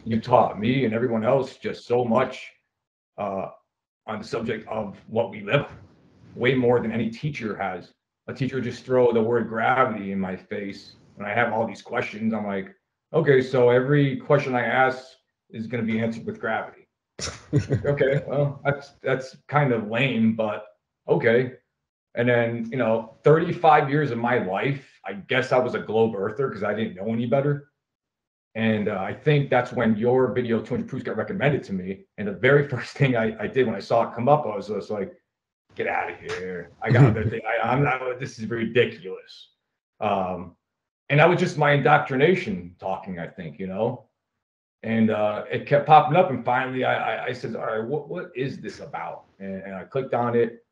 you taught me and everyone else just so much uh, on the subject of what we live, way more than any teacher has. A teacher just throw the word gravity in my face when I have all these questions. I'm like, okay, so every question I ask is going to be answered with gravity. Like, okay, well, that's kind of lame, but okay. And then, 35 years of my life, I guess I was a globe earther because I didn't know any better. And I think that's when your video 200 Proofs got recommended to me. And the very first thing I did when I saw it come up, I was just like, get out of here. I got other things. I'm not, this is ridiculous. And that was just my indoctrination talking, I think, and it kept popping up. And finally I said, all right, what is this about? And I clicked on it.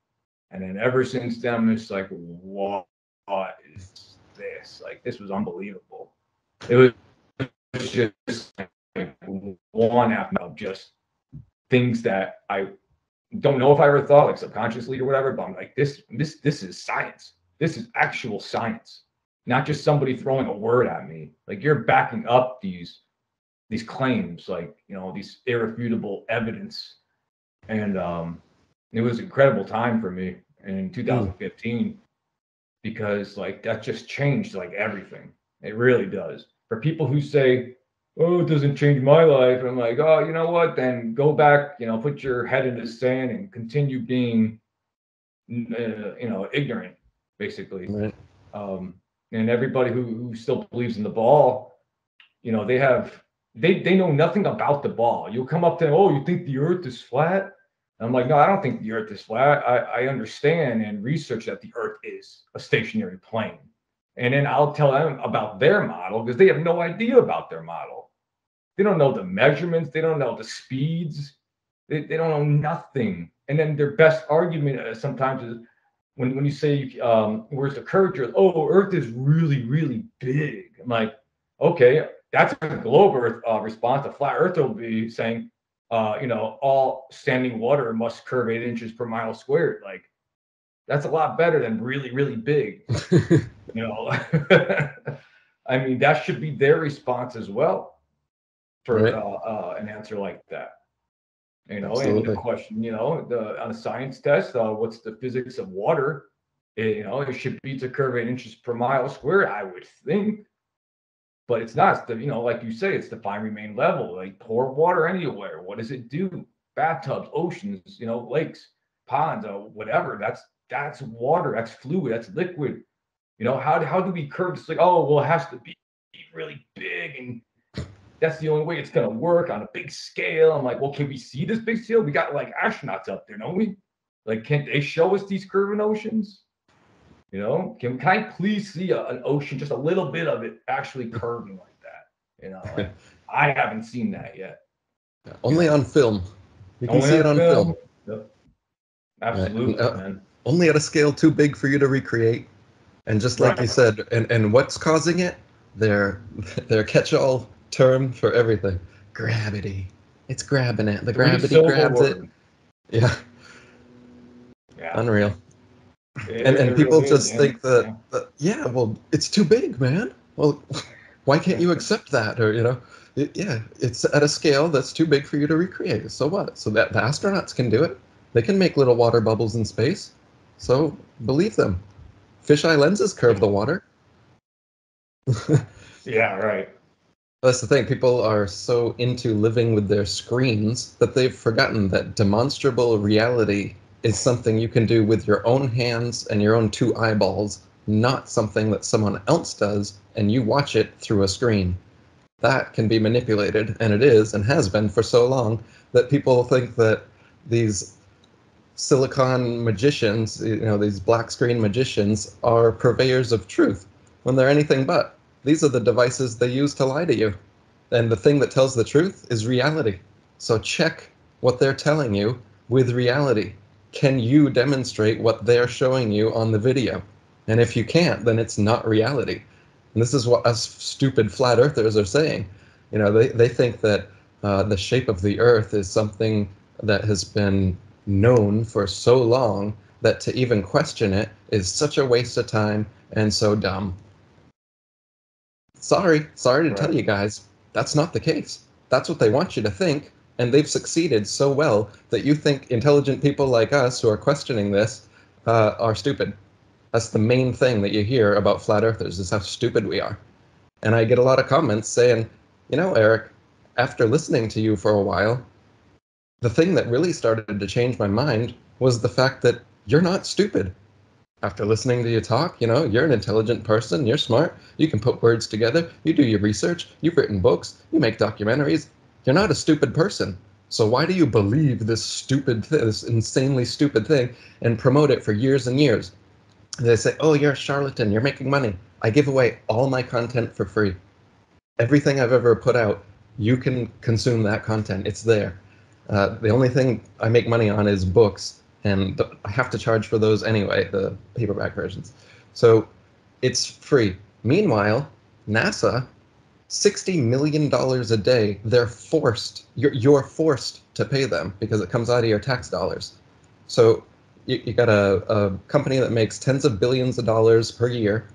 And then ever since then, it's like, what is this? Like, this was unbelievable. It was just like one after of just things that I don't know if I ever thought, like subconsciously or whatever, but I'm like, this is science. This is actual science, not just somebody throwing a word at me. Like, you're backing up these claims, like, these irrefutable evidence. And it was an incredible time for me in 2015 because, like, that just changed, like, everything. It really does. For people who say, oh, it doesn't change my life, I'm like, oh, you know what? Then go back, put your head in the sand and continue being, ignorant, basically. Right. And everybody who still believes in the ball, they know nothing about the ball. You'll come up to them, oh, you think the earth is flat? I'm like, no, I don't think the earth is flat. I understand and research that the earth is a stationary plane. And then I'll tell them about their model because they have no idea about their model. They don't know the measurements. They don't know the speeds. They don't know nothing. And then their best argument sometimes is when you say, where's the curvature? Oh, Earth is really, really big. I'm like, okay, that's a globe Earth response. A flat Earther will be saying, all standing water must curve 8 inches per mile squared. Like, that's a lot better than really, really big. I mean, that should be their response as well for Right. an answer like that. And Absolutely. the question, on a science test, what's the physics of water? It should be to curve 8 inches per mile squared, I would think. But it's not. It's the, like you say, it's the fine remain level. Like, pour water anywhere. What does it do? Bathtubs, oceans, lakes, ponds, whatever. That's water. That's fluid. That's liquid. How do we curve? It's like, oh, well, it has to be really big, and that's the only way it's gonna work on a big scale. I'm like, well, can we see this big scale? We got like astronauts up there, don't we? Like, can't they show us these curving oceans? Can I please see an ocean, just a little bit of it actually curving like that? Like, I haven't seen that yet. Only on film. You can Only see it on on film. film. Yep. Absolutely, man. Only at a scale too big for you to recreate. And just like you said, and what's causing it? Their catch-all term for everything. Gravity. It's grabbing it. The gravity grabs it. Yeah. Unreal. And people just think that, yeah, well, it's too big, man. Well, why can't you accept that? Or, yeah, it's at a scale that's too big for you to recreate. So what? So that the astronauts can do it. They can make little water bubbles in space. So believe them. Fisheye lenses curve the water. Yeah, right. That's the thing. People are so into living with their screens that they've forgotten that demonstrable reality is something you can do with your own hands and your own 2 eyeballs, not something that someone else does and you watch it through a screen. That can be manipulated, and it is and has been for so long that people think that these silicon magicians, these black screen magicians, are purveyors of truth when they're anything but. These are the devices they use to lie to you. And the thing that tells the truth is reality. So check what they're telling you with reality. Can you demonstrate what they're showing you on the video? And if you can't, then it's not reality. And this is what us stupid flat earthers are saying. They think that the shape of the earth is something that has been known for so long that to even question it is such a waste of time and so dumb. Sorry to tell you guys, that's not the case. That's what they want you to think, and they've succeeded so well that you think intelligent people like us who are questioning this are stupid. That's the main thing that you hear about flat earthers, is how stupid we are. And I get a lot of comments saying, you know, Eric, after listening to you for a while, the thing that really started to change my mind was the fact that you're not stupid. After listening to you talk, you know, you're an intelligent person, you're smart, you can put words together, you do your research, you've written books, you make documentaries. You're not a stupid person. So why do you believe this stupid, this insanely stupid thing and promote it for years and years? They say, oh, you're a charlatan, you're making money. I give away all my content for free. Everything I've ever put out, you can consume that content. It's there. The only thing I make money on is books, and I have to charge for those anyway, the paperback versions. So it's free. Meanwhile, NASA, $60 million a day, you're forced to pay them because it comes out of your tax dollars. So you got a company that makes tens of billions of dollars per year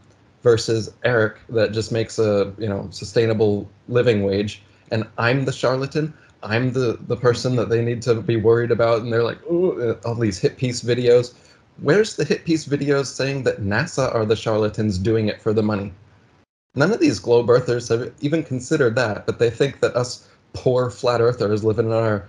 versus Eric that just makes a sustainable living wage, and I'm the charlatan. I'm the person that they need to be worried about, and they're like, oh, all these hit piece videos. Where's the hit piece videos saying that NASA are the charlatans doing it for the money? None of these globe earthers have even considered that, but they think that us poor flat earthers living in our,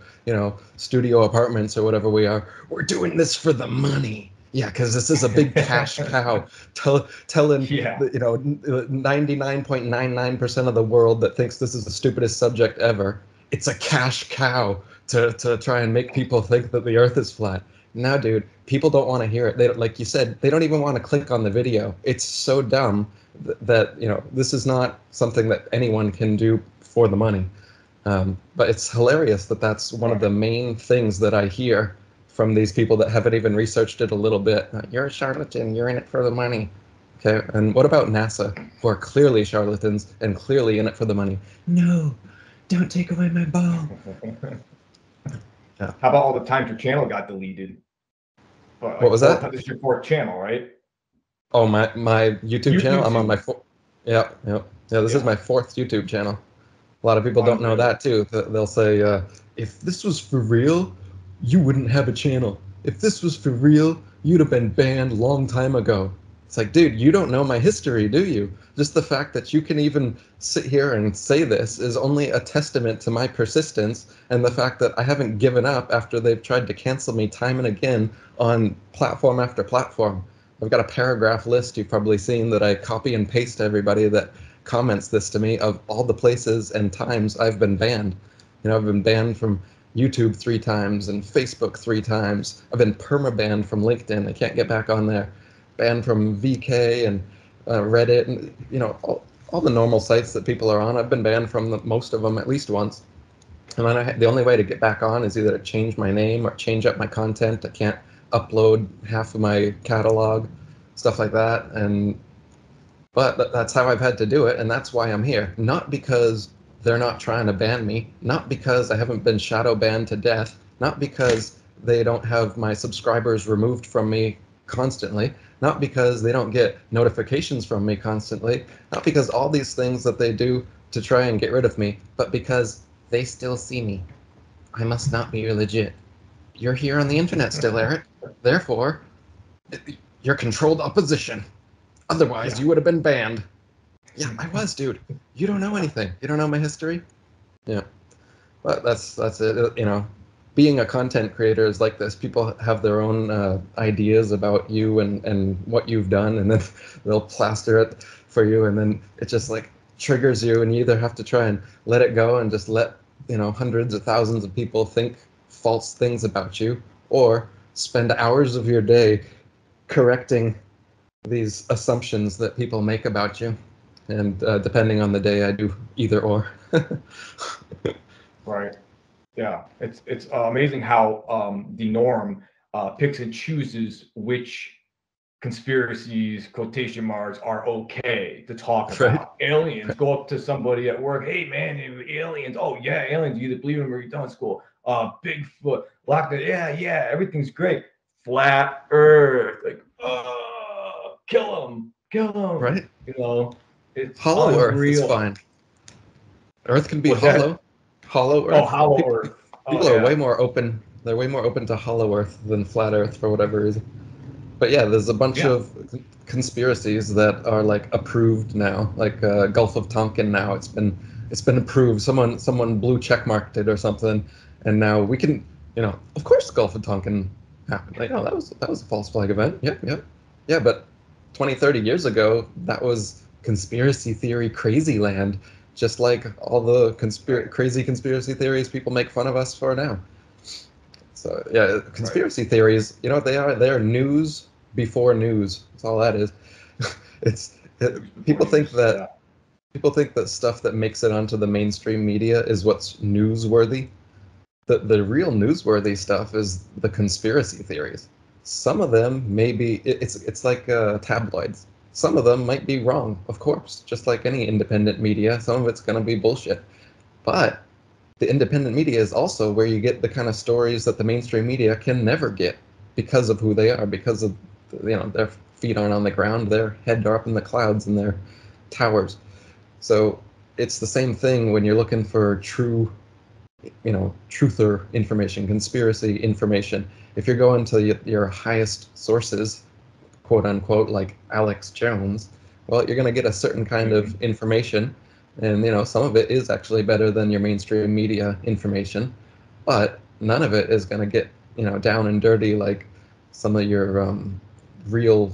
studio apartments or whatever we're doing this for the money. Yeah, because this is a big cash cow telling, Yeah. 99.99% of the world that thinks this is the stupidest subject ever. It's a cash cow to try and make people think that the earth is flat. No, dude, people don't want to hear it. They, like you said, they don't even want to click on the video. It's so dumb that this is not something that anyone can do for the money. But it's hilarious that that's one of the main things that I hear from these people that haven't even researched it a little bit. You're a charlatan. You're in it for the money. Okay, and what about NASA, who are clearly charlatans and clearly in it for the money? No, don't take away my ball. Yeah. How about all the times your channel got deleted? What was that? This is your fourth channel, right? Oh, my YouTube channel? I'm on my yeah. This is my fourth YouTube channel. A lot of people don't know that too. They'll say, if this was for real, you wouldn't have a channel. If this was for real, you'd have been banned long time ago. It's like, dude, you don't know my history, do you? Just the fact that you can even sit here and say this is only a testament to my persistence and the fact that I haven't given up after they've tried to cancel me time and again on platform after platform. I've got a paragraph list you've probably seen that I copy and paste to everybody that comments this to me of all the places and times I've been banned. I've been banned from YouTube 3 times and Facebook 3 times. I've been perma-banned from LinkedIn. I can't get back on there. Banned from VK and Reddit and all the normal sites that people are on. I've been banned from most of them at least once. And then the only way to get back on is either to change my name or change up my content. I can't upload half of my catalog, stuff like that. But that's how I've had to do it, and that's why I'm here. Not because they're not trying to ban me, not because I haven't been shadow banned to death, not because they don't have my subscribers removed from me constantly, not because they don't get notifications from me constantly, not because all these things that they do to try and get rid of me, but because they still see me. I must not be legit. You're here on the internet still, Eric. Therefore, you're controlled opposition. Otherwise, you would have been banned. Yeah, I was, dude. You don't know anything. You don't know my history. Yeah, but that's it. Being a content creator is like this. People have their own ideas about you and what you've done, and then they'll plaster it for you, and then it just like triggers you, and you either have to try and let it go and just let hundreds of thousands of people think false things about you, or spend hours of your day correcting these assumptions that people make about you, and depending on the day, I do either or. Right. Yeah. It's amazing how the norm picks and chooses which conspiracies, quotation marks, are okay to talk about. Right. Aliens. Go up to somebody at work. Hey man, aliens. Oh yeah, aliens. You either believe them or you don't. School. Bigfoot. Locked. Yeah. Everything's great. Flat Earth. Like, kill them. Right. It's Hollow unreal. Earth is fine. Earth can be What's hollow. that? Hollow Oh, Earth. Hollow Earth. People Oh, are yeah. way more open. They're way more open to Hollow Earth than Flat Earth for whatever reason. But yeah, there's a bunch Yeah. of conspiracies that are like approved now, like Gulf of Tonkin. Now it's been approved. Someone blue checkmarked it or something, and now we can, of course, Gulf of Tonkin happened. Like, oh, that was a false flag event. Yeah, yeah, yeah. But 20, 30 years ago, that was conspiracy theory crazy land, just like all the crazy conspiracy theories people make fun of us for now. So yeah, Right. conspiracy theories. You know what they are? They are news before news. That's all that is. it's News before people think news. that Yeah. stuff that makes it onto the mainstream media is what's newsworthy. The real newsworthy stuff is the conspiracy theories. Some of them may be it's like tabloids. Some of them might be wrong, of course, just like any independent media. Some of it's going to be bullshit. But the independent media is also where you get the kind of stories that the mainstream media can never get because of who they are, because of their feet aren't on the ground, their head are up in the clouds in their towers. So it's the same thing when you're looking for true, truther information, conspiracy information. If you're going to your highest sources, quote unquote, like Alex Jones, well, you're going to get a certain kind Mhm. of information. And, some of it is actually better than your mainstream media information, but none of it is going to get, down and dirty like some of your real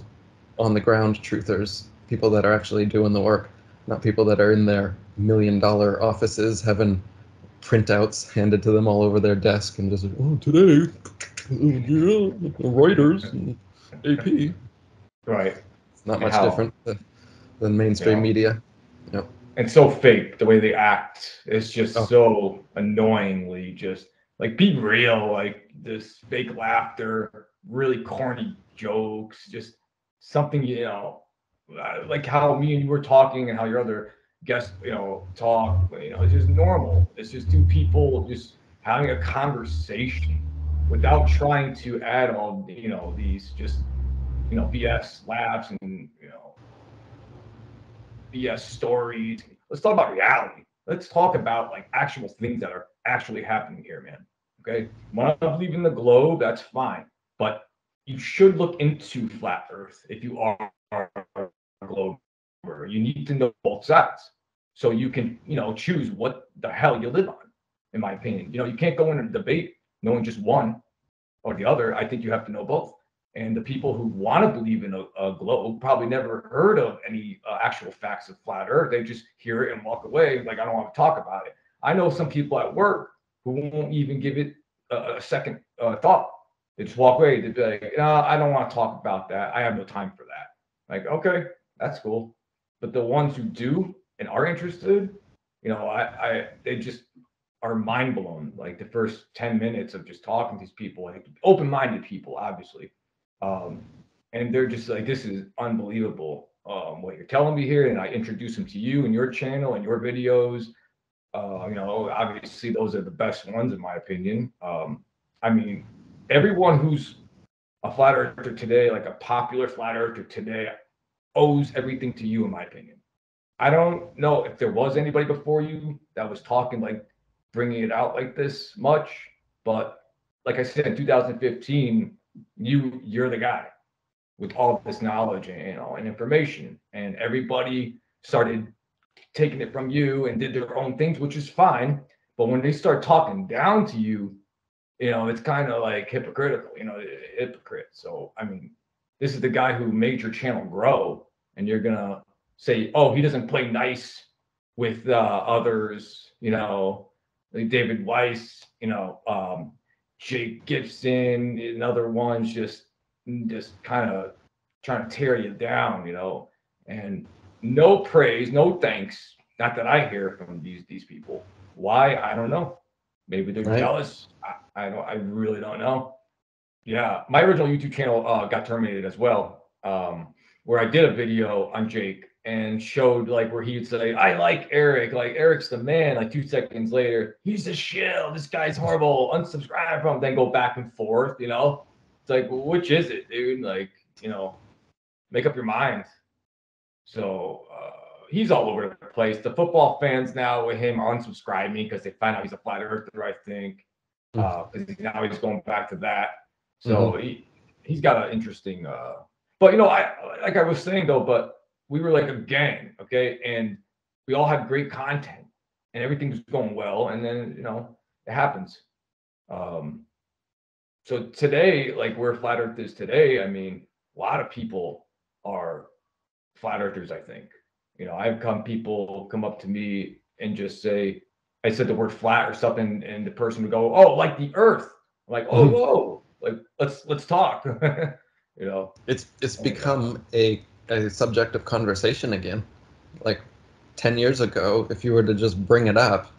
on the ground truthers, people that are actually doing the work, not people that are in their $1 million offices having printouts handed to them all over their desk and just, oh, today, yeah, Reuters and AP. Right. It's not And much how, different than mainstream media. Yep. and so fake the way they act. It's just Oh, so annoyingly just like be real, like this fake laughter, really corny jokes, just something, like how me and you were talking and how your other guests, talk, it's just normal. It's just two people just having a conversation without trying to add all, these just, BS laughs and, BS stories. Let's talk about reality. Let's talk about like actual things that are actually happening here, man. Okay. Want to believe in the globe? That's fine. But you should look into flat Earth if you are a glober. You need to know both sides so you can, choose what the hell you live on. In my opinion, you can't go in a debate knowing just one or the other. I think you have to know both. And the people who want to believe in a globe probably never heard of any actual facts of flat Earth. They just hear it and walk away. Like, I don't want to talk about it. I know some people at work who won't even give it a second thought. They just walk away. They'd be like, no, I don't want to talk about that. I have no time for that. Like, okay, that's cool. But the ones who do and are interested, they just are mind blown. Like the first 10 minutes of just talking to these people, like open minded people, obviously. Um, and they're just like, this is unbelievable what you're telling me here. And I introduce them to you and your channel and your videos. Obviously, those are the best ones, in my opinion. I mean, everyone who's a flat earther today, like a popular flat earther today, owes everything to you, in my opinion. I don't know if there was anybody before you that was talking like bringing it out like this much, but like I said, in 2015, you're the guy with all this knowledge and and information, and everybody started taking it from you and did their own things, which is fine. But when they start talking down to you, it's kind of like hypocritical, hypocrite. So I mean, this is the guy who made your channel grow, and you're gonna say, oh, he doesn't play nice with others, like David Weiss, Jake Gibson and other ones, just kind of trying to tear you down, and no praise, no thanks. Not that I hear from these people. Why? I don't know. Maybe they're right. jealous. I don't. I really don't know. Yeah, my original YouTube channel got terminated as well, where I did a video on Jake and showed like where he'd say, "I like Eric. Like Eric's the man." Like 2 seconds later, he's a shill. This guy's horrible. Unsubscribe from him. Then go back and forth. It's like, well, which is it, dude? Like, make up your mind. So he's all over the place. The football fans now with him are unsubscribing because they find out he's a flat earther, I think. Because now he's going back to that. So he's got an interesting. But like I was saying though, but we were like a gang, okay, and we all had great content, and everything was going well, and then it happens. So today, like where flat Earth is today, I mean, a lot of people are flat earthers, I think. I've people come up to me and just say, I said the word flat or something, and the person would go, "Oh, like the Earth." I'm like, "Oh, whoa, like let's talk." It's become a subject of conversation again. Like 10 years ago, if you were to just bring it up,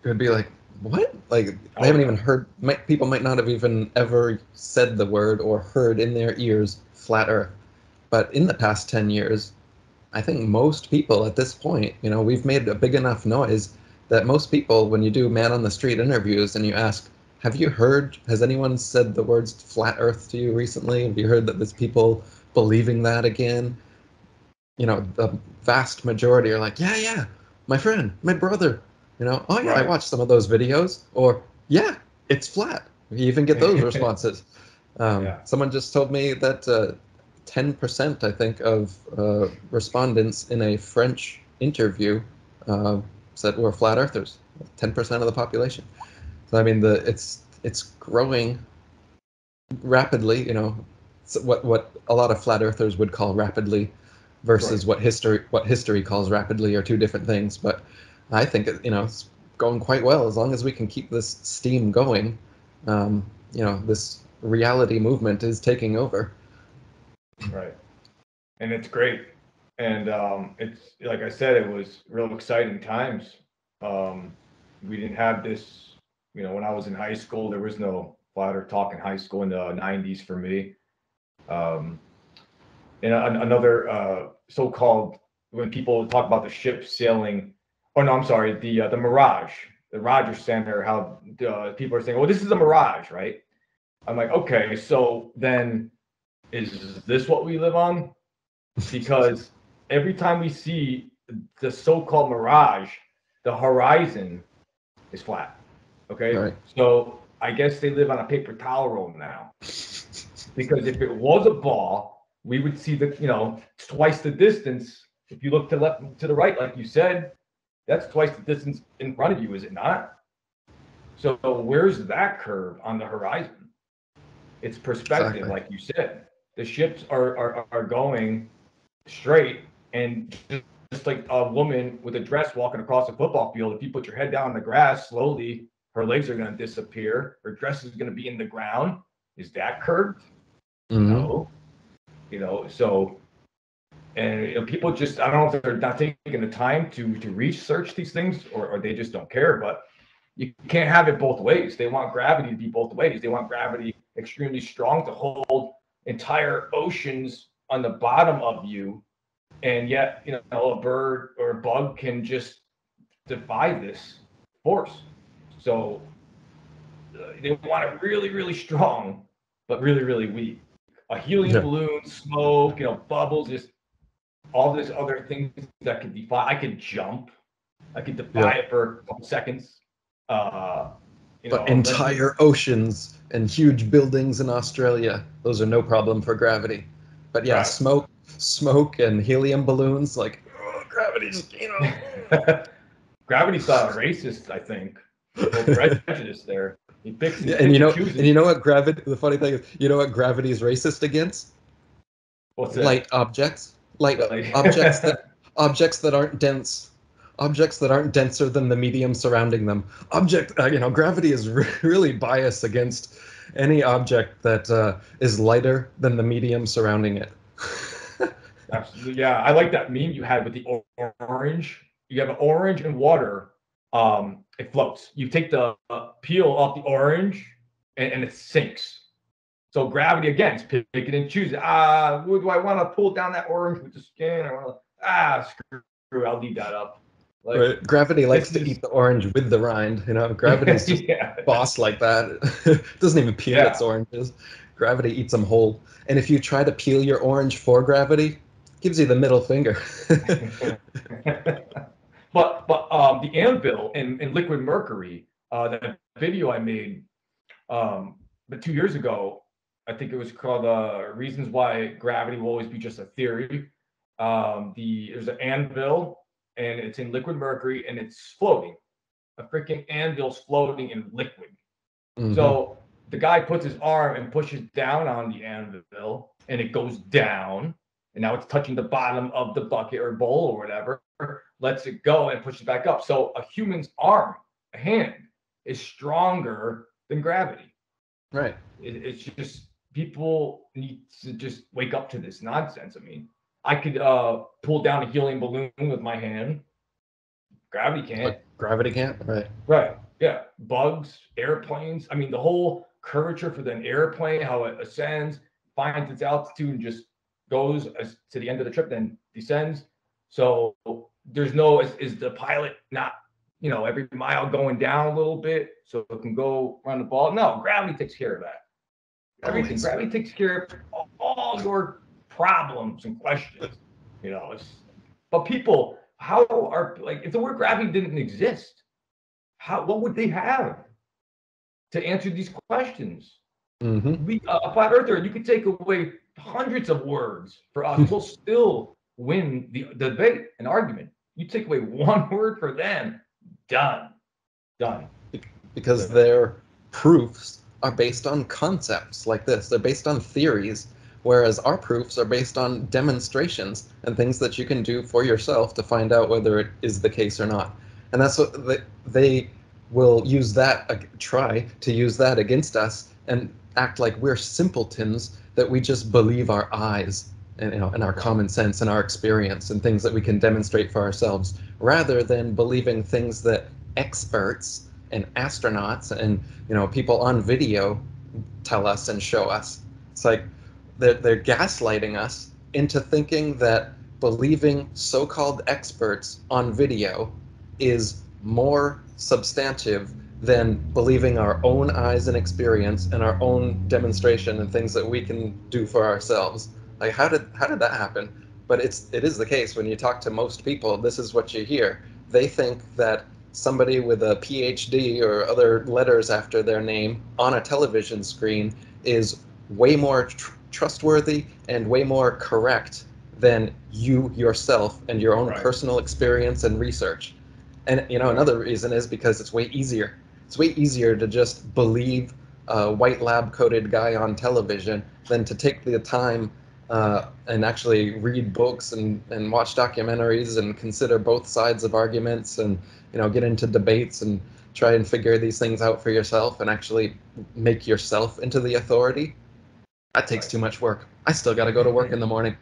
it would be like, what? Like they haven't even heard. People might not have even ever said the word or heard in their ears flat Earth. But in the past 10 years, I think most people at this point, we've made a big enough noise that most people, when you do man on the street interviews and you ask, has anyone said the words flat Earth to you recently? Have you heard that there's people believing that again? The vast majority are like, yeah, my friend, my brother, oh yeah, I watched some of those videos, or yeah, it's flat. You even get those responses. Someone just told me that 10%, I think, of respondents in a French interview said we're flat earthers. 10% of the population. So I mean, it's growing rapidly. So what a lot of flat earthers would call rapidly, versus what history calls rapidly, are two different things. But I think it's going quite well as long as we can keep this steam going. This reality movement is taking over. Right. And it's great. And it's like I said, it was real exciting times. We didn't have this, when I was in high school, there was no flat earth talk in high school in the 90s for me. And another so-called, when people talk about the ship sailing, oh no, I'm sorry, the Mirage, the Rogers Center, how people are saying, well, this is a Mirage, right? I'm like, okay, so then is this what we live on? Because every time we see the so-called Mirage, the horizon is flat. Okay. Right. So I guess they live on a paper towel roll now. Because if it was a ball, we would see twice the distance. If you look to the left to the right, like you said, that's twice the distance in front of you, is it not? So where's that curve on the horizon? It's perspective, Exactly. like you said. The ships are going straight, and just like a woman with a dress walking across a football field, if you put your head down on the grass slowly, her legs are going to disappear. Her dress is going to be in the ground. Is that curved? No. So, and people just, I don't know if they're not taking the time to research these things, or they just don't care, but you can't have it both ways. They want gravity to be both ways. They want gravity extremely strong to hold entire oceans on the bottom of you, and yet a bird or a bug can just defy this force. So they want it really, really strong, but really, really weak. A helium balloon, smoke, bubbles, just all these other things that could defy. I could jump. I could defy it for a couple seconds. But entire oceans and huge buildings in Australia, those are no problem for gravity. But yeah, right. smoke and helium balloons, like gravity's, Gravity's racist, I think. Prejudice there. He picks and, and what gravity? The funny thing is, what gravity is racist against? What's that? Light objects, objects that aren't dense. Objects that aren't denser than the medium surrounding them. Gravity is really biased against any object that is lighter than the medium surrounding it. Absolutely, yeah. I like that meme you had with the orange. You have an orange and water. It floats. You take the peel off the orange, and it sinks. So gravity again is pick it and choose. Do I want to pull down that orange with the skin? I want to screw. I'll leave that up. Like, right. Gravity likes to eat the orange with the rind. Gravity's just boss like that. It doesn't even peel its oranges. Gravity eats them whole. And if you try to peel your orange for gravity, Gives you the middle finger. But the anvil and liquid mercury, that video I made, but 2 years ago, I think it was called "Reasons Why Gravity Will Always Be Just a Theory." There's an anvil, and it's in liquid mercury, and it's floating. A freaking anvil's floating in liquid. Mm-hmm. So the guy puts his arm and pushes down on the anvil, and it goes down, and now it's touching the bottom of the bucket or bowl or whatever. Lets it go and pushes back up. So a human's arm, a hand, is stronger than gravity. Right. It's just people need to just wake up to this nonsense. I mean, I could pull down a helium balloon with my hand. Gravity can't. But gravity can't? Right. Right. Yeah. Bugs, airplanes. I mean, the whole curvature for an airplane, how it ascends, finds its altitude, and just goes to the end of the trip, then descends. So there's no, is the pilot not, every mile going down a little bit so it can go around the ball? No, gravity takes care of that. Everything. Always. Gravity takes care of all your problems and questions. But people, how are, like, if the word gravity didn't exist, what would they have to answer these questions? Mm-hmm. A flat earther, you could take away hundreds of words for us, we'll still win the debate and argument. You take away one word for them, done. Because their proofs are based on concepts like this. They're based on theories, whereas our proofs are based on demonstrations and things that you can do for yourself to find out whether it is the case or not. And that's what they will use that, try to use that against us and act like we're simpletons, that we just believe our eyes and our common sense and our experience and things that we can demonstrate for ourselves, rather than believing things that experts and astronauts and people on video tell us and show us. It's like they're gaslighting us into thinking that believing so-called experts on video is more substantive than believing our own eyes and experience and our own demonstration and things that we can do for ourselves. Like, how did that happen? But it is the case when you talk to most people. This is what you hear. They think that somebody with a PhD or other letters after their name on a television screen is way more trustworthy and way more correct than you yourself and your own personal experience and research. And another reason is because it's way easier. It's way easier to just believe a white lab-coated guy on television than to take the time and actually read books and watch documentaries and consider both sides of arguments and get into debates and try and figure these things out for yourself and actually make yourself into the authority. That takes too much work. I still got to go to work in the morning.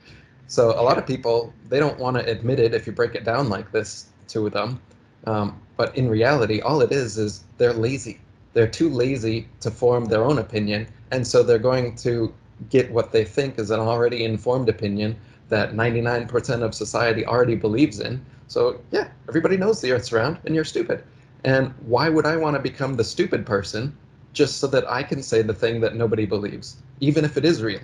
So a lot of people, they don't want to admit it if you break it down like this to them. But in reality, all it is they're lazy. They're too lazy to form their own opinion, and so they're going to get what they think is an already informed opinion that 99% of society already believes in. So yeah, everybody knows the Earth's round, and you're stupid. And why would I want to become the stupid person just so that I can say the thing that nobody believes, even if it is real?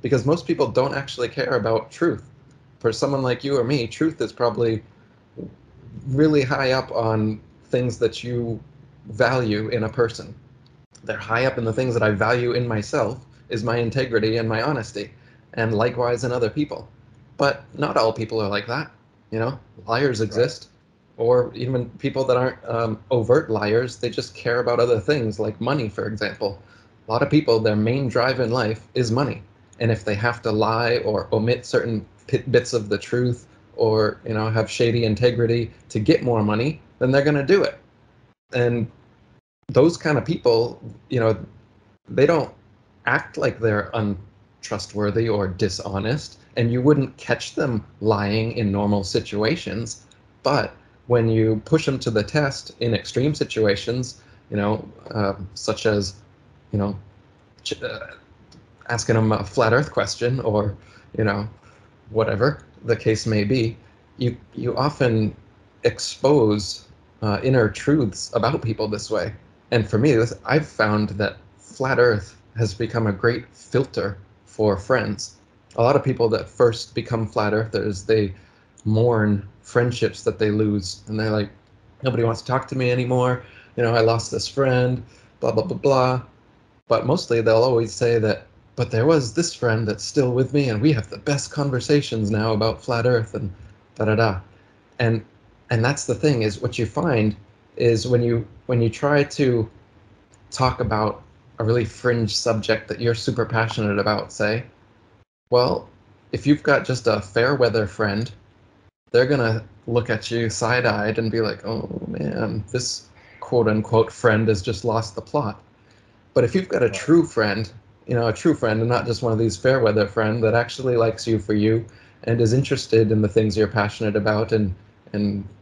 Because most people don't actually care about truth. For someone like you or me, truth is probably really high up on things that you value in a person. They're high up in the things that I value in myself, is my integrity and my honesty, and likewise in other people. But not all people are like that. Liars exist, or even people that aren't overt liars. They just care about other things, like money, for example. A lot of people, their main drive in life is money, and if they have to lie or omit certain bits of the truth, or have shady integrity to get more money, then they're going to do it. And those kind of people, they don't act like they're untrustworthy or dishonest, and you wouldn't catch them lying in normal situations. But when you push them to the test in extreme situations, such as, asking them a flat Earth question, or, whatever the case may be, you often expose inner truths about people this way. And for me, I've found that flat Earth has become a great filter for friends. A lot of people that first become flat earthers, they mourn friendships that they lose, and they're like, nobody wants to talk to me anymore. I lost this friend, blah blah blah blah. But mostly they'll always say that, but there was this friend that's still with me, and we have the best conversations now about flat Earth and da da da. And and that's the thing, is what you find is when you try to talk about a really fringe subject that you're super passionate about, say, well, if you've got just a fair weather friend, they're gonna look at you side-eyed and be like, oh man, this quote unquote friend has just lost the plot. But if you've got a Right. true friend, a true friend, and not just one of these fair weather friend that actually likes you for you and is interested in the things you're passionate about and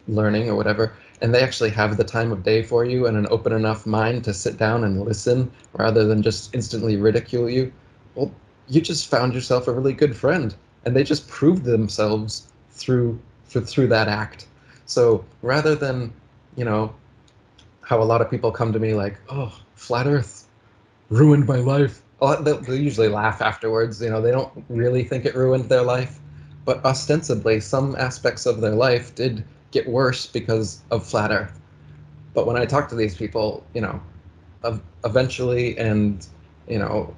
learning or whatever, and they actually have the time of day for you and an open enough mind to sit down and listen rather than just instantly ridicule you, well, you just found yourself a really good friend, and they just proved themselves through that act. So rather than, you know, how a lot of people come to me like, oh, flat Earth ruined my life. They'll usually laugh afterwards. They don't really think it ruined their life, but ostensibly, some aspects of their life did get worse because of flat Earth. But when I talk to these people, eventually and you know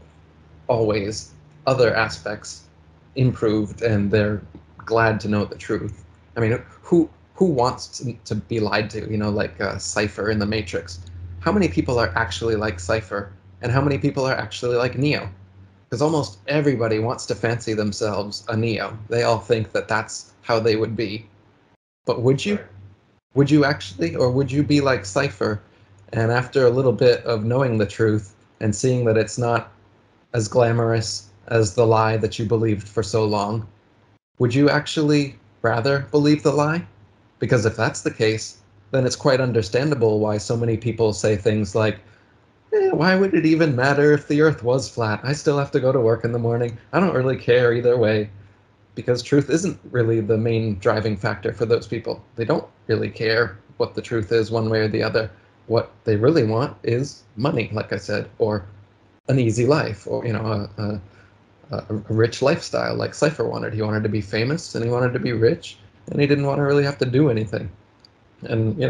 always, other aspects improved, and they're glad to know the truth. I mean, who wants to be lied to? Like Cypher in the Matrix. How many people are actually like Cypher, and how many people are actually like Neo? Because almost everybody wants to fancy themselves a Neo. They all think that that's how they would be. But would you? Right. Would you actually, or would you be like Cypher? And after a little bit of knowing the truth and seeing that it's not as glamorous as the lie that you believed for so long, would you actually rather believe the lie? Because if that's the case, then it's quite understandable why so many people say things like, why would it even matter if the earth was flat? I still have to go to work in the morning. I don't really care either way. Because truth isn't really the main driving factor for those people. They don't really care what the truth is one way or the other. What they really want is money, like I said, or an easy life, or a rich lifestyle like Cypher wanted. He wanted to be famous and he wanted to be rich, and he didn't want to really have to do anything. And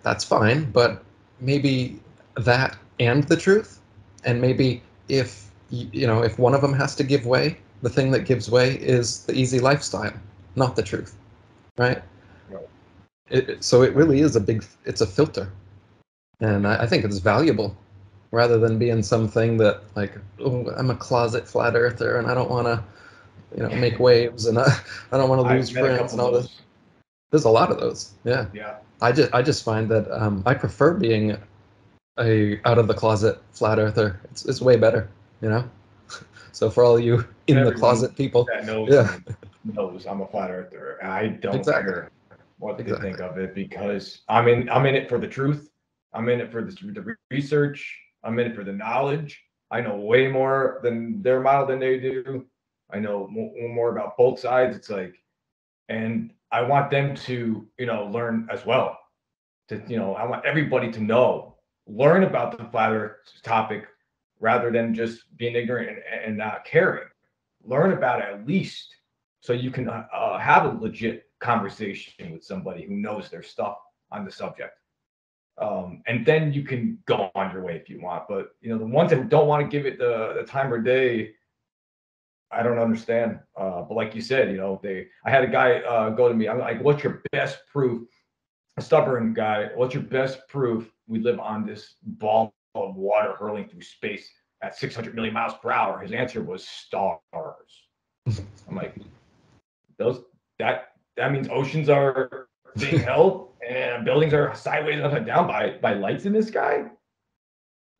that's fine, but maybe that and the truth, and maybe if one of them has to give way, the thing that gives way is the easy lifestyle, not the truth, right? Right. So it really is it's a filter, and I think it's valuable rather than being something that, like, oh, I'm a closet flat earther and I don't want to make waves, and I don't want to lose I've met a friends couple and of all this. those. There's a lot of those, yeah. Yeah. I just find that I prefer being a out of the closet flat earther. It's way better, you know. So for all you in the Everyone closet people, that knows yeah, me knows I'm a flat earther. I don't exactly, care what they think exactly. of it because I'm in it for the truth. I'm in it for the research. I'm in it for the knowledge. I know way more than their model than they do. I know more about both sides. It's like, and I want them to, learn as well. I want everybody to learn about the flat Earth topic rather than just being ignorant and not caring. Learn about it at least so you can have a legit conversation with somebody who knows their stuff on the subject. And then you can go on your way if you want. But the ones that don't want to give it the time of day, I don't understand. But like you said, I had a guy go to me. I'm like, "What's your best proof?" A stubborn guy. What's your best proof we live on this ball of water hurling through space at 600 million miles per hour? His answer was stars. I'm like, those that means oceans are being held and buildings are sideways and upside down by lights in the sky.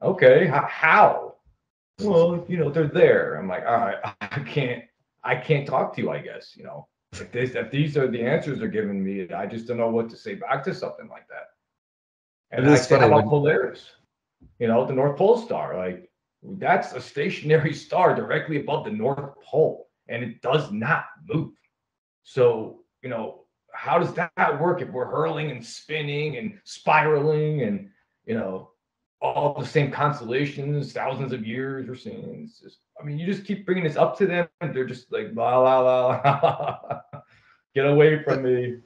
Okay, how? Well, they're there. I'm like, all right, I can't talk to you. I guess if these are the answers they're giving me, I just don't know what to say back to something like that. It And I is say, how funny about when Polaris? The North Pole star. Like, that's a stationary star directly above the North Pole, and it does not move. So, how does that work if we're hurling and spinning and spiraling and, you know, all the same constellations, thousands of years. We're seeing. It's just, I mean, you just keep bringing this up to them, and they're just like, blah, blah, blah. Get away from me.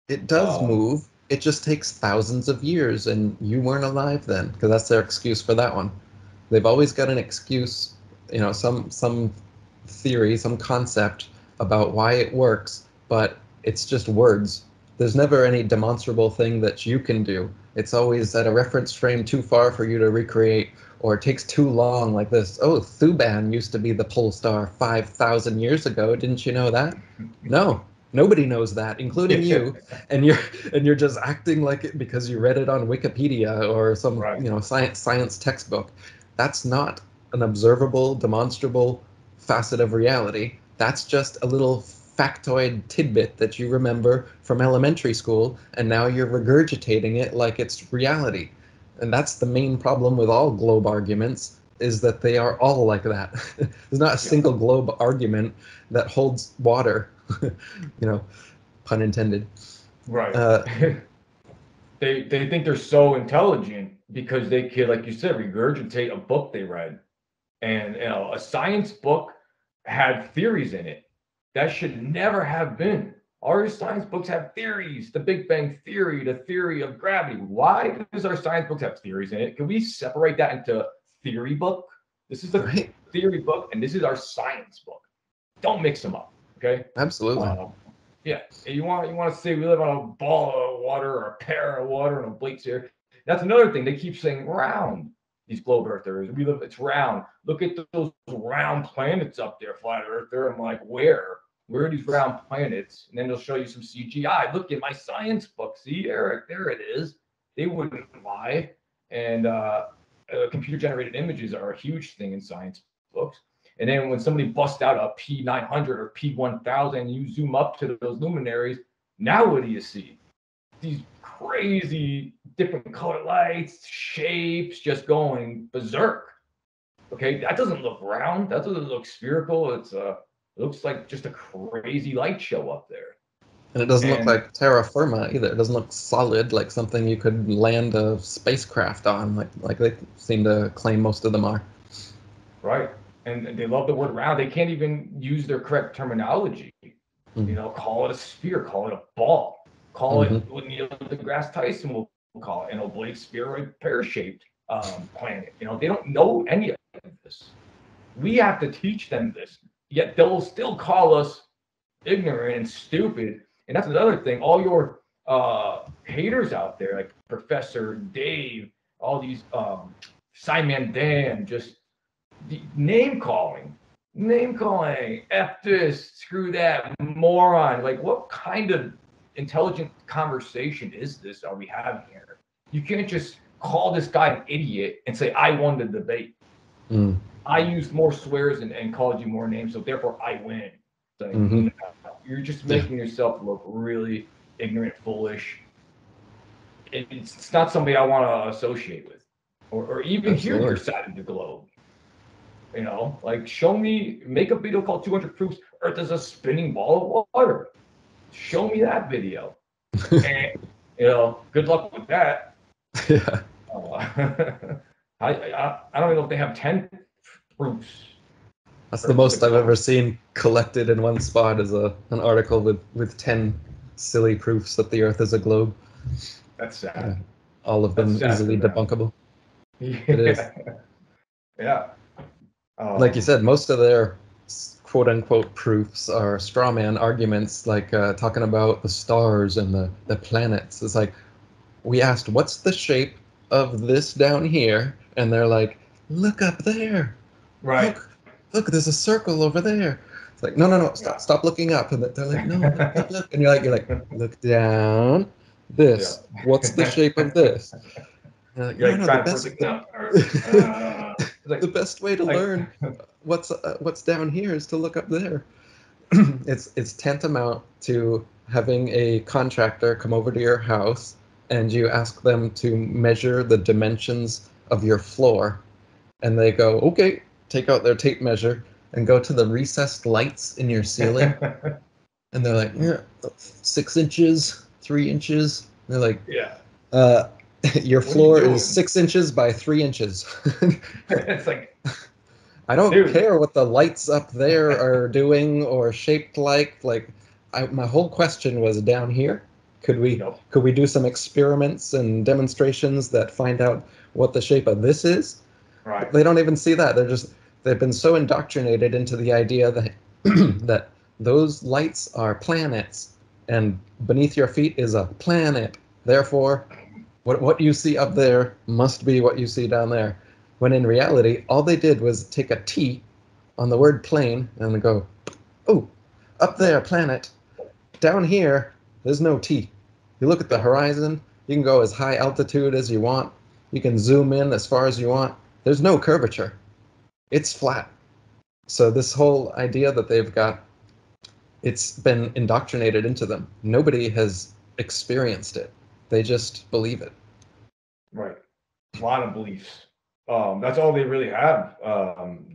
It does move. It just takes thousands of years, and you weren't alive then, because that's their excuse for that one. They've always got an excuse, some theory, some concept about why it works, but it's just words. There's never any demonstrable thing that you can do. It's always at a reference frame too far for you to recreate, or it takes too long, like this. Oh, Thuban used to be the pole star 5,000 years ago. Didn't you know that? No, nobody knows that, including you. And you're just acting like it because you read it on Wikipedia or some Right. science textbook. That's not an observable, demonstrable facet of reality. That's just a little factoid tidbit that you remember from elementary school, and now you're regurgitating it like it's reality. And that's the main problem with all globe arguments, is that they are all like that. There's not a single globe argument that holds water, pun intended. Right. They think they're so intelligent because they can, like you said, regurgitate a book they read. And a science book had theories in it. That should never have been. Our science books have theories, the Big Bang Theory, the theory of gravity. Why does our science books have theories in it? Can we separate that into theory book? This is the theory book, and this is our science book. Don't mix them up, okay? Absolutely. Yeah, you want to say we live on a ball of water or a pair of water and a plate here. That's another thing. They keep saying round. These globe earthers, it's round. Look at those round planets up there, flat earther. I'm like, where? Where are these round planets? And then they'll show you some CGI. Look at my science book. See, Eric, there it is. They wouldn't lie. And computer generated images are a huge thing in science books. And then when somebody busts out a P900 or P1000, and you zoom up to those luminaries, now what do you see? These crazy different color lights, shapes, just going berserk. Okay, that doesn't look round. That doesn't look spherical. It looks like just a crazy light show up there. And it doesn't look like terra firma either. It doesn't look solid, like something you could land a spacecraft on, like they seem to claim most of them are. Right. And they love the word round. They can't even use their correct terminology. Call it a sphere, call it a ball. Call it what Neil deGrasse Tyson will call it an oblate spheroid pear-shaped planet. They don't know any of this. We have to teach them this. Yet they'll still call us ignorant and stupid. And that's another thing. All your haters out there, like Professor Dave, all these Simon Dan, just name calling, F this, screw that, moron. Like, what kind of intelligent conversation is this are we having here? You can't just call this guy an idiot and say, I won the debate. I used more swears and called you more names, so therefore I win. Like, you're just making yourself look really ignorant, foolish. It's not somebody I want to associate with or even hear your side of the globe. Like, show me, make a video called 200 Proofs Earth is a Spinning Ball of Water. Show me that video. And, good luck with that. Yeah. I don't even know if they have 10 proofs. That's the most I've ever seen collected in one spot, is an article with 10 silly proofs that the Earth is a globe. That's sad. All of them easily debunkable. It is. Yeah. Like you said, most of their quote-unquote proofs are straw man arguments, like talking about the stars and the planets. It's like, we asked, what's the shape of this down here? And they're like, look up there. Right. Look, there's a circle over there. It's like, no, stop looking up. And they're like, no, look. And you're like, look down. This. Yeah. What's the shape of this? Like, the best way to learn what's down here is to look up there. It's tantamount to having a contractor come over to your house and you ask them to measure the dimensions of your floor, and they go, okay, take out their tape measure and go to the recessed lights in your ceiling, and they're like, 6 inches, 3 inches. And they're like, Your What are you floor doing? is 6 inches by 3 inches. It's like, I don't dude. care what the lights up there are doing or shaped like. My whole question was down here. Could we Nope. could we do some experiments and demonstrations that find out what the shape of this is? Right. They don't even see that. They've been so indoctrinated into the idea that that those lights are planets, and beneath your feet is a planet. Therefore, what you see up there must be what you see down there. When in reality, all they did was take a T on the word plane and go, oh, up there, planet. Down here, there's no T. You look at the horizon, you can go as high altitude as you want. You can zoom in as far as you want. There's no curvature. It's flat. So this whole idea that they've got, it's been indoctrinated into them. Nobody has experienced it. They just believe it. Right. A lot of beliefs. That's all they really have,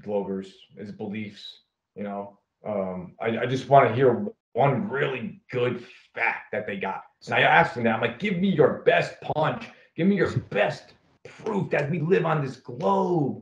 Globers, is beliefs. You know, I just want to hear one really good fact that they got. And I asked them that. I'm like, give me your best punch. Give me your best proof that we live on this globe.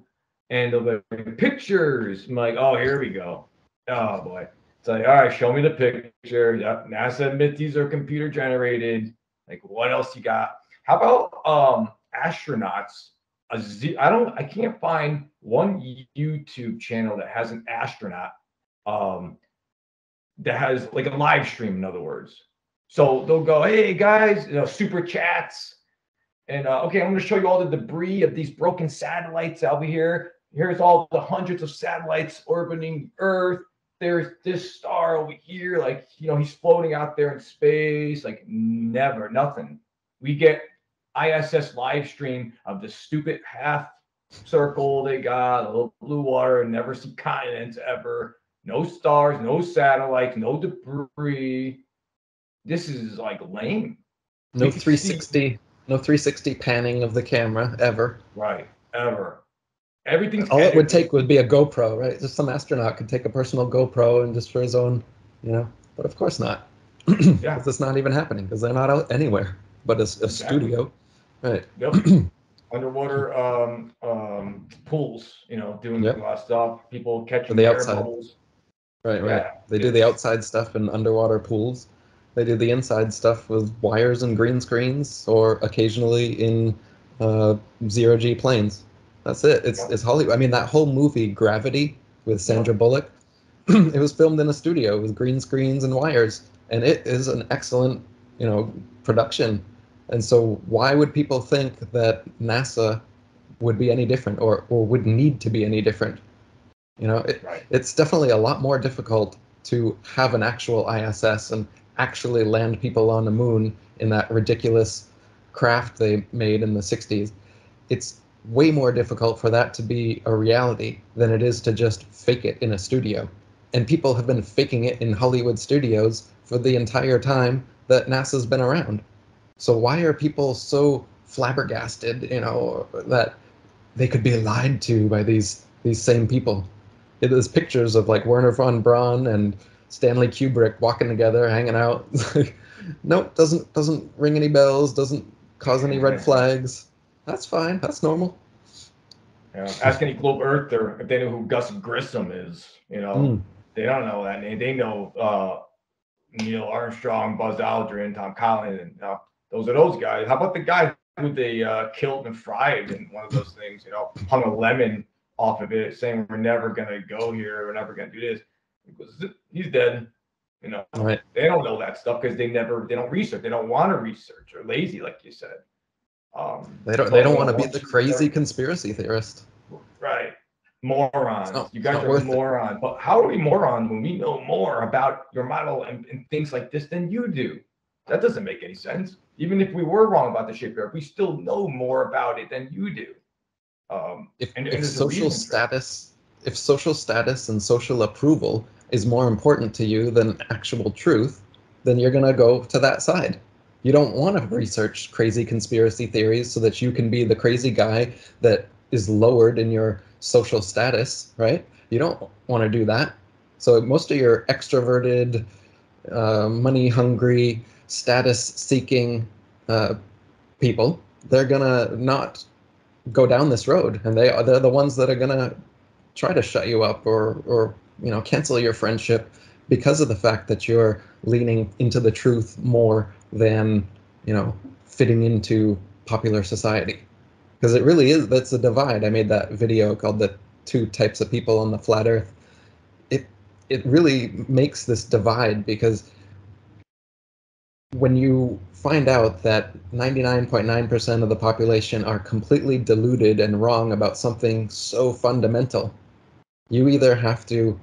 And they'll be like, pictures. I'm like, oh, here we go. Oh, boy. It's like, all right, show me the picture. Yep, NASA admits these are computer generated. Like, what else you got? How about astronauts? I can't find one YouTube channel that has an astronaut that has like a live stream, in other words. So they'll go, hey guys, super chats. And okay, I'm going to show you all the debris of these broken satellites over here. Here's all the hundreds of satellites orbiting Earth. There's this star over here. Like, he's floating out there in space. Like, never, nothing. We get ISS live stream of the stupid half circle they got, a little blue water, and never see continents ever. No stars, no satellites, no debris. This is like lame. No 360, no 360 panning of the camera ever. Right, ever. Everything's All it would edited. take would be a GoPro, right? Just some astronaut could take a personal GoPro and just for his own, But of course not. Yeah. Because it's not even happening because they're not out anywhere. But a Exactly. studio, right? Yep. Underwater pools, doing Yep. a lot of stuff. People For catching the air outside. bubbles. Right. Yeah, They do the outside stuff in underwater pools. They do the inside stuff with wires and green screens, or occasionally in zero-G planes. That's it. It's Hollywood. I mean, that whole movie Gravity with Sandra Bullock, it was filmed in a studio with green screens and wires, and it is an excellent, production. And so, why would people think that NASA would be any different, or would need to be any different? Right. It's definitely a lot more difficult to have an actual ISS and actually land people on the moon in that ridiculous craft they made in the 60s. It's way more difficult for that to be a reality than it is to just fake it in a studio. And people have been faking it in Hollywood studios for the entire time that NASA's been around. So why are people so flabbergasted, that they could be lied to by these same people? There's pictures of like Werner Von Braun and Stanley Kubrick walking together, hanging out. Nope, doesn't ring any bells, doesn't cause any red flags. That's fine. That's normal. Ask any globe earther if they know who Gus Grissom is. They don't know that name. They know Neil Armstrong, Buzz Aldrin, Tom Collins, and those are those guys. How about the guy who they killed and fried in one of those things? Hung a lemon off of it, saying we're never gonna go here, we're never gonna do this. Because he's dead. Right. They don't know that stuff because they don't research. They don't want to research. Or lazy, like you said. They don't want to be the crazy conspiracy theorist. Right. Morons. You guys are worth morons. But how are we morons when we know more about your model and things like this than you do? That doesn't make any sense. Even if we were wrong about the shape of Earth, we still know more about it than you do. If social status and social approval is more important to you than actual truth, then you're going to go to that side. You don't want to research crazy conspiracy theories so that you can be the crazy guy that is lowered in your social status, right? You don't want to do that. So most of your extroverted, money-hungry, status-seeking people they're gonna not go down this road, and they're the ones that are gonna try to shut you up or cancel your friendship because of the fact that you're leaning into the truth more than fitting into popular society. Because it really is, that's a divide. I made that video called The Two Types of People on the Flat Earth. It really makes this divide, because when you find out that 99.9% of the population are completely deluded and wrong about something so fundamental, you either have to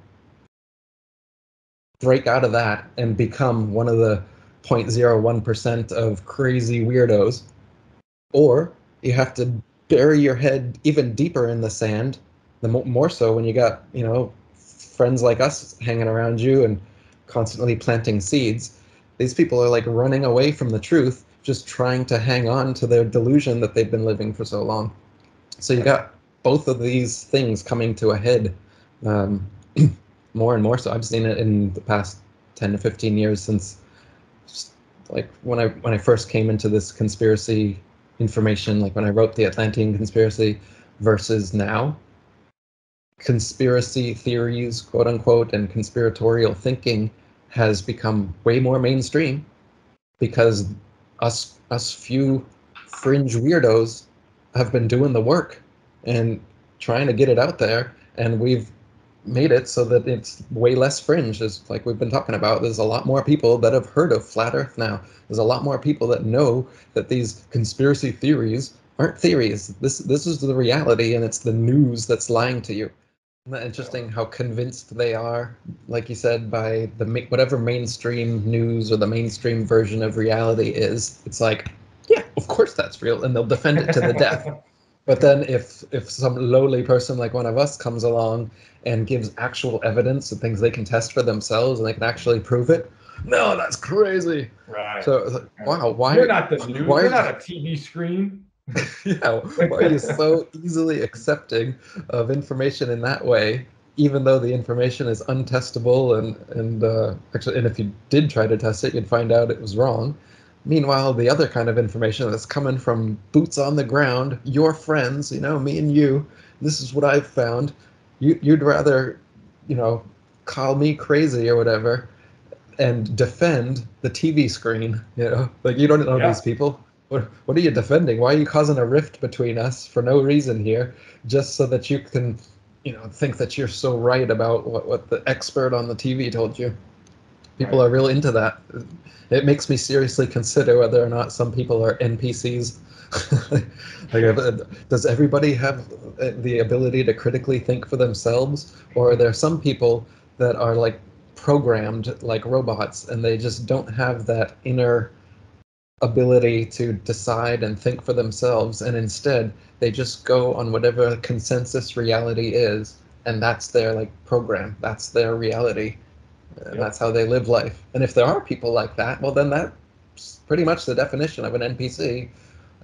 break out of that and become one of the 0.01% of crazy weirdos, or you have to bury your head even deeper in the sand, more so when you got friends like us hanging around you and constantly planting seeds. These people are like running away from the truth, just trying to hang on to their delusion that they've been living for so long. So you got both of these things coming to a head, more and more so. I've seen it in the past 10 to 15 years, since like when I first came into this conspiracy information, like when I wrote the Atlantean conspiracy, versus now. Conspiracy theories, quote unquote, and conspiratorial thinking has become way more mainstream, because us few fringe weirdos have been doing the work and trying to get it out there, and we've made it so that it's way less fringe. As like we've been talking about, there's a lot more people that have heard of flat Earth now. There's a lot more people that know that these conspiracy theories aren't theories. This is the reality, and it's the news that's lying to you. Isn't that interesting how convinced they are, like you said, by whatever mainstream news or the mainstream version of reality is? It's like, yeah, of course that's real, and they'll defend it to the death. But then if some lowly person like one of us comes along and gives actual evidence and things they can test for themselves and they can actually prove it, no, that's crazy. Right. So wow, why You're not the news. why You're not a TV screen. yeah, why are you so easily accepting of information in that way, even though the information is untestable and actually, and if you did try to test it, you'd find out it was wrong. Meanwhile, the other kind of information that's coming from boots on the ground, your friends, me and you, this is what I've found. You'd rather, call me crazy or whatever and defend the TV screen, like you don't know these people. What are you defending? Why are you causing a rift between us for no reason here, just so that you can, think that you're so right about what the expert on the TV told you? People are real into that. It makes me seriously consider whether or not some people are NPCs. Like, does everybody have the ability to critically think for themselves, or are there some people that are like programmed like robots, and they just don't have that inner ability to decide and think for themselves, and instead they just go on whatever consensus reality is, and that's their like program, that's their reality, and that's how they live life. And if there are people like that, well, then that's pretty much the definition of an NPC.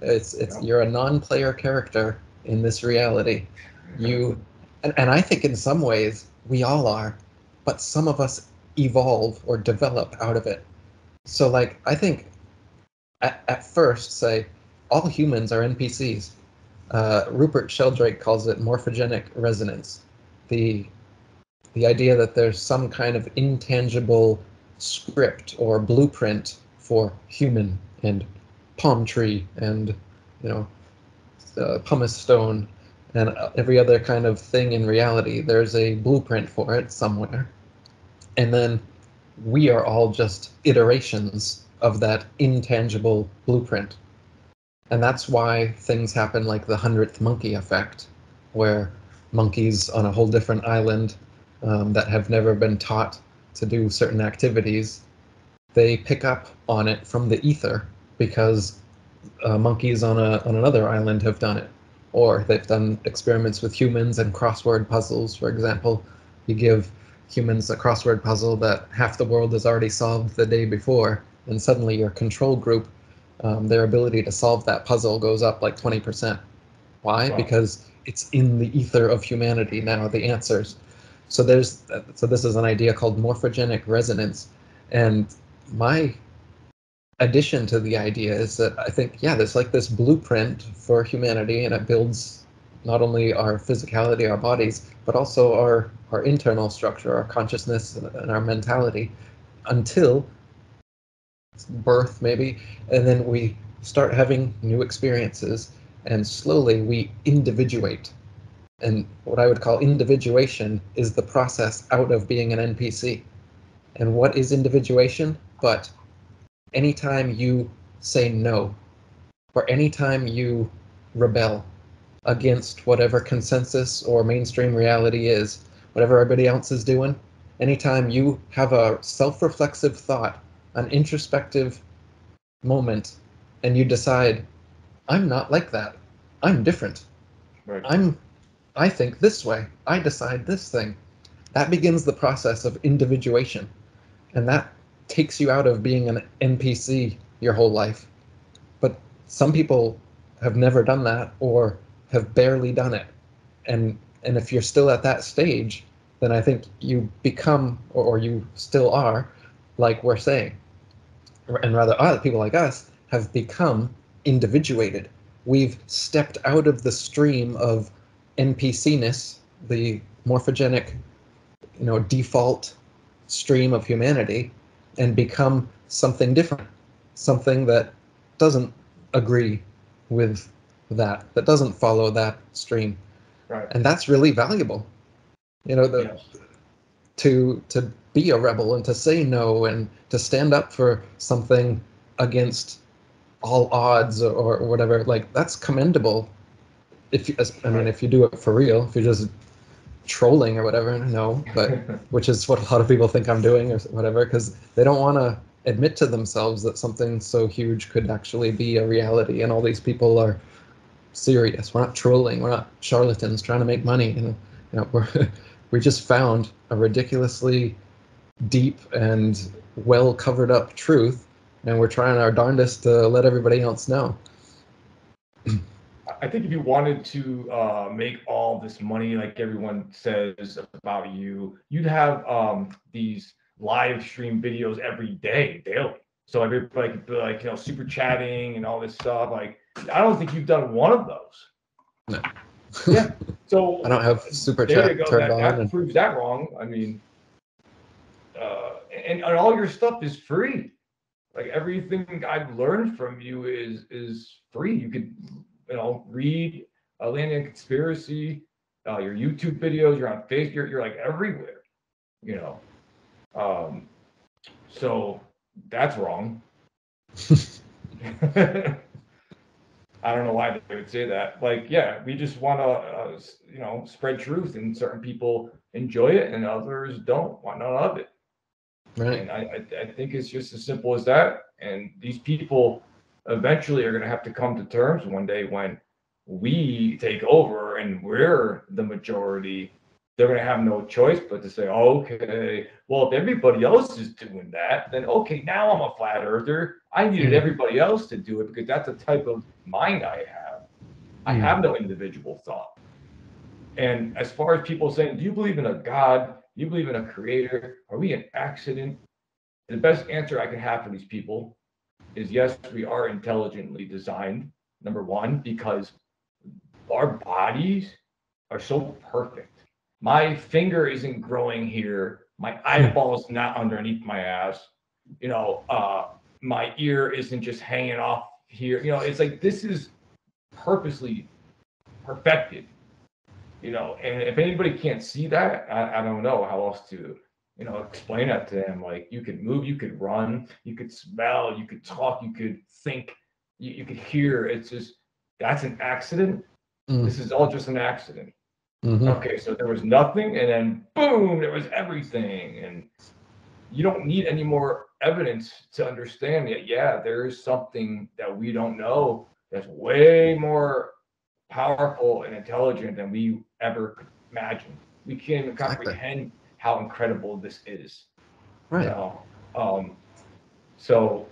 It's you're a non-player character in this reality. And I think in some ways we all are, but some of us evolve or develop out of it. So like I think at first, say, all humans are NPCs. Rupert Sheldrake calls it morphogenic resonance. The idea that there's some kind of intangible script or blueprint for human and palm tree and pumice stone and every other kind of thing in reality. There's a blueprint for it somewhere. And then we are all just iterations of that intangible blueprint. And that's why things happen like the 100th monkey effect, where monkeys on a whole different island that have never been taught to do certain activities, they pick up on it from the ether because monkeys on another island have done it. Or they've done experiments with humans and crossword puzzles, for example. You give humans a crossword puzzle that half the world has already solved the day before, and suddenly your control group, their ability to solve that puzzle goes up like 20%. Why? Wow. Because it's in the ether of humanity now, the answers. So this is an idea called morphogenic resonance. And my addition to the idea is that I think, yeah, there's like this blueprint for humanity, and it builds not only our physicality, our bodies, but also our internal structure, our consciousness, and our mentality until birth, maybe. And then we start having new experiences, and slowly we individuate. And what I would call individuation is the process out of being an NPC. And what is individuation? But anytime you say no, or anytime you rebel against whatever consensus or mainstream reality is, whatever everybody else is doing, anytime you have a self-reflexive thought, an introspective moment, and you decide, I'm not like that. I'm different. Right. I think this way. I decide this thing. That begins the process of individuation. And that takes you out of being an NPC your whole life. But some people have never done that or have barely done it. And if you're still at that stage, then I think you become, or you still are, like we're saying. And rather, other people like us have become individuated. We've stepped out of the stream of NPC-ness, the morphogenic, default stream of humanity, and become something different, something that doesn't agree with that doesn't follow that stream. Right. And that's really valuable. Yes. To be a rebel and to say no and to stand up for something against all odds or whatever, like that's commendable. If you, I mean, if you do it for real, if you're just trolling or whatever, no, but which is what a lot of people think I'm doing or whatever, because they don't want to admit to themselves that something so huge could actually be a reality, and all these people are serious. We're not trolling. We're not charlatans trying to make money. We just found a ridiculously deep and well covered up truth, and we're trying our darndest to let everybody else know. I think if you wanted to make all this money, like everyone says about you, you'd have these live stream videos every day, daily. So everybody could be like, super chatting and all this stuff. Like, I don't think you've done one of those. No. Yeah. So I don't have super there chat you go. turned That proves that wrong. I mean, and all your stuff is free. Like everything I've learned from you is free. You could, read Land and Conspiracy, your YouTube videos. You're on Facebook. You're like everywhere. So that's wrong. I don't know why they would say that. Like, yeah, we just want to, spread truth, and certain people enjoy it, and others don't want none of it. Right. And I think it's just as simple as that. And these people eventually are going to have to come to terms one day when we take over and we're the majority. They're going to have no choice but to say, okay, well, if everybody else is doing that, then okay, now I'm a flat earther. I needed everybody else to do it because that's the type of mind I have. I have no individual thought. And as far as people saying, do you believe in a God? Do you believe in a creator? Are we an accident? The best answer I can have for these people is yes, we are intelligently designed, number one, because our bodies are so perfect. My finger isn't growing here. My eyeball's not underneath my ass. My ear isn't just hanging off here. It's like this is purposely perfected. And if anybody can't see that, I don't know how else to, explain that to them. Like you could move, you could run, you could smell, you could talk, you could think, you could hear. It's just, that's an accident. This is all just an accident. Okay, so there was nothing, and then boom, there was everything. And you don't need any more evidence to understand that, yeah, there is something that we don't know that's way more powerful and intelligent than we ever could imagine. We can't even comprehend how incredible this is. Right. So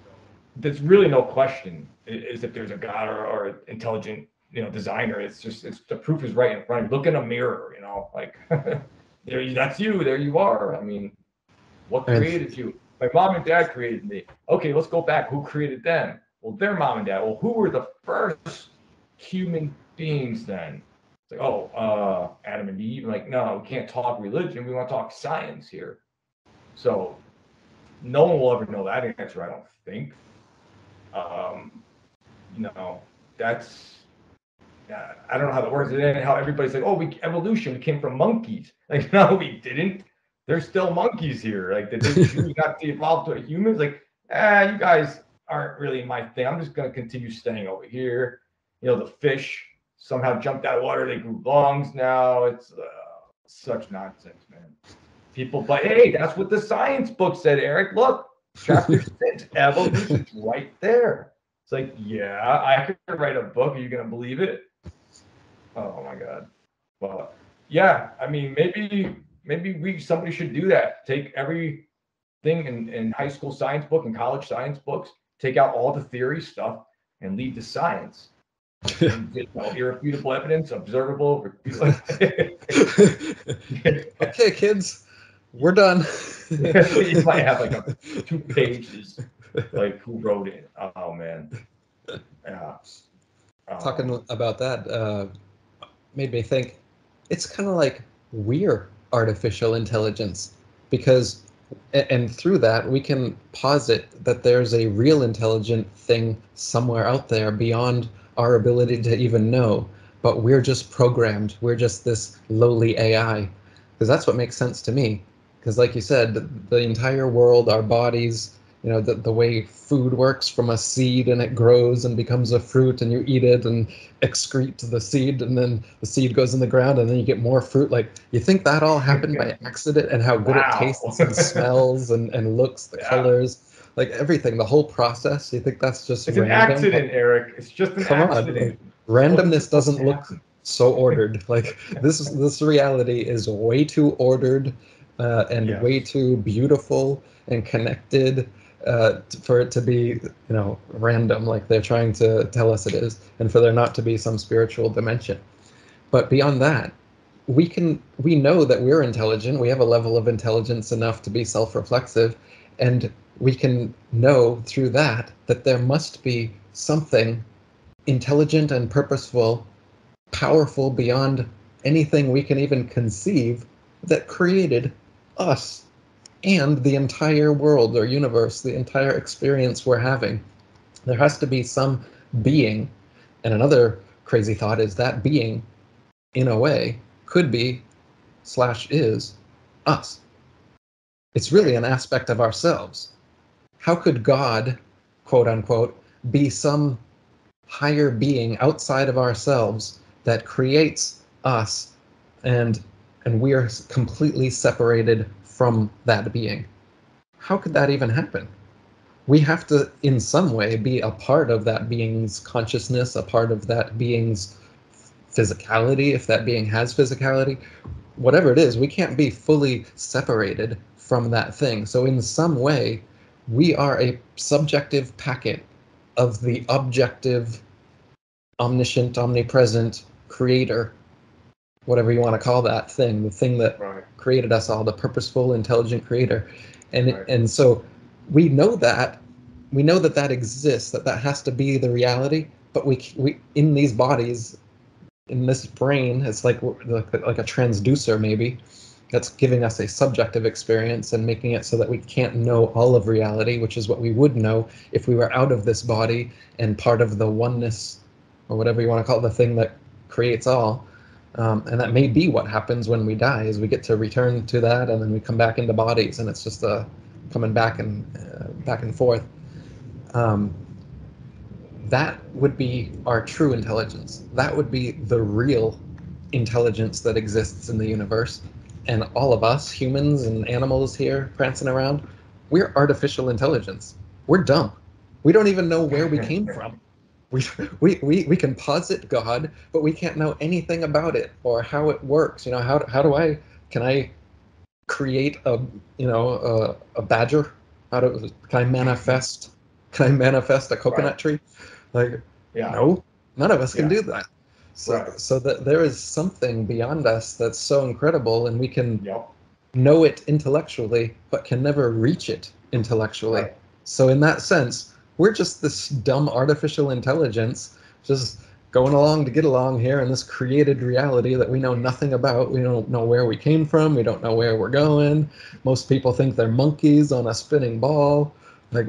there's really no question is if there's a God or intelligent, designer. It's the proof is right in front of you. Look in a mirror, like that's you. There you are. I mean, what created you? My mom and dad created me. Okay, let's go back. Who created them? Well, their mom and dad. Well, who were the first human beings then? It's like, oh, Adam and Eve. Like, no, we can't talk religion. We want to talk science here. So no one will ever know that answer, I don't think. Um, that's I don't know how that works. And then how everybody's like, oh, we evolution, we came from monkeys. Like, no, we didn't. There's still monkeys here. Like, did they choose not to evolve to humans? Like, you guys aren't really my thing. I'm just gonna continue staying over here. The fish somehow jumped out of water. They grew lungs now. It's such nonsense, man. But hey, that's what the science book said, Eric. Look, chapter 6, evolution's right there. It's like, yeah, I could write a book. Are you gonna believe it? Oh my God. But yeah, I mean, maybe somebody should do that. Take everything in high school science book and college science books, take out all the theory stuff and leave the science. And get irrefutable evidence, observable. Okay, kids, we're done. You might have like 2 pages, like who wrote it. Oh man. Yeah. Talking about that made me think it's kind of like we're artificial intelligence, because and through that we can posit that there's a real intelligent thing somewhere out there beyond our ability to even know, but we're just programmed, we're just this lowly AI. Because that's what makes sense to me, because like you said, the entire world, our bodies, the way food works from a seed and it grows and becomes a fruit and you eat it and excrete the seed, and then the seed goes in the ground and then you get more fruit. Like, you think that all happened by accident, and how good it tastes and smells and looks, the colors, like everything, the whole process, you think that's just it's random? An accident, Eric. It's just an accident. Randomness doesn't look so ordered. Like, this reality is way too ordered and way too beautiful and connected for it to be, random, like they're trying to tell us it is, and for there not to be some spiritual dimension. But beyond that, we know that we're intelligent. We have a level of intelligence enough to be self-reflexive, and we can know through that there must be something intelligent and purposeful, powerful beyond anything we can even conceive, that created us and the entire world or universe, the entire experience we're having. There has to be some being. And another crazy thought is that being, in a way, could be / is us. It's really an aspect of ourselves. How could God, quote unquote, be some higher being outside of ourselves that creates us, and we are completely separated from that being? How could that even happen? We have to, in some way, be a part of that being's consciousness, a part of that being's physicality, if that being has physicality. Whatever it is, we can't be fully separated from that thing. So in some way, we are a subjective packet of the objective, omniscient, omnipresent creator, whatever you want to call that thing, the thing that created us all, the purposeful, intelligent creator. And so we know that that exists, that has to be the reality, but we in these bodies, in this brain, it's like a transducer maybe, that's giving us a subjective experience and making it so that we can't know all of reality, which is what we would know if we were out of this body and part of the oneness, or whatever you want to call it, the thing that creates all. And that may be what happens when we die, is we get to return to that, and then we come back into bodies, and it's just coming back and forth. That would be our true intelligence. That would be the real intelligence that exists in the universe. And all of us, humans and animals here prancing around, we're artificial intelligence. We're dumb. We don't even know where we came from. We can posit God, but we can't know anything about it or how it works. Can I create a badger? Can I manifest a coconut tree? Like, no, none of us can do that. So that there is something beyond us that's so incredible, and we can know it intellectually, but can never reach it intellectually. Right. So in that sense, we're just this dumb artificial intelligence just going along to get along here in this created reality that we know nothing about. We don't know where we came from. We don't know where we're going. Most people think they're monkeys on a spinning ball. Like,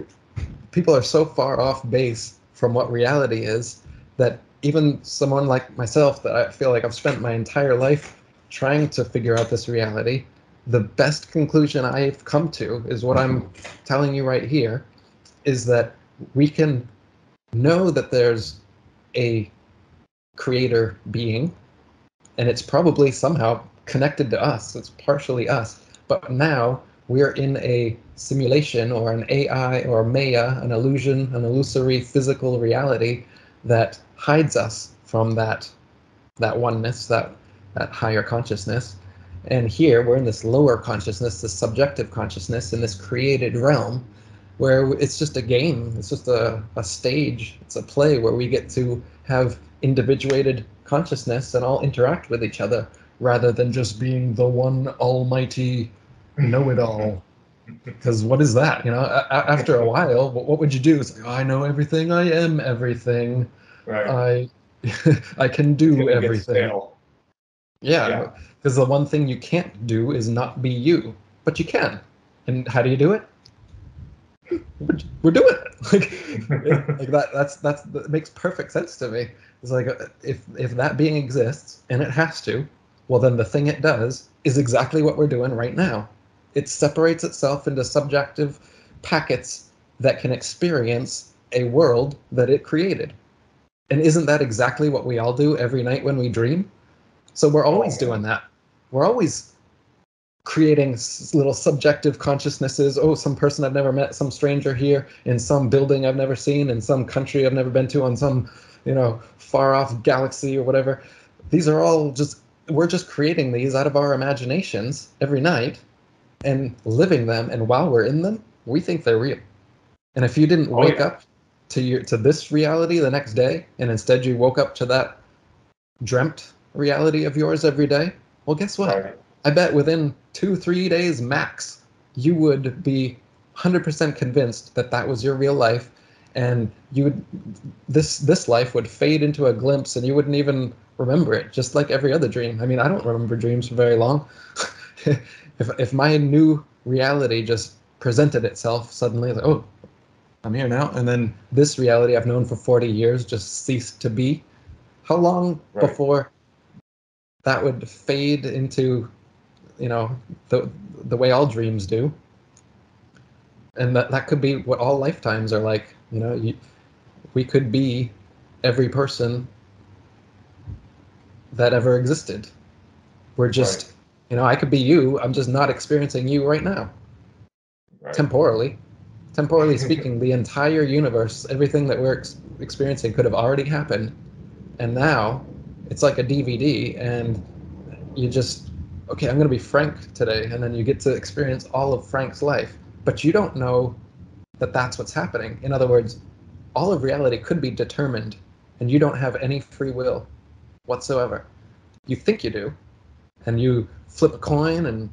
people are so far off base from what reality is that even someone like myself, that I feel like I've spent my entire life trying to figure out this reality, the best conclusion I've come to is what I'm telling you right here, is that we can know that there's a creator being, and it's probably somehow connected to us. It's partially us. But now we're in a simulation or an AI or a Maya, an illusion, an illusory physical reality that hides us from that oneness, that higher consciousness. And here we're in this lower consciousness, this subjective consciousness, in this created realm where it's just a game. It's just a stage. It's a play where we get to have individuated consciousness and all interact with each other rather than just being the one almighty know-it-all. Because what is that? After a while, what would you do? It's like, oh, I know everything. I am everything. Right. I can It's do gonna get everything. stale. Yeah, Yeah. because the one thing you can't do is not be you, but you can. And how do you do it? We're doing it. Like that. That makes perfect sense to me. It's like, if that being exists, and it has to, well, then the thing it does is exactly what we're doing right now. It separates itself into subjective packets that can experience a world that it created. And isn't that exactly what we all do every night when we dream? So we're always Oh, yeah. doing that. We're always creating little subjective consciousnesses. Oh, some person I've never met, some stranger here, in some building I've never seen, in some country I've never been to, on some, far off galaxy or whatever. These are all just, we're just creating these out of our imaginations every night and living them. And while we're in them, we think they're real. And if you didn't Oh, wake yeah. up to this reality the next day, and instead you woke up to that dreamt reality of yours every day, well, guess what? Right. I bet within 2-3 days max, you would be 100% convinced that that was your real life, and this life would fade into a glimpse, and you wouldn't even remember it. Just like every other dream. I mean, I don't remember dreams for very long. If my new reality just presented itself suddenly, like, oh, I'm here now, and then this reality I've known for 40 years just ceased to be, how long Right. before that would fade into, you know, the way all dreams do? And that could be what all lifetimes are like. We could be every person that ever existed. We're Right. just, I could be you. I'm just not experiencing you right now. Right. Temporally speaking, the entire universe, everything that we're experiencing could have already happened, and now it's like a DVD, and you just, okay, I'm going to be Frank today, and then you get to experience all of Frank's life, but you don't know that that's what's happening. In other words, all of reality could be determined, and you don't have any free will whatsoever. You think you do, and you flip a coin, and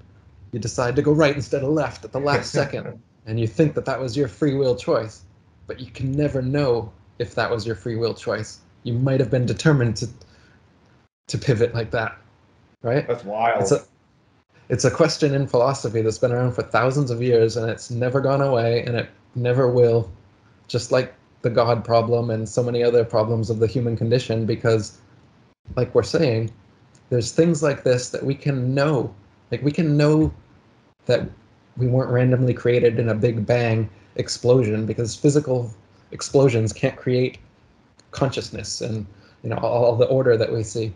you decide to go right instead of left at the last second, and you think that that was your free will choice, but you can never know if that was your free will choice. You might have been determined to pivot like that, right? That's It's wild. a it's a question in philosophy that's been around for thousands of years, and it's never gone away, and it never will. Just like the God problem and so many other problems of the human condition, because, like we're saying, there's things like this that we can know. Like, we can know that we weren't randomly created in a big bang explosion, because physical explosions can't create consciousness and all the order that we see.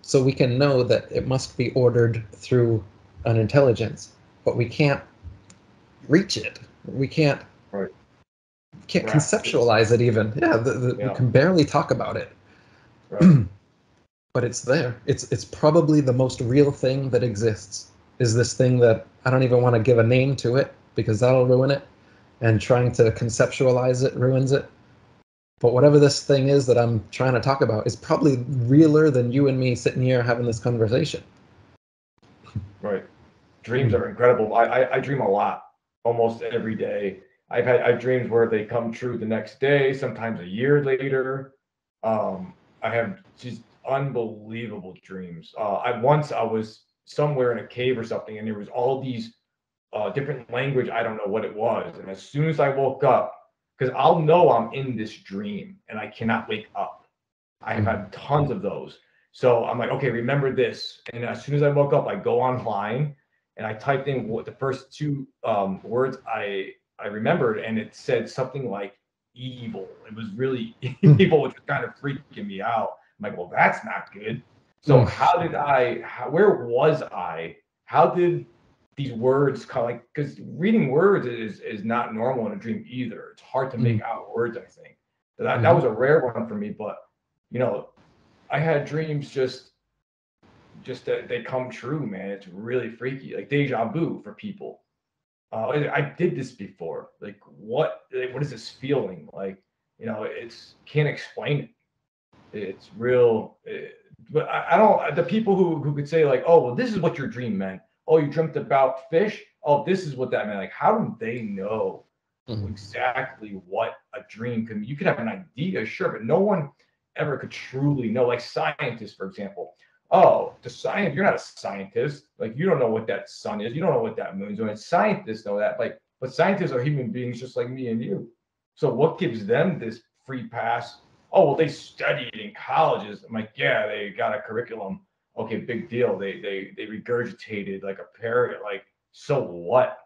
So we can know that it must be ordered through an intelligence, but we can't reach it. We can't Right. Grasp it. conceptualize it even. Yeah, we Yeah. can barely talk about it, Right. but it's there. It's probably the most real thing that exists. Is this thing that I don't even want to give a name to it, because that'll ruin it, and trying to conceptualize it ruins it. But whatever this thing is that I'm trying to talk about is probably realer than you and me sitting here having this conversation. Right. dreams are incredible. I dream a lot, almost every day. I've dreams where they come true the next day, sometimes a year later. I have just unbelievable dreams. I was somewhere in a cave or something, and there was all these different language. I don't know what it was. And as soon as I woke up, because I'll know I'm in this dream and I cannot wake up. I have had tons of those. So I'm like, okay, remember this. And as soon as I woke up, I go online and I typed in what the first two words I remembered, and it said something like evil. It was really evil, which was kind of freaking me out. I'm like, well, that's not good. So where was I? How did these words kind of like, because reading words is not normal in a dream either. It's hard to make out words, I think. So that was a rare one for me, but you know, I had dreams just that they come true, man. It's really freaky, like deja vu for people. I did this before. Like, what is this feeling? Like, it's can't explain it. It's real. But I don't. The people who could say like, oh, well, this is what your dream meant. Oh, you dreamt about fish. Oh, this is what that meant. Like, how do they know exactly what a dream could mean? You could have an idea, sure, but no one ever could truly know. Like scientists, for example. Oh, you're not a scientist. Like, you don't know what that sun is. You don't know what that moon's doing. Scientists know that. Like, but scientists are human beings just like me and you. So what gives them this free pass? Oh, well, they studied in colleges. I'm like, yeah, they got a curriculum. Okay, big deal. They regurgitated like a parrot. Like, so what?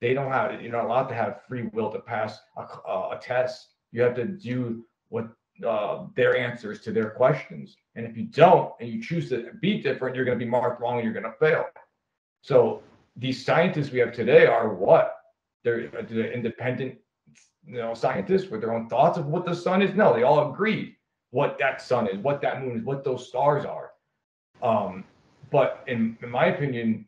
They don't have. You're not allowed to have free will to pass a test. You have to do what their answers to their questions. And if you don't, and you choose to be different, you're going to be marked wrong and you're going to fail. So these scientists we have today are what? They're independent, scientists with their own thoughts of what the sun is. No, they all agree what that sun is, what that moon is, what those stars are. But in my opinion,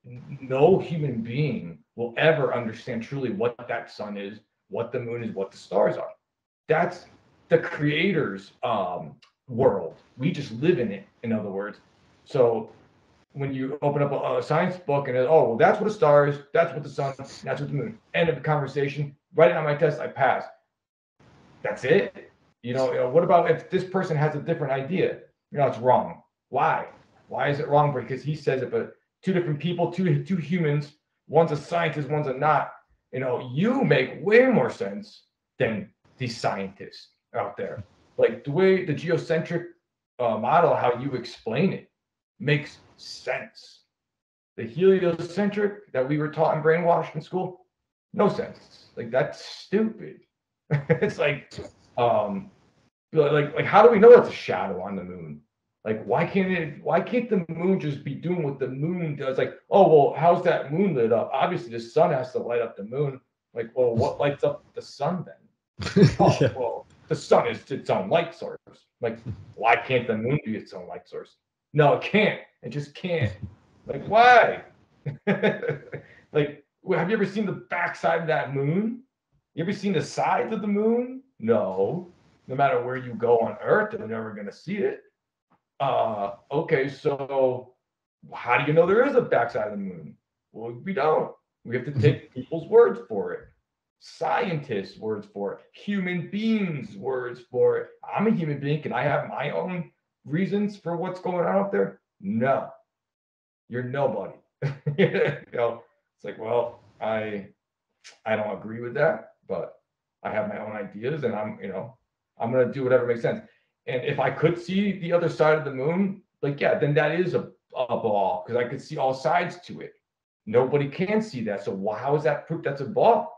no human being will ever understand truly what that sun is, what the moon is, what the stars are. That's the creator's world. We just live in it, in other words. So when you open up a science book and oh, well, that's what a star is, that's what the sun, that's what the moon. End of the conversation. Write it on my test, I pass. That's it. What about if this person has a different idea? It's wrong. Why? Why is it wrong? Because he says it, but two different people, two humans, one's a scientist, one's a not. You make way more sense than these scientists out there. Like the way the geocentric model, how you explain it, makes sense. The heliocentric that we were taught and brainwashed in school, no sense. Like, that's stupid. It's like how do we know it's a shadow on the moon? Like, why can't the moon just be doing what the moon does? Like, oh, well, how's that moon lit up? Obviously the sun has to light up the moon. Like, well, what lights up the sun then? Oh, yeah. Well, the sun is its own light source. Like, why can't the moon be its own light source? No, it can't. It just can't. Like, why? Like, have you ever seen the backside of that moon? You ever seen the sides of the moon? No. No matter where you go on Earth, you're never going to see it. Okay, so how do you know there is a backside of the moon? Well, we don't. We have to take people's words for it. Scientists' words for it. Human beings' words for it. I'm a human being. Can I have my own reasons for what's going on out there? No. You're nobody. It's like, well, I don't agree with that, but I have my own ideas, and I'm going to do whatever makes sense. And if I could see the other side of the moon, like, yeah, then that is a ball, because I could see all sides to it. Nobody can see that. So how is that proof that's a ball?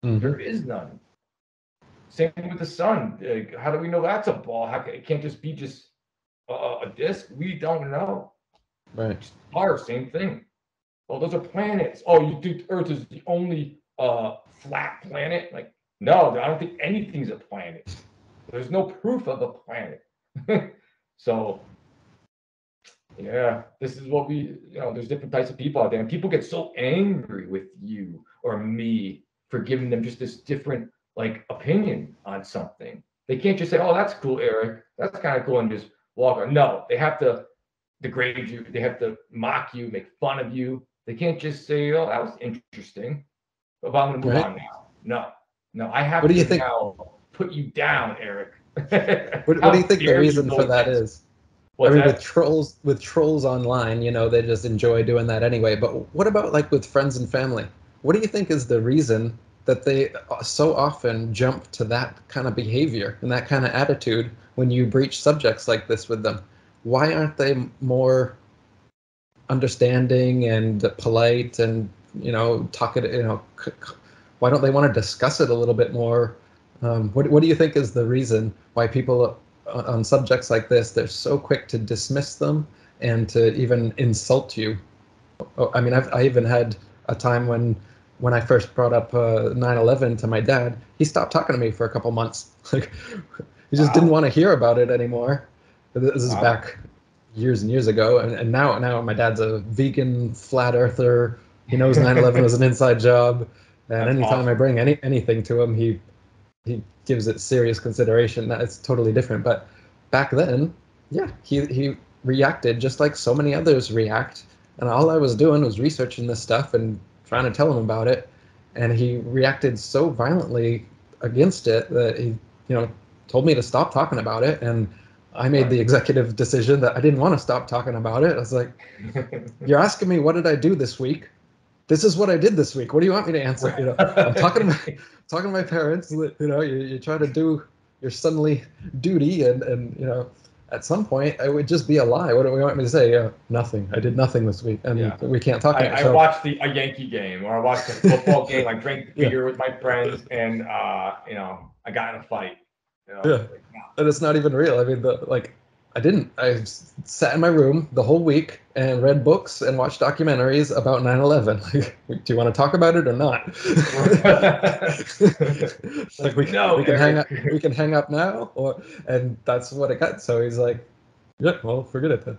There is none. Same thing with the sun. How do we know that's a ball? It can't just be a disc? We don't know. Right. Stars, same thing. Oh, those are planets. Oh, you think Earth is the only flat planet? Like, no, I don't think anything's a planet. There's no proof of a planet. So, yeah, this is what there's different types of people out there. And people get so angry with you or me for giving them just this different, like, opinion on something. They can't just say, oh, that's cool, Eric. That's kind of cool, and just walk on. No, they have to degrade you. They have to mock you, make fun of you. They can't just say, "Oh, that was interesting," but I'm going to move Right. on now. No, I have What do you to think? now put you down, Eric. What do you How think the dare you reason for go that against? is? I What's mean, that? with trolls online, they just enjoy doing that anyway. But what about like with friends and family? What do you think is the reason that they so often jump to that kind of behavior and that kind of attitude when you breach subjects like this with them? Why aren't they more understanding and polite and talk it? Why don't they want to discuss it a little bit more? What do you think is the reason why people on subjects like this, they're so quick to dismiss them and to even insult you? I mean, I even had a time when I first brought up 9/11 to my dad. He stopped talking to me for a couple months. Like, he just didn't Wow, want to hear about it anymore. This is wow. back years and years ago, and now my dad's a vegan flat earther. He knows 9/11 was an inside job, and That's anytime I awesome. bring anything to him, he gives it serious consideration. That it's totally different. But back then, yeah, he reacted just like so many others react. And all I was doing was researching this stuff and trying to tell him about it. And he reacted so violently against it that he, told me to stop talking about it. And I made Right. the executive decision that I didn't want to stop talking about it. I was like, "You're asking me what did I do this week? This is what I did this week. What do you want me to answer?" I'm talking to my parents. You try to do your sonly duty, and at some point it would just be a lie. What do we want me to say? Nothing. I did nothing this week, and Yeah. we can't talk about it. I So watched a Yankee game or I watched a football game. I drank yeah, beer with my friends and I got in a fight. yeah, Like, and it's not even real. I mean, I didn't. I sat in my room the whole week and read books and watched documentaries about 9/11. Like, do you want to talk about it or not? no. Like Like, no, Eric. we can hang up now, and that's what it got. So he's like, yeah, well, forget it then.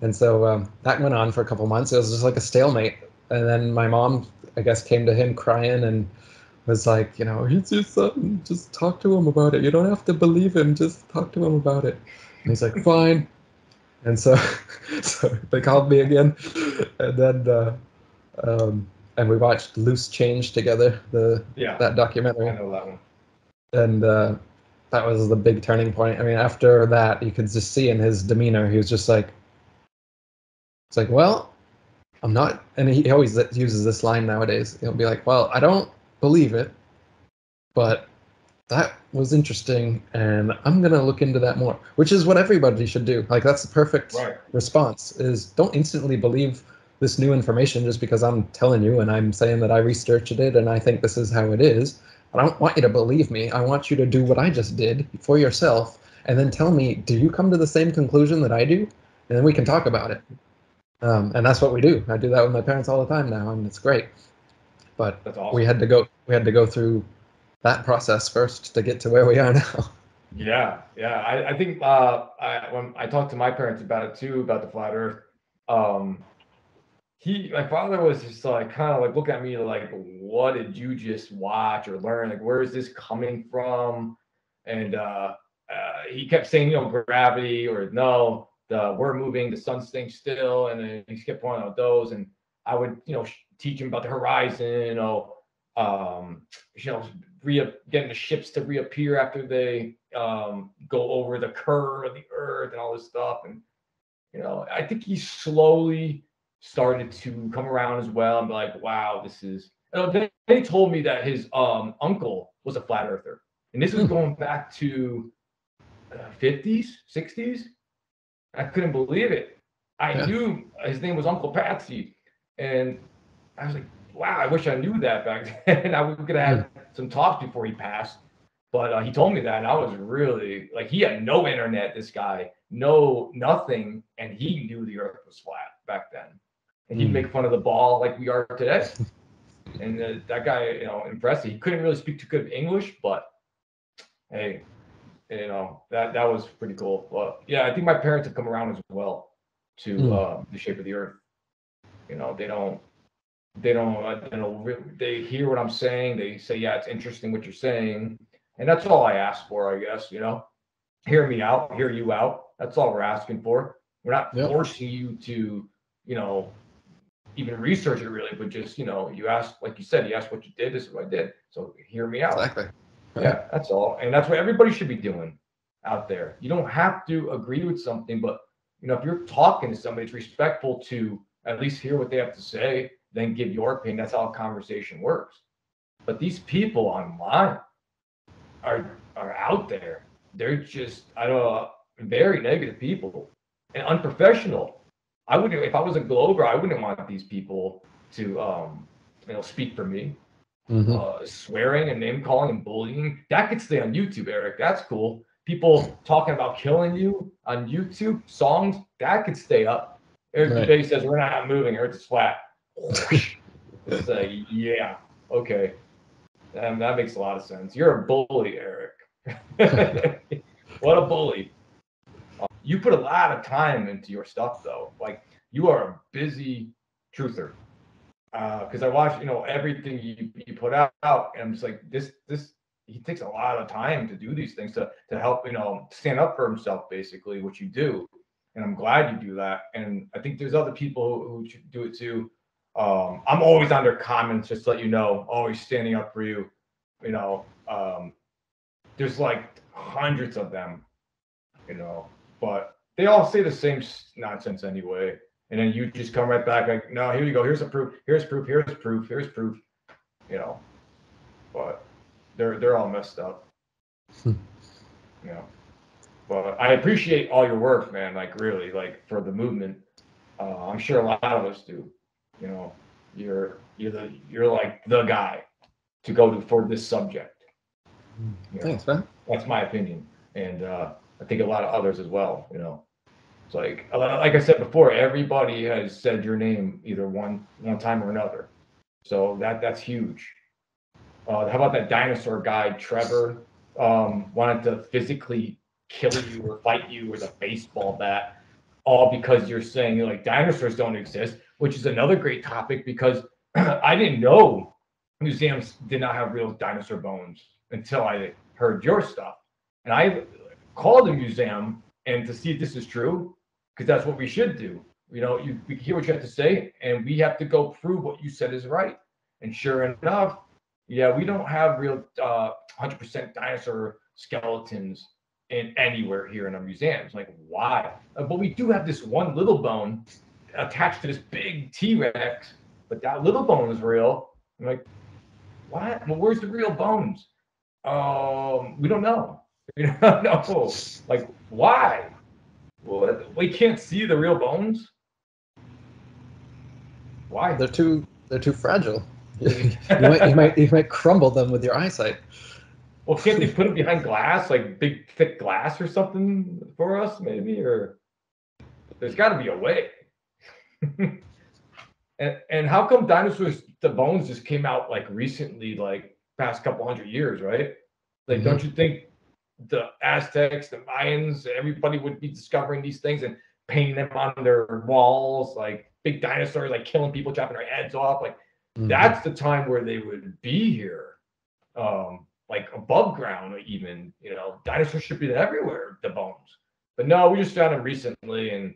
And so that went on for a couple months. It was just like a stalemate. And then my mom, I guess, came to him crying and was like, he's your son. Just talk to him about it. You don't have to believe him. Just talk to him about it. And he's like, fine. And so, so they called me again, and then and we watched Loose Change together, Yeah, that I documentary, know that one. and that was the big turning point. I mean, after that, you could just see in his demeanor, he was just like, it's like, well, I'm not, and he always uses this line nowadays. He'll be like, well, I don't believe it, but that was interesting, and I'm gonna look into that more, which is what everybody should do. Like, that's the perfect Right. response, is don't instantly believe this new information just because I'm telling you and I'm saying that I researched it and I think this is how it is. I don't want you to believe me. I want you to do what I just did for yourself and then tell me, do you come to the same conclusion that I do? And then we can talk about it. And that's what we do. I do that with my parents all the time now, and it's great. But That's awesome. we had to go through that process first to get to where we are now. Yeah. I think when I talked to my parents about it too, about the flat Earth, um, my father was just like kind of like looking at me like, what did you just watch or learn? Like, where is this coming from? And he kept saying, gravity or no, we're moving, the sun's staying still, and then he kept pointing out those, and I would, teach him about the horizon, um, you know, getting the ships to reappear after they go over the curve of the Earth and all this stuff, and I think he slowly started to come around as well and be like, wow, this is. They told me that his uncle was a flat earther, and this was Hmm, going back to 50s, 60s. I couldn't believe it. I yeah. knew his name was Uncle Patsy, and I was like, wow, I wish I knew that back then. We could have Hmm, had some talks before he passed. But he told me that, and I was really like, he had no internet, this guy, no nothing, and he knew the Earth was flat back then. And he'd hmm. make fun of the ball like we are today. And that guy, impressive. He couldn't really speak too good English, but hey, that was pretty cool. But yeah, I think my parents have come around as well to Hmm. the shape of the Earth. They don't they hear what I'm saying. They say, yeah, it's interesting what you're saying, and that's all I ask for, I guess. Hear me out, hear you out. That's all we're asking for. We're not Yep. forcing you to, you know, even research it really, but just, you ask, like you said, you asked what you did, this is what I did. So hear me out. Exactly. Yeah, that's all. And that's what everybody should be doing out there. You don't have to agree with something, but if you're talking to somebody, it's respectful to at least hear what they have to say, then give your opinion. That's how a conversation works. But these people online are out there. They're just, I don't know, very negative people and unprofessional. I wouldn't, if I was a Glober, I wouldn't want these people to, speak for me. Swearing and name calling and bullying, that could stay on YouTube, Eric. That's cool. People talking about killing you on YouTube, songs, that could stay up. Eric Dubay says, we're not moving, Earth is flat. It's like, yeah, okay. And that makes a lot of sense. You're a bully, Eric. What a bully. You put a lot of time into your stuff, though. Like, you are a busy truther. Because I watch, everything you put out, and I'm just like, this, he takes a lot of time to do these things to help, stand up for himself, basically, which you do. And I'm glad you do that. And I think there's other people who do it too. I'm always on their comments, just to let you know, always standing up for you. There's like hundreds of them, but they all say the same nonsense anyway. And then you just come right back like, no, here you go. Here's a proof. Here's proof. Here's proof. Here's proof. But they're all messed up. But I appreciate all your work, man. Like really, like for the movement. I'm sure a lot of us do. You're like the guy to go to for this subject. Thanks, man. That's my opinion, and I think a lot of others as well. It's like I said before, everybody has said your name either one time or another, so that's huge. How about that dinosaur guy, Trevor? Wanted to physically kill you or fight you with a baseball bat, all because you're saying like dinosaurs don't exist, which is another great topic because I didn't know museums did not have real dinosaur bones until I heard your stuff, and I called the museum and to see if this is true, because that's what we should do. We hear what you have to say, and we have to go prove what you said is right. And sure enough, yeah, we don't have real 100% dinosaur skeletons anywhere here in our museums. Like, why? But we do have this one little bone attached to this big T-Rex, but that little bone is real. I'm like, what? Well, where's the real bones? We don't know. No. Like, why? Well, we can't see the real bones. Why? They're too fragile. you might crumble them with your eyesight. Well, can't they put them behind glass, like big thick glass or something for us, maybe? Or there's got to be a way. and how come dinosaurs, the bones just came out like recently, like past couple hundred years, right? Like, don't you think the Aztecs, the Mayans, everybody would be discovering these things and painting them on their walls, like big dinosaurs, like killing people, chopping their heads off. Like that's the time where they would be here, like above ground, even. Dinosaurs should be everywhere, the bones. But no, we just found them recently, and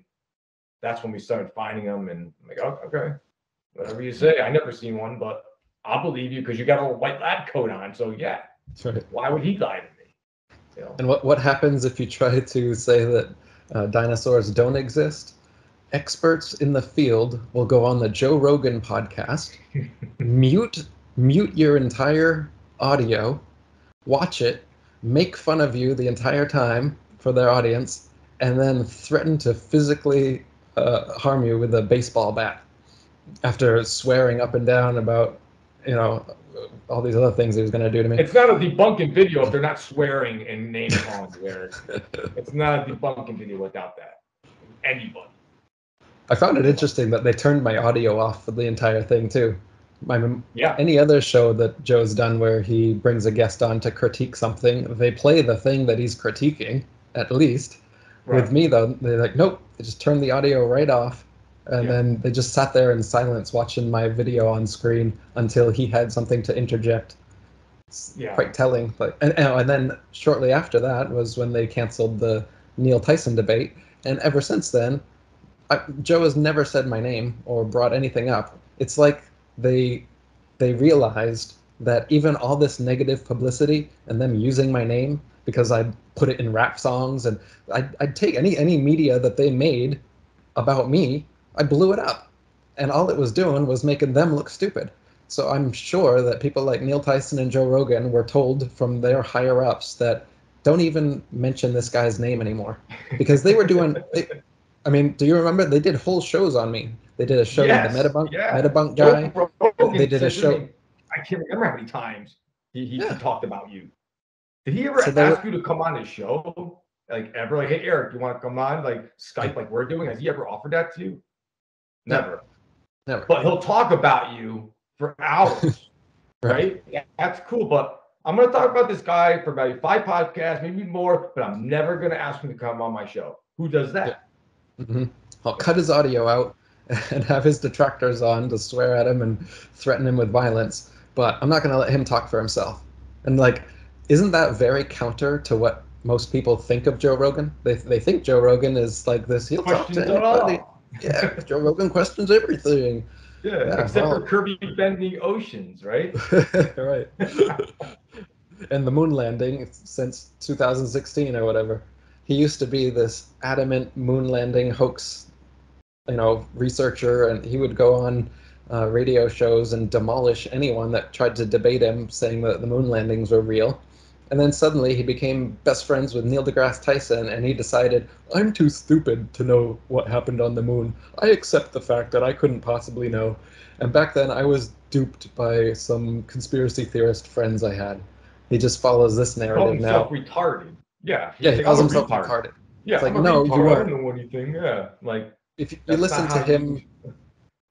that's when we started finding them. And I'm like, oh, okay, whatever you say. I never seen one, but I'll believe you because you got a white lab coat on. So yeah, that's right. Why would he lie to me? And what happens if you try to say that dinosaurs don't exist? Experts in the field will go on the Joe Rogan podcast, mute your entire audio, watch it, make fun of you the entire time for their audience, and then threaten to physically harm you with a baseball bat after swearing up and down about, all these other things he was going to do to me. It's not a debunking video if they're not swearing and name calling. It's not a debunking video without that. Anybody. I found it interesting that they turned my audio off for the entire thing too. Any other show that Joe's done where he brings a guest on to critique something, they play the thing that he's critiquing, at least. Right. With me, though, they're like, nope, they just turn the audio right off. And then they just sat there in silence watching my video on screen until he had something to interject. Quite telling. And then shortly after that was when they canceled the Neil Tyson debate. And ever since then, Joe has never said my name or brought anything up. It's like they realized that even all this negative publicity and them using my name because I put it in rap songs, and I'd take any media that they made about me, I blew it up. And all it was doing was making them look stupid. So I'm sure that people like Neil Tyson and Joe Rogan were told from their higher ups that don't even mention this guy's name anymore, because they were doing. I mean, do you remember they did whole shows on me? They did a show with the Yes, yeah. Metabunk Joe guy. They Rogan did a said your show. name. I can't remember how many times he Yeah. talked about you. Did he ever So they ask were. you to come on his show? Like ever? Like, hey Eric, you want to come on? Like Skype, like we're doing? Has he ever offered that to you? No, Never. never. But he'll talk about you for hours, right? Yeah, that's cool. But I'm going to talk about this guy for about 5 podcasts, maybe more, but I'm never going to ask him to come on my show. Who does that? Yeah. Mm-hmm. I'll cut his audio out and have his detractors on to swear at him and threaten him with violence. But I'm not going to let him talk for himself. And like, isn't that very counter to what most people think of Joe Rogan? They think Joe Rogan is like this. He'll talk to Questions at anybody. all. Yeah, Joe Rogan questions everything. Yeah, Yeah, except for well, Kirby bending oceans, right? right. And the moon landing since 2016 or whatever. He used to be this adamant moon landing hoax, researcher, and he would go on radio shows and demolish anyone that tried to debate him, saying that the moon landings were real. And then suddenly he became best friends with Neil deGrasse Tyson, and he decided, I'm too stupid to know what happened on the moon. I accept the fact that I couldn't possibly know. And back then I was duped by some conspiracy theorist friends I had. He just follows this He called narrative himself now. retarded. Yeah, Yeah, he's he like, calls I'm a himself retard. retarded. It's Yeah, like, I'm a no, you retard. I don't are. know anything. Yeah, like If you that's not listen to how you. him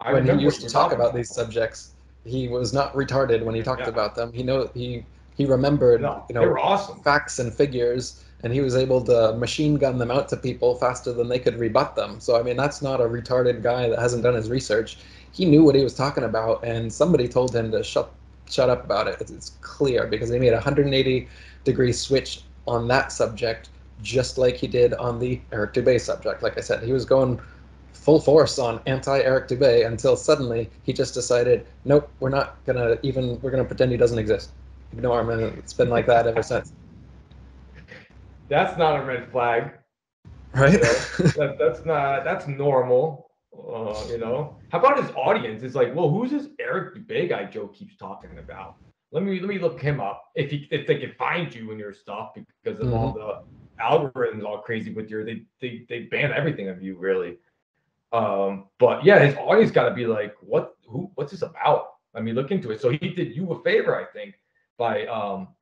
I when he remember what used to you're talk talking about about. these subjects, he was not retarded when he talked Yeah, about them. He remembered, no, they were awesome. facts and figures, and he was able to machine gun them out to people faster than they could rebut them. So I mean, that's not a retarded guy that hasn't done his research. He knew what he was talking about, and somebody told him to shut up about it. It's clear because he made a 180-degree switch on that subject, just like he did on the Eric Dubay subject. Like I said, he was going full force on anti-Eric Dubay until suddenly he just decided, nope, we're gonna pretend he doesn't exist. Ignore him, and it's been like that ever since. That's not a red flag. Right? You know, that's normal. How about his audience? It's like, well, who's this Eric Dubay guy Joe keeps talking about? Let me look him up. If they can find you and your stuff because of all the algorithms all crazy with they ban everything of you really. But yeah, his audience got to be like, what's this about? I mean, look into it. So he did you a favor, I think, by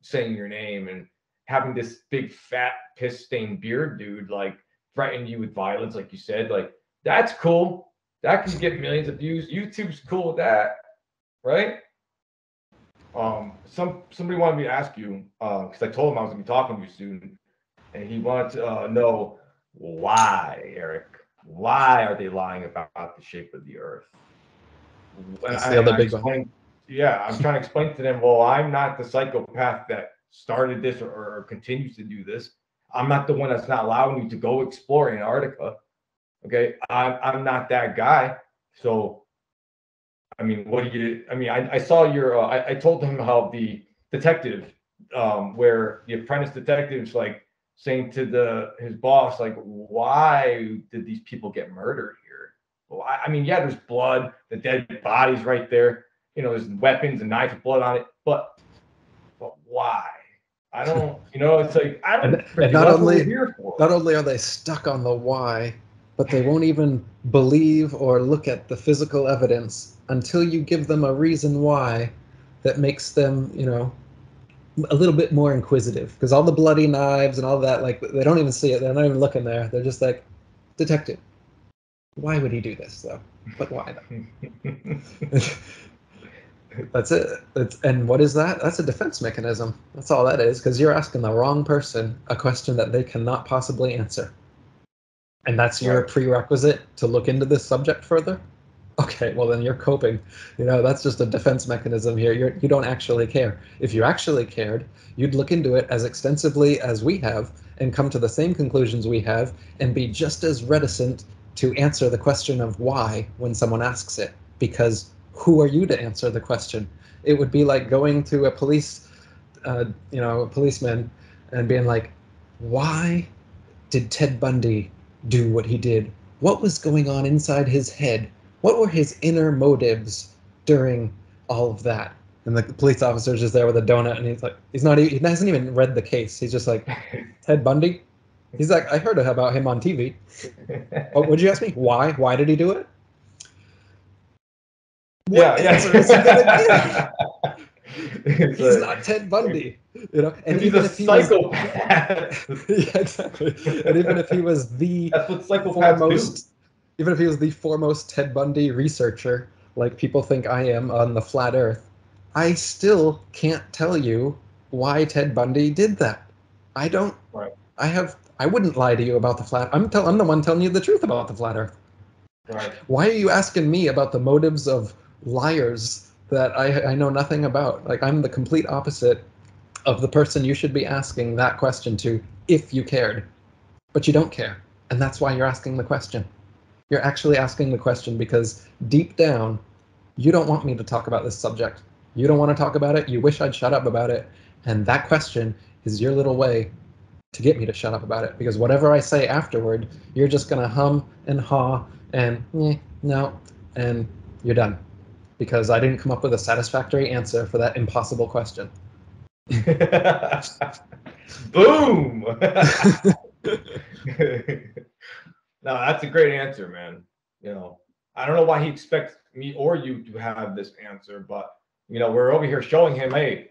saying your name and having this big fat piss stained beard dude like threaten you with violence, like you said. Like that's cool. That can get millions of views. YouTube's cool with that, right? Somebody wanted me to ask you because I told him I was gonna be talking to you soon, and he wanted to know why, Eric. Why are they lying about the shape of the Earth? That's the other I big one. explained, yeah, I'm trying to explain to them, well, I'm not the psychopath that started this or continues to do this. I'm not the one that's not allowing you to go explore Antarctica. Okay. I'm not that guy. So, I mean, I saw I told him how the detective, where the apprentice detective's like saying to his boss, like, why did these people get murdered here? Well, I mean, yeah, there's blood, the dead body's right there. There's weapons and knives with blood on it, but why? I don't, it's like, I don't And freaking know. That's what we're here for. not only are they stuck on the why, but they won't even believe or look at the physical evidence until you give them a reason why that makes them, a little bit more inquisitive. Because all the bloody knives and all that, like, they don't even see it. They're not even looking there. They're just like, detective, why would he do this, though? But why, though? That's it. And what is that? That's a defense mechanism. That's all that is, because you're asking the wrong person a question that they cannot possibly answer. And that's your prerequisite to look into this subject further? Okay, well then you're coping. That's just a defense mechanism here. You don't actually care. If you actually cared, you'd look into it as extensively as we have and come to the same conclusions we have and be just as reticent to answer the question of why when someone asks it, because who are you to answer the question? It would be like going to a policeman and being like, why did Ted Bundy do what he did? What was going on inside his head? What were his inner motives during all of that? And the police officer's just there with a donut, and he's like, he hasn't even read the case. He's just like, Ted Bundy? He's like, I heard about him on TV. Oh, would you ask me why? Why did he do it? What answer is he gonna give? He's not Ted Bundy, And he's a psychopath. Yeah, exactly. And even if he was that's what psychopaths do. Even if he was the foremost Ted Bundy researcher, like people think I am on the flat Earth, I still can't tell you why Ted Bundy did that. I don't. Right. I wouldn't lie to you about the flat. I'm the one telling you the truth about the flat Earth. Right. Why are you asking me about the motives of liars that I know nothing about? Like, I'm the complete opposite of the person you should be asking that question to if you cared. But you don't care. And that's why you're asking the question. You're actually asking the question because deep down, you don't want me to talk about this subject. You don't want to talk about it. You wish I'd shut up about it. And that question is your little way to get me to shut up about it. Because whatever I say afterward, you're just going to hum and haw and no, and you're done. Because I didn't come up with a satisfactory answer for that impossible question. Boom! No, that's a great answer, man. I don't know why he expects me or you to have this answer, but we're over here showing him, hey,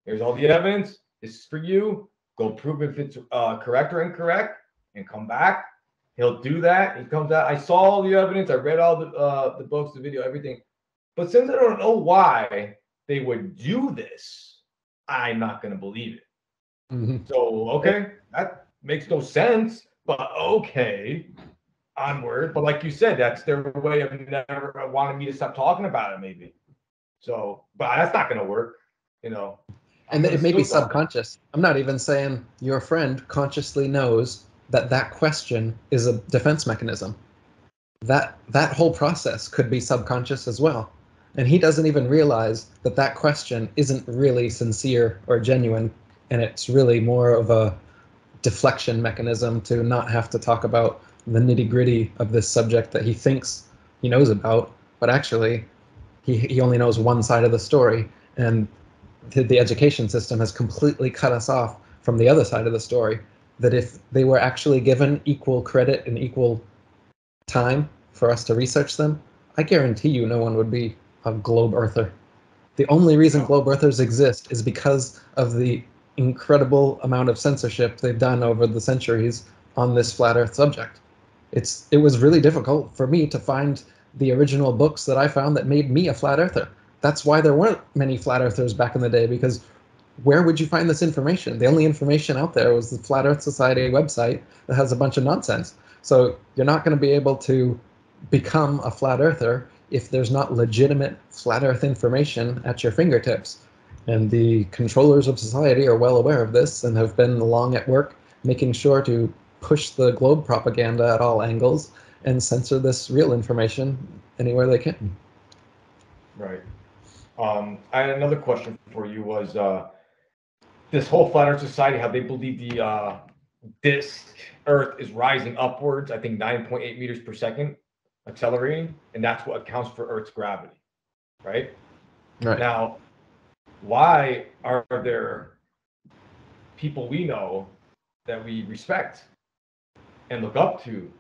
here's all the evidence. This is for you. Go prove if it's correct or incorrect, and come back. He'll do that. He comes out. I saw all the evidence. I read all the books, the video, everything. But since I don't know why they would do this, I'm not going to believe it. Mm-hmm. So, okay, that makes no sense, but okay, onward. But like you said, that's their way of never wanting me to stop talking about it, maybe. So, but that's not going to work, And it may be subconscious. I'm not even saying your friend consciously knows that question is a defense mechanism. That whole process could be subconscious as well. And he doesn't even realize that question isn't really sincere or genuine, and it's really more of a deflection mechanism to not have to talk about the nitty-gritty of this subject that he thinks he knows about, but actually he only knows one side of the story, and the education system has completely cut us off from the other side of the story, that if they were actually given equal credit and equal time for us to research them, I guarantee you no one would be a globe earther. The only reason globe earthers exist is because of the incredible amount of censorship they've done over the centuries on this flat earth subject. It was really difficult for me to find the original books that I found that made me a flat earther. That's why there weren't many flat earthers back in the day, because where would you find this information? The only information out there was the Flat Earth Society website that has a bunch of nonsense. So you're not going to be able to become a flat earther if there's not legitimate flat earth information at your fingertips. And the controllers of society are well aware of this and have been long at work making sure to push the globe propaganda at all angles and censor this real information anywhere they can. Right. I had another question for you was this whole Flat Earth Society, how they believe the disk Earth is rising upwards, I think 9.8 meters per second, accelerating, and that's what accounts for Earth's gravity, right? Right. Now, why are there people we know that we respect and look up to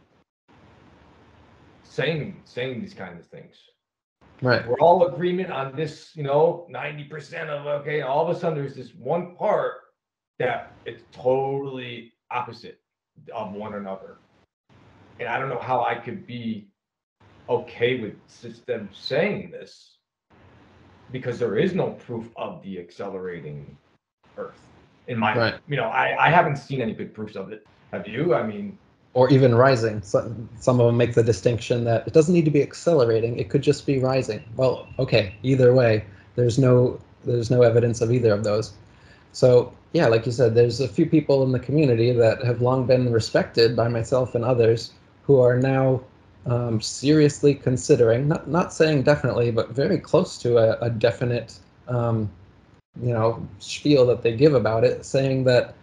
saying these kinds of things? Right. We're all agreement on this, 90% of, okay, all of a sudden there's this one part that it's totally opposite of one another. And I don't know how I could be okay with them saying this, because there is no proof of the accelerating Earth. In my, right. I haven't seen any good proofs of it. Have you? I mean, or even rising. Some of them make the distinction that it doesn't need to be accelerating, it could just be rising. Well, okay, either way, there's no evidence of either of those. So yeah, like you said, there's a few people in the community that have long been respected by myself and others who are now seriously considering, not saying definitely, but very close to a definite, spiel that they give about it, saying that,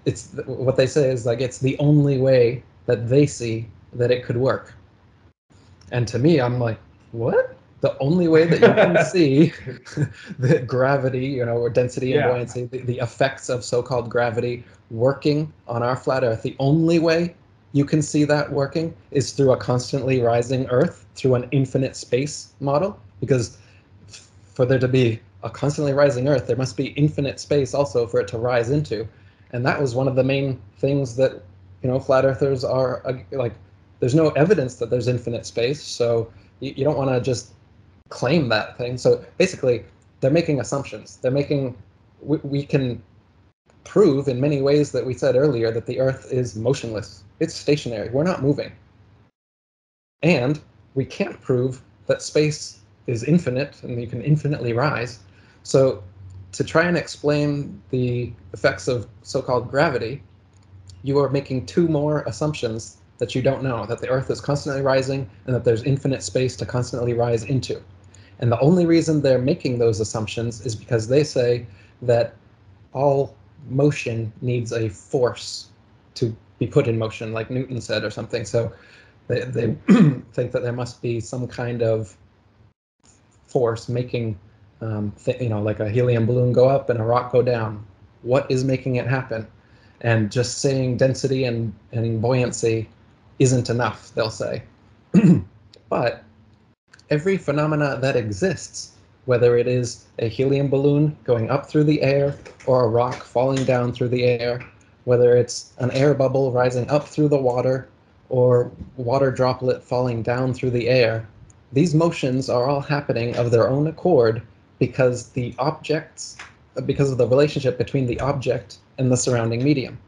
it's what they say is like it's the only way that they see that it could work. And to me, I'm like, what? The only way that you can see the gravity, or density and buoyancy, the effects of so-called gravity working on our flat Earth, the only way you can see that working is through a constantly rising Earth, through an infinite space model. Because for there to be a constantly rising Earth, there must be infinite space also for it to rise into. And that was one of the main things that, flat earthers are like, there's no evidence that there's infinite space. So you don't want to just claim that thing. So basically, they're making assumptions. We can prove in many ways that we said earlier that the Earth is motionless. It's stationary. We're not moving. And we can't prove that space is infinite and you can infinitely rise. So to try and explain the effects of so-called gravity, you are making two more assumptions that you don't know, that the Earth is constantly rising and that there's infinite space to constantly rise into. And the only reason they're making those assumptions is because they say that all motion needs a force to be put in motion, like Newton said or something. So they think that there must be some kind of force making, like a helium balloon go up and a rock go down. What is making it happen? And just saying density and buoyancy isn't enough, they'll say. But every phenomena that exists, whether it is a helium balloon going up through the air or a rock falling down through the air, whether it's an air bubble rising up through the water or water droplet falling down through the air, these motions are all happening of their own accord because of the relationship between the object and the surrounding medium.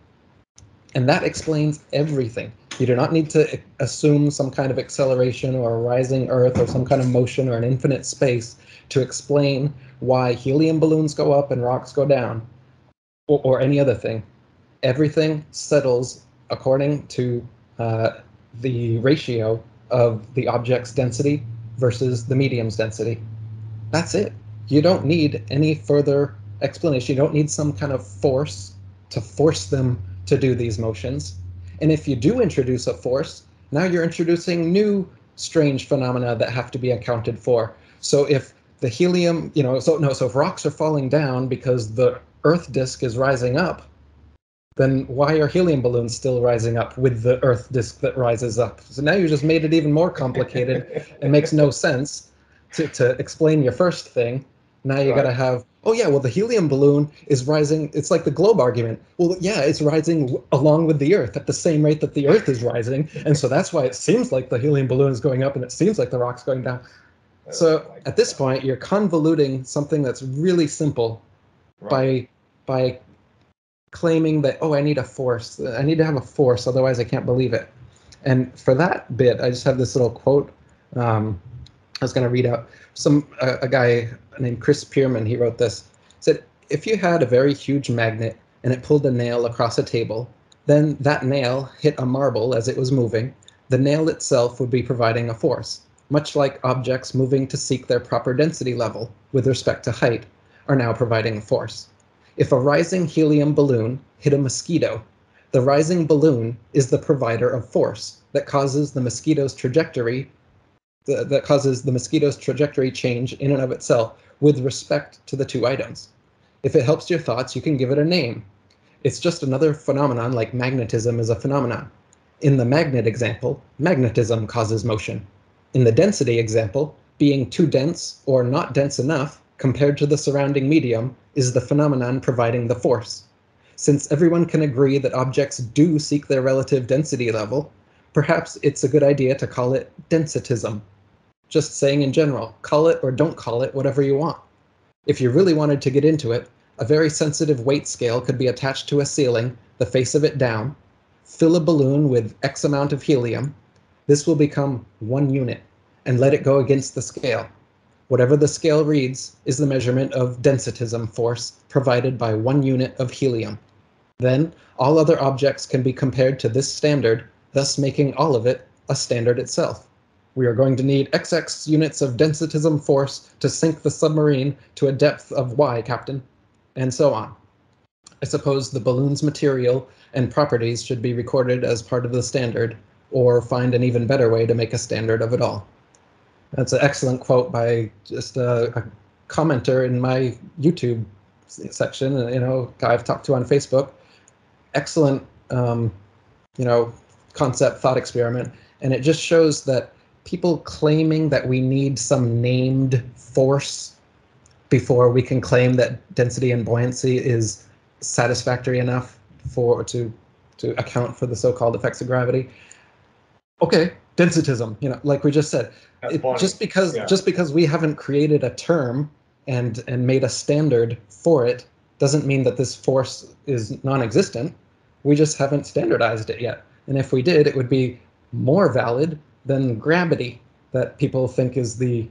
And that explains everything. You do not need to assume some kind of acceleration or a rising Earth or some kind of motion or an infinite space to explain why helium balloons go up and rocks go down, or any other thing. Everything settles according to the ratio of the object's density versus the medium's density. That's it. You don't need any further explanation. You don't need some kind of force to force them to do these motions. And if you do introduce a force, now you're introducing new strange phenomena that have to be accounted for. So if the helium, so if rocks are falling down because the Earth disk is rising up, then why are helium balloons still rising up with the Earth disk that rises up? So now you just made it even more complicated. It makes no sense to explain your first thing. Now you got to have, the helium balloon is rising. It's like the globe argument. Well, yeah, it's rising along with the Earth at the same rate that the Earth is rising. And so that's why it seems like the helium balloon is going up and it seems like the rock's going down. So at this point, you're convoluting something that's really simple by claiming that, I need a force. I need to have a force, otherwise I can't believe it. And for that bit, I just have this little quote I was going to read out. A guy named Chris Pierman, he wrote this. He said, if you had a very huge magnet and it pulled a nail across a table, then that nail hit a marble as it was moving, the nail itself would be providing a force, much like objects moving to seek their proper density level with respect to height are now providing a force. If a rising helium balloon hit a mosquito, the rising balloon is the provider of force that causes the mosquito's trajectory change in and of itself with respect to the two items. If it helps your thoughts, you can give it a name. It's just another phenomenon like magnetism is a phenomenon. In the magnet example, magnetism causes motion. In the density example, being too dense or not dense enough compared to the surrounding medium is the phenomenon providing the force. Since everyone can agree that objects do seek their relative density level, perhaps it's a good idea to call it densitism. Just saying in general, call it or don't call it whatever you want. If you really wanted to get into it, a very sensitive weight scale could be attached to a ceiling, the face of it down, fill a balloon with X amount of helium. This will become 1 unit, and let it go against the scale. Whatever the scale reads is the measurement of densitism force provided by 1 unit of helium. Then all other objects can be compared to this standard, thus making all of it a standard itself. We are going to need XX units of densitism force to sink the submarine to a depth of Y, Captain, and so on. I suppose the balloon's material and properties should be recorded as part of the standard, or find an even better way to make a standard of it all. That's an excellent quote by just a commenter in my YouTube section, guy I've talked to on Facebook. Excellent, concept, thought experiment. And it just shows that people claiming that we need some named force before we can claim that density and buoyancy is satisfactory enough to account for the so-called effects of gravity. Okay, densitism, like we just said, just because we haven't created a term and made a standard for it doesn't mean that this force is non-existent. We just haven't standardized it yet. And if we did, it would be more valid than gravity that people think is the,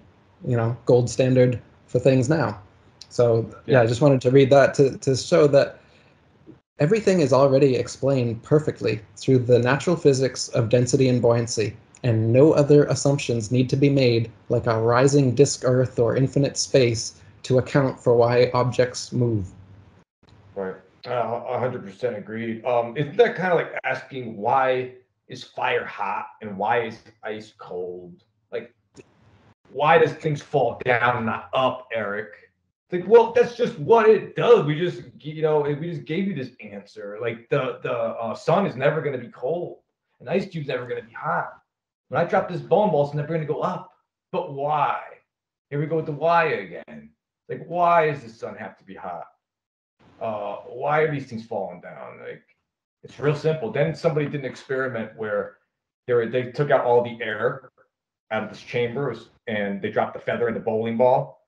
gold standard for things now. So yeah, I just wanted to read that to show that everything is already explained perfectly through the natural physics of density and buoyancy, and no other assumptions need to be made, like a rising disk Earth or infinite space, to account for why objects move. Right. 100% agreed. Isn't that kind of like asking why is fire hot and why is ice cold? Like, why does things fall down and not up, Eric? Like, well, that's just what it does. We just gave you this answer. Like the sun is never going to be cold, an ice cube's never going to be hot. When I drop this bowling ball, it's never going to go up. But why? Here we go with the why again. Like, why does the sun have to be hot? Why are these things falling down? Like, it's real simple. Then somebody did an experiment where they took out all the air out of this chamber and they dropped the feather in the bowling ball.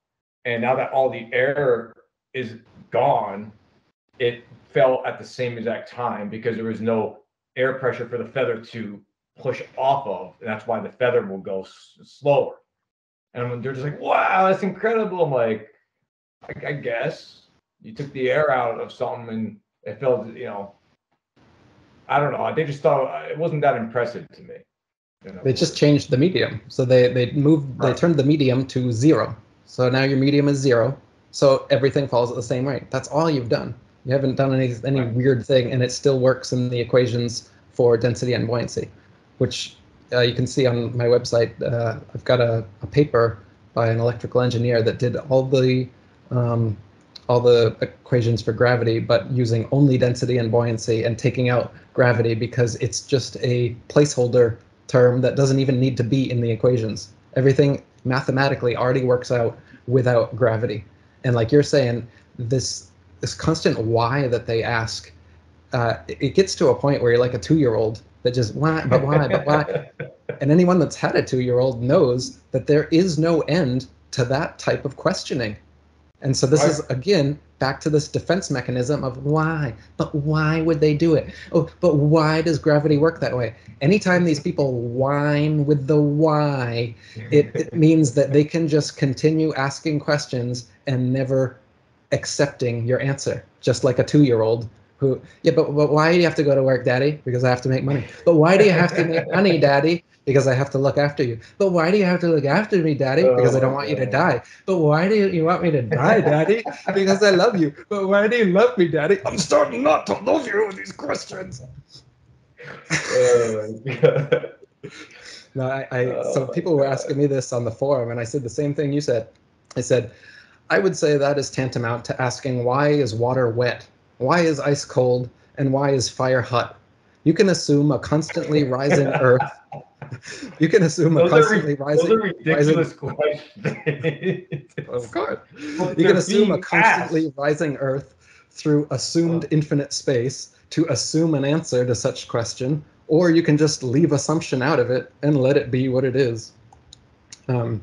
And now that all the air is gone, it fell at the same exact time because there was no air pressure for the feather to push off of. And that's why the feather will go slower. And they're just like, wow, that's incredible. I'm like, I guess you took the air out of something and it felt, I don't know. They just thought it wasn't that impressive to me. They just changed the medium. So they turned the medium to 0. So now your medium is 0. So everything falls at the same rate. That's all you've done. You haven't done any weird thing, and it still works in the equations for density and buoyancy, which you can see on my website. I've got a paper by an electrical engineer that did all the equations for gravity, but using only density and buoyancy and taking out gravity because it's just a placeholder term that doesn't even need to be in the equations. Everything mathematically already works out without gravity. And like you're saying, this constant why that they ask, it gets to a point where you're like a 2-year-old that just why, but why? And anyone that's had a 2-year-old knows that there is no end to that type of questioning. And so this is, again, back to this defense mechanism of why. But why would they do it? Oh, but why does gravity work that way? Anytime these people whine with the why, it means that they can just continue asking questions and never accepting your answer, just like a 2-year-old who, but why do you have to go to work, Daddy? Because I have to make money. But why do you have to make money, Daddy? Because I have to look after you. But why do you have to look after me, Daddy? Because I don't want you to die. But why do you want me to die, Daddy? Because I love you. But why do you love me, Daddy? I'm starting not to love you with these questions. No, so people were asking me this on the forum, and I said the same thing you said. I said, I would say that is tantamount to asking, why is water wet? Why is ice cold? And why is fire hot? You can assume a constantly rising Earth. You can assume a constantly rising. Those are ridiculous questions. Of course. You can assume a constantly rising Earth through assumed infinite space to assume an answer to such question, or you can just leave assumption out of it and let it be what it is. And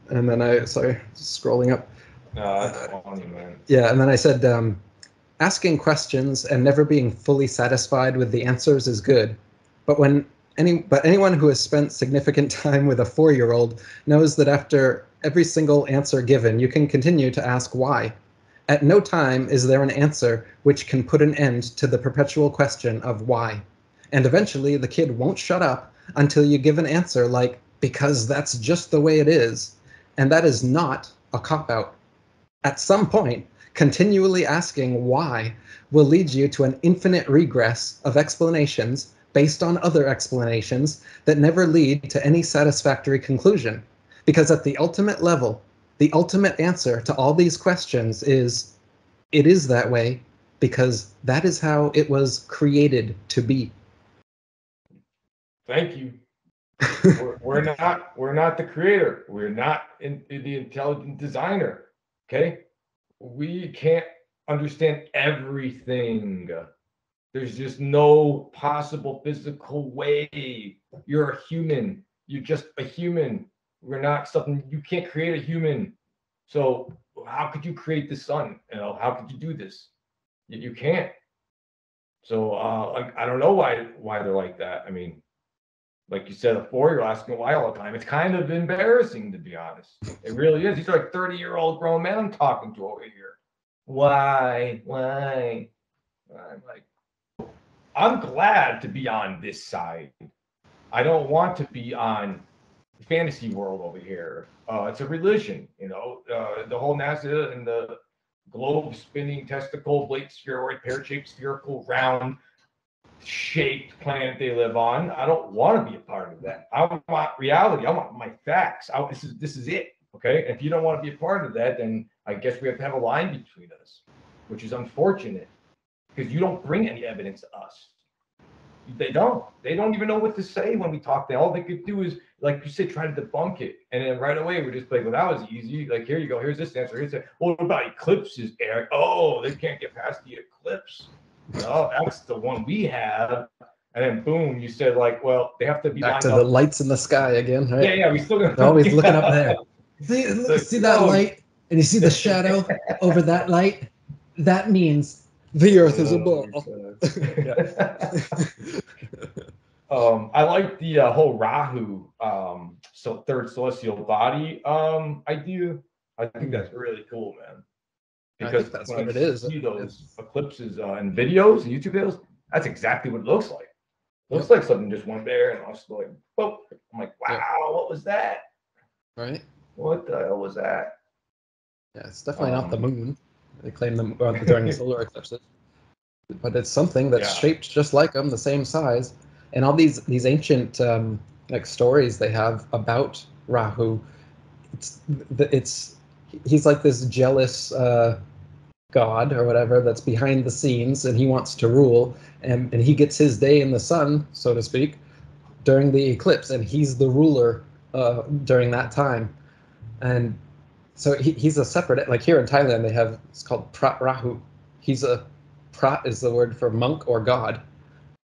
then scrolling up. That's funny, man. Yeah, and then I said, asking questions and never being fully satisfied with the answers is good, but anyone who has spent significant time with a 4-year-old knows that after every single answer given, you can continue to ask why. At no time is there an answer which can put an end to the perpetual question of why. And eventually the kid won't shut up until you give an answer like, because that's just the way it is. And that is not a cop-out. At some point, continually asking why will lead you to an infinite regress of explanations based on other explanations that never lead to any satisfactory conclusion. Because at the ultimate level, the ultimate answer to all these questions is, it is that way because that is how it was created to be. Thank you. We're not the creator. We're not the intelligent designer. Okay, we can't understand everything. There's just no possible physical way. You're a human. You're just a human. We're not something. You can't create a human. So how could you create the sun? You know, how could you do this? You can't. So I don't know why they're like that. I mean, like you said, a 4-year-old asking why all the time. It's kind of embarrassing, to be honest. It really is. These are like 30-year-old grown men I'm talking to over here. Why? I'm like, I'm glad to be on this side. I don't want to be on the fantasy world over here. It's a religion, you know. The whole NASA and the globe spinning testicle, blade spheroid, pear-shaped, spherical, round shaped planet they live on. I don't want to be a part of that. I want reality. I want my facts. This is it. Okay. And if you don't want to be a part of that, then I guess we have to have a line between us, which is unfortunate because you don't bring any evidence to us. They don't even know what to say when we talk. All they could do is, like you said, try to debunk it. And then right away, we're just like, well, that was easy. Like, here you go. Here's this answer. Here's that. Well, what about eclipses, Eric? Oh, they can't get past the eclipse. No, that's the one we have. And then boom, you said like, well, they have to be Back lined to up. the lights in the sky again, right? Yeah, we still gonna They're always looking up there. See that oh. light? And you see the shadow over that light? That means the Earth is a ball. I like the whole Rahu, so third celestial body idea. I think that's really cool, man. Because I think that's what it is. See those eclipses in videos and YouTube videos, that's exactly what it looks like. It looks like something just went there, and I was like, "Whoa!" I'm like, "Wow, what was that?" Right? What the hell was that? Yeah, it's definitely not the moon. They claim them during the solar eclipses, but it's something that's shaped just like them, the same size. And all these ancient like stories they have about Rahu, it's he's like this jealous god or whatever that's behind the scenes, and he wants to rule, and he gets his day in the sun, so to speak, during the eclipse, and he's the ruler during that time. And so he's a separate, like here in Thailand they have, it's called Prat Rahu. Prat is the word for monk or god,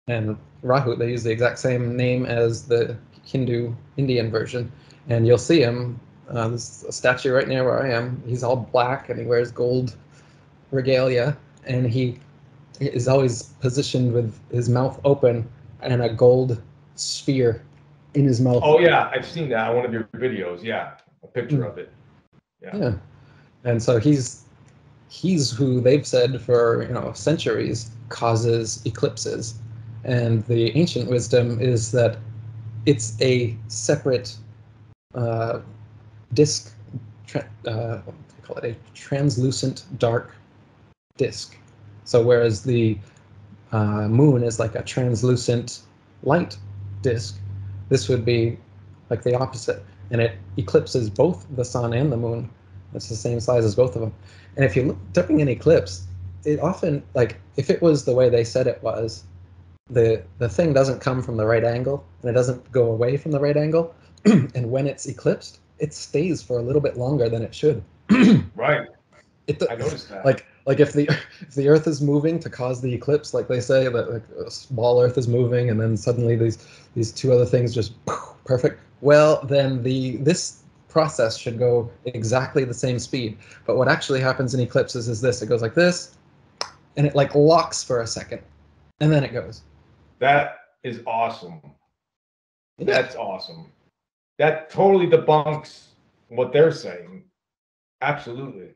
and Rahu, they use the exact same name as the Hindu Indian version. And you'll see him, there's a statue right near where I am. He's all black and he wears gold regalia, and he is always positioned with his mouth open and a gold sphere in his mouth. Oh yeah, I've seen that on one of your videos. Yeah, a picture of it. Yeah. And so he's who they've said for centuries causes eclipses, and the ancient wisdom is that it's a separate disk. What do they call it? A translucent dark disk. So whereas the moon is like a translucent light disk, this would be like the opposite, and it eclipses both the sun and the moon. It's the same size as both of them. And if you look during an eclipse, it often, like if it was the way they said it was, the thing doesn't come from the right angle, and it doesn't go away from the right angle. And when it's eclipsed, it stays for a little bit longer than it should. Right. I noticed that. Like if the Earth is moving to cause the eclipse, like they say that like a small Earth is moving, and then suddenly these two other things just perfect. Well, then this process should go exactly the same speed. But what actually happens in eclipses is this: it goes like this, and it like locks for a second, and then it goes. That is awesome. Yeah. That's awesome. That totally debunks what they're saying. Absolutely.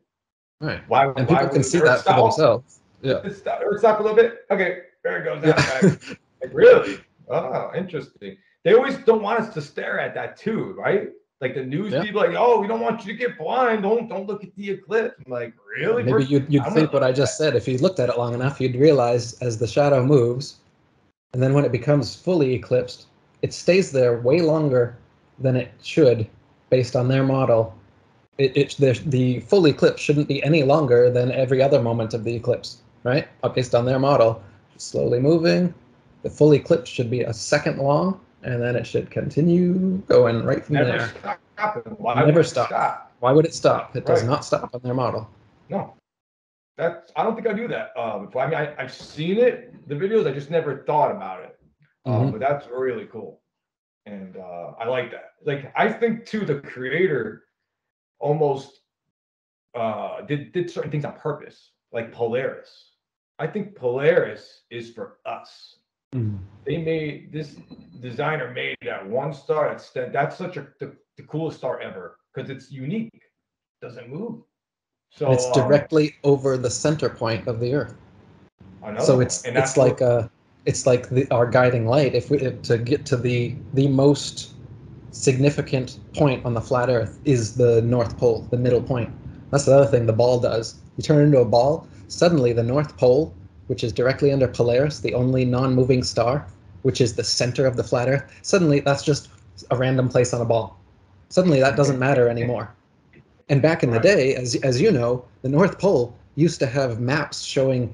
Right. Why? And people can see that for themselves. Yeah. Stop a little bit. Okay, there it goes. Now back. Like, really? Oh, interesting. they always don't want us to stare at that too, right? Like the news people, like, oh, we don't want you to get blind. Don't look at the eclipse. I'm like, really? Maybe you'd I'm think gonna what look I at just that. said. If you looked at it long enough, you'd realize as the shadow moves, and then when it becomes fully eclipsed, it stays there way longer than it should, based on their model. The full eclipse shouldn't be any longer than every other moment of the eclipse, right? Based on their model, slowly moving. The full eclipse should be a second long, and then it should continue going right from Never there. stop. Why Never would it stop. stop? Why would it stop? It does Right. not stop on their model. No. I don't think I knew that. Before. I mean, I've seen it, the videos. I just never thought about it. Mm-hmm. But that's really cool, and I like that. Like, I think too, the creator almost did certain things on purpose, like Polaris. I think Polaris is for us. Mm-hmm. This designer made that one star. That's such the coolest star ever because it's unique. Doesn't move. So And it's directly over the center point of the Earth. another So one, it's and it's that's like what, our guiding light. If to get to the most significant point on the flat Earth is the North Pole, the middle point. That's the other thing the ball does. You turn it into a ball, suddenly the North Pole, which is directly under Polaris, the only non-moving star, which is the center of the flat Earth, suddenly that's just a random place on a ball. Suddenly that doesn't matter anymore. And back in the right. day, as you know, the North Pole used to have maps showing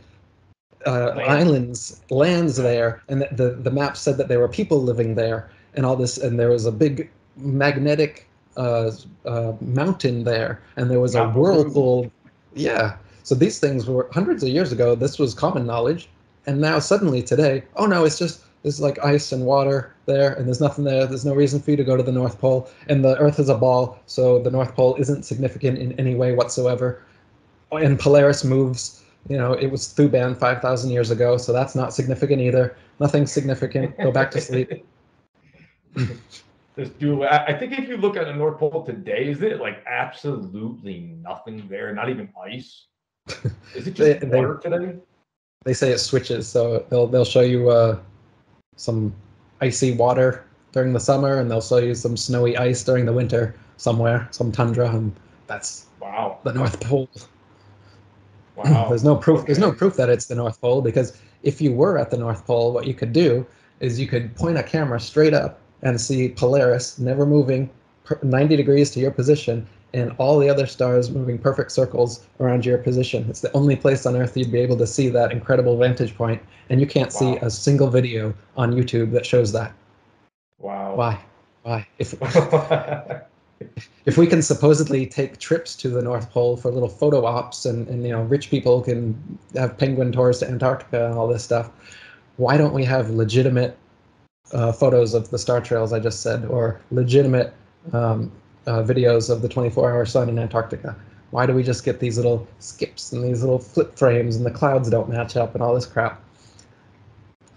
islands, lands there, and the map said that there were people living there, and all this, and there was a big magnetic mountain there, and there was a Not Peru. whirlpool. Yeah. So these things were hundreds of years ago. This was common knowledge, and now suddenly today, oh no, it's just there's like ice and water there, and there's nothing there. There's no reason for you to go to the North Pole, and the Earth is a ball, so the North Pole isn't significant in any way whatsoever. And Polaris moves. You know, it was Thuban 5,000 years ago, so that's not significant either. Nothing significant. Go back to sleep. I think if you look at the North Pole today, is it like absolutely nothing there? Not even ice? Is it they, just they water today? they say it switches, so they'll show you some icy water during the summer, and they'll show you some snowy ice during the winter somewhere, some tundra, and that's Wow. the North Pole. Wow. There's no proof. There's no Okay. proof that it's the North Pole, because if you were at the North Pole, what you could do is you could point a camera straight up and see Polaris never moving 90 degrees to your position, and all the other stars moving perfect circles around your position. It's the only place on Earth you'd be able to see that incredible vantage point, and you can't see Wow. a single video on YouTube that shows that. Wow. Why? Why? If we can supposedly take trips to the North Pole for little photo ops, and you know, rich people can have penguin tours to Antarctica and all this stuff, why don't we have legitimate photos of the star trails I just said, or legitimate videos of the 24-hour sun in Antarctica? Why do we just get these little skips and these little flip frames, and the clouds don't match up and all this crap?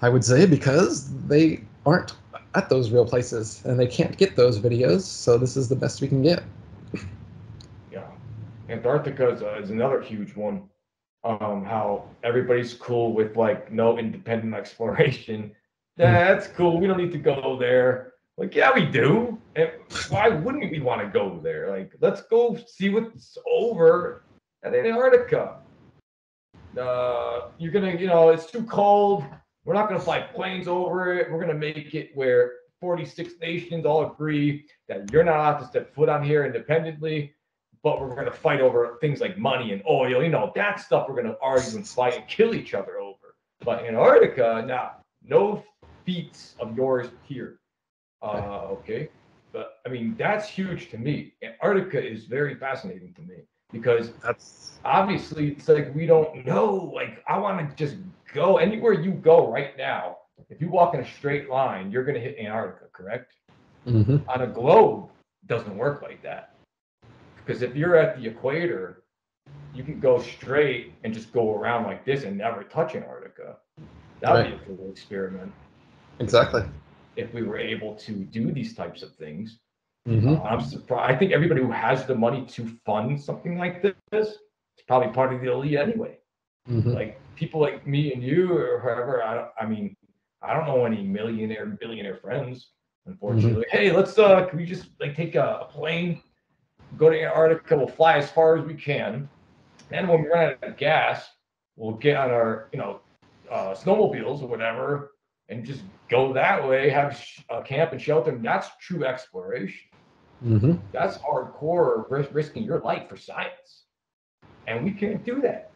I would say because they aren't at those real places, and they can't get those videos, so this is the best we can get. Yeah. Antarctica is another huge one. How everybody's cool with like no independent exploration. That's cool. We don't need to go there. Like, yeah, we do. And why wouldn't we want to go there? Like, let's go see what's over at Antarctica. You're gonna, it's too cold. We're not gonna fly planes over it. We're gonna make it where 46 nations all agree that you're not allowed to step foot on here independently, but we're gonna fight over things like money and oil. That stuff we're gonna argue and fight and kill each other over. But Antarctica, no feats of yours here. Okay. But I mean, that's huge to me. Antarctica is very fascinating to me because obviously it's like we don't know. Like, I want to just go anywhere you go right now. If you walk in a straight line, you're going to hit Antarctica, correct? Mm-hmm. On a globe, it doesn't work like that. Because if you're at the equator, you can go straight and just go around like this and never touch Antarctica. That would be a cool experiment. Exactly. If we were able to do these types of things. Mm-hmm. I'm surprised. I think everybody who has the money to fund something like this is probably part of the elite anyway. Mm-hmm. Like people like me and you or whoever. I don't know any millionaire, billionaire friends. unfortunately. Hey, let's can we just like take a plane, go to Antarctica, we'll fly as far as we can, and when we run out of gas, we'll get on our snowmobiles or whatever, and just go that way, have a camp and shelter. And that's true exploration. That's hardcore risking your life for science, and we can't do that.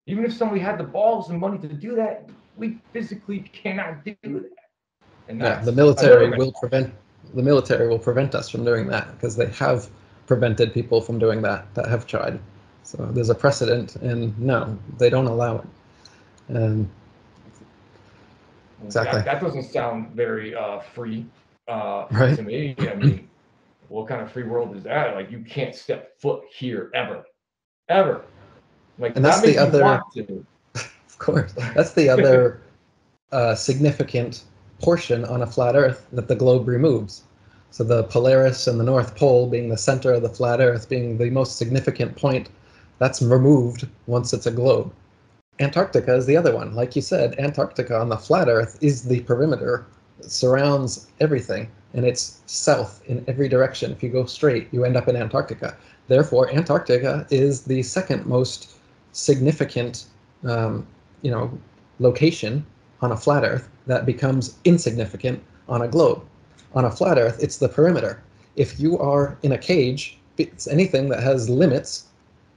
Even if somebody had the balls and money to do that, we physically cannot do that. And that's the military will prevent us from doing that, because they have prevented people from doing that have tried. So there's a precedent, and no, they don't allow it. Exactly. That doesn't sound very free Right? to me. I mean, what kind of free world is that? Like, you can't step foot here ever. Like, And that's the other. Want to. Of course, that's the other significant portion on a flat Earth that the globe removes. So the Polaris and the North Pole being the center of the flat Earth, being the most significant point, that's removed once it's a globe. Antarctica is the other one. Like you said, Antarctica on the flat Earth is the perimeter. It surrounds everything, and it's south in every direction. If you go straight, you end up in Antarctica. Therefore, Antarctica is the second most significant location on a flat Earth that becomes insignificant on a globe. On a flat Earth, it's the perimeter. If you are in a cage, it's anything that has limits.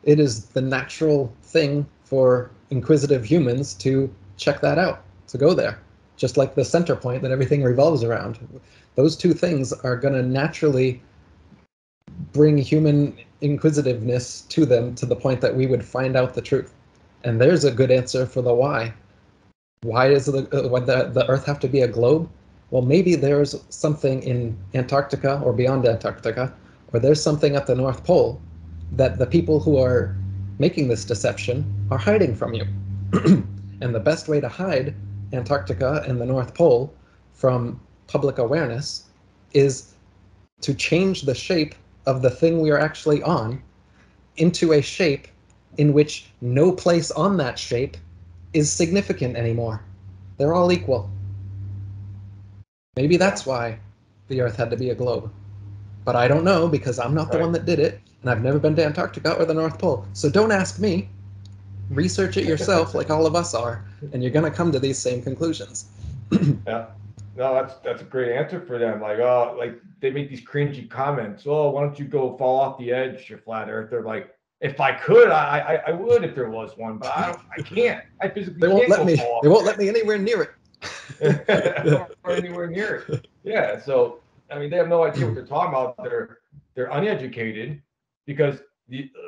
It is the natural thing for inquisitive humans to check that out, to go there. Just like the center point that everything revolves around. Those two things are going to naturally bring human inquisitiveness to them, to the point that we would find out the truth. And there's a good answer for the why. Why does the Earth have to be a globe? Well, maybe there's something in Antarctica or beyond Antarctica, or there's something at the North Pole that the people who are making this deception are hiding from you. And the best way to hide Antarctica and the North Pole from public awareness is to change the shape of the thing we are actually on into a shape in which no place on that shape is significant anymore. They're all equal. Maybe that's why the Earth had to be a globe. But I don't know, because I'm not the one that did it, and I've never been to Antarctica or the North Pole. So don't ask me. Research it yourself, like all of us are, and you're going to come to these same conclusions. Yeah. No, that's a great answer for them. Like, oh, like they make these cringy comments. Oh, why don't you go fall off the edge, you're flat Earth? They're like, if I could, I would if there was one, but I can't. I physically they won't can't let me. They won't let me anywhere near it. Or anywhere near it. Yeah. So I mean, they have no idea what they're talking about. They're uneducated, because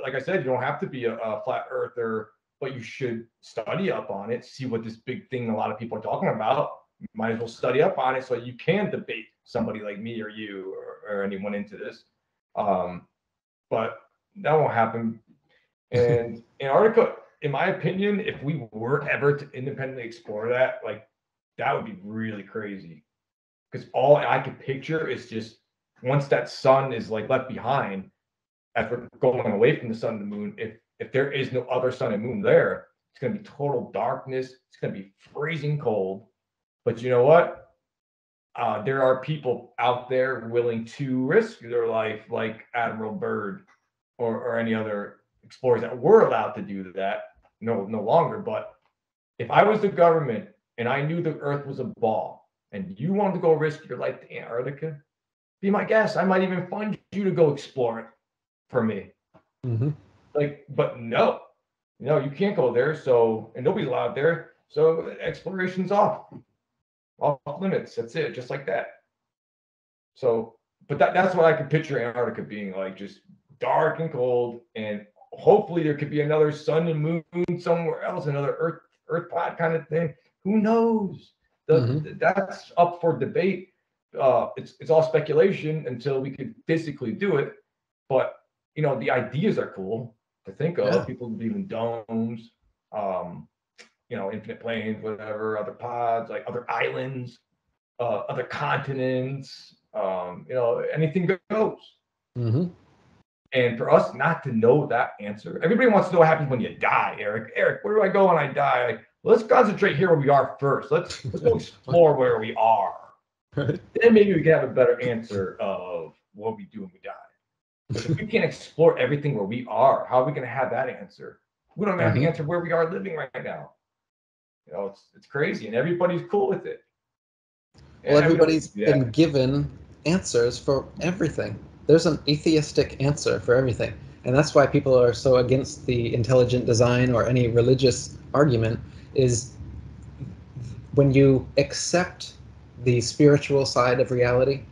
like I said, you don't have to be a flat earther, but you should study up on it, see what this big thing a lot of people are talking about. You might as well study up on it so you can debate somebody like me or you or anyone into this. But that won't happen. And Antarctica, in my opinion, if we were ever to independently explore that, like, that would be really crazy. Because all I could picture is just, once that sun is like left behind, as we're going away from the sun and the moon, if there is no other sun and moon there, it's going to be total darkness. It's going to be freezing cold. But you know what? There are people out there willing to risk their life, like Admiral Byrd or any other explorers that were allowed to do that. No longer. But if I was the government and I knew the Earth was a ball, and you wanted to go risk your life to Antarctica, be my guest. I might even fund you to go explore it for me. Mm-hmm. Like, but no, you can't go there. So, and nobody's allowed there. So exploration's off limits. That's it, just like that. So, but that's what I could picture Antarctica being like, just dark and cold, and hopefully there could be another sun and moon somewhere else, another Earth pod kind of thing. Who knows? That's up for debate. It's all speculation until we could physically do it. But the ideas are cool to think of. Yeah. People believe in domes, infinite planes, whatever, other pods, like other islands, other continents. Anything goes. Mm-hmm. And for us not to know that answer, everybody wants to know what happens when you die, Eric. Eric, where do I go when I die? Let's concentrate here where we are first. Let's go explore where we are. Right. Then maybe we can have a better answer of what we do when we die. But if we can't explore everything where we are, how are we going to have that answer? We don't even have the answer where we are living right now. It's crazy, and everybody's cool with it. Well, everybody's been given answers for everything. There's an atheistic answer for everything. And that's why people are so against the intelligent design or any religious argument, is when you accept the spiritual side of reality,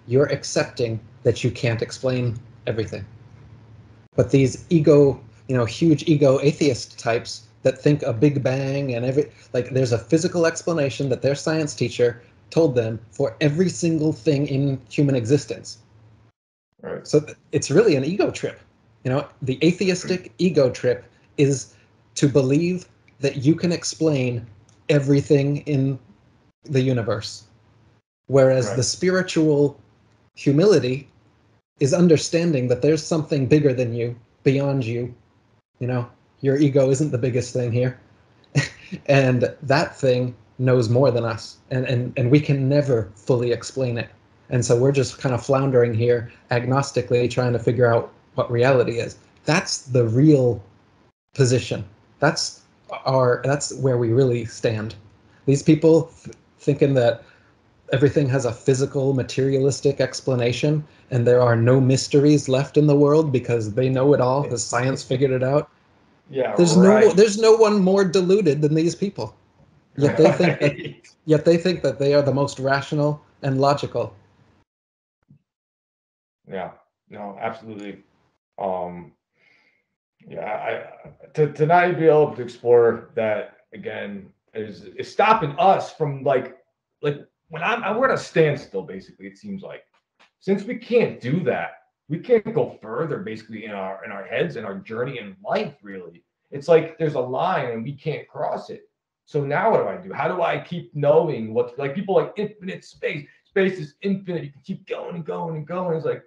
you're accepting that you can't explain everything. But these huge ego atheist types that think a big bang and there's a physical explanation that their science teacher told them for every single thing in human existence. Right. So it's really an ego trip. The atheistic ego trip is to believe that you can explain everything in the universe. Whereas the spiritual humility is understanding that there's something bigger than you, beyond you. Your ego isn't the biggest thing here. And that thing knows more than us. And we can never fully explain it. And so we're just kind of floundering here, agnostically, trying to figure out what reality is. That's the real position. That's where we really stand. These people thinking that everything has a physical, materialistic explanation, and there are no mysteries left in the world because they know it all, because science figured it out. Yeah, there's no one more deluded than these people. Yet they think that they are the most rational and logical. Yeah, no, absolutely. To not be able to explore that again is stopping us from like when we're at a standstill. Basically, it seems like since we can't do that, we can't go further. Basically, in our heads and our journey in life, really, it's like there's a line and we can't cross it. So now what do? How do I keep knowing what's like people like infinite space? Space is infinite. You can keep going and going and going. It's like,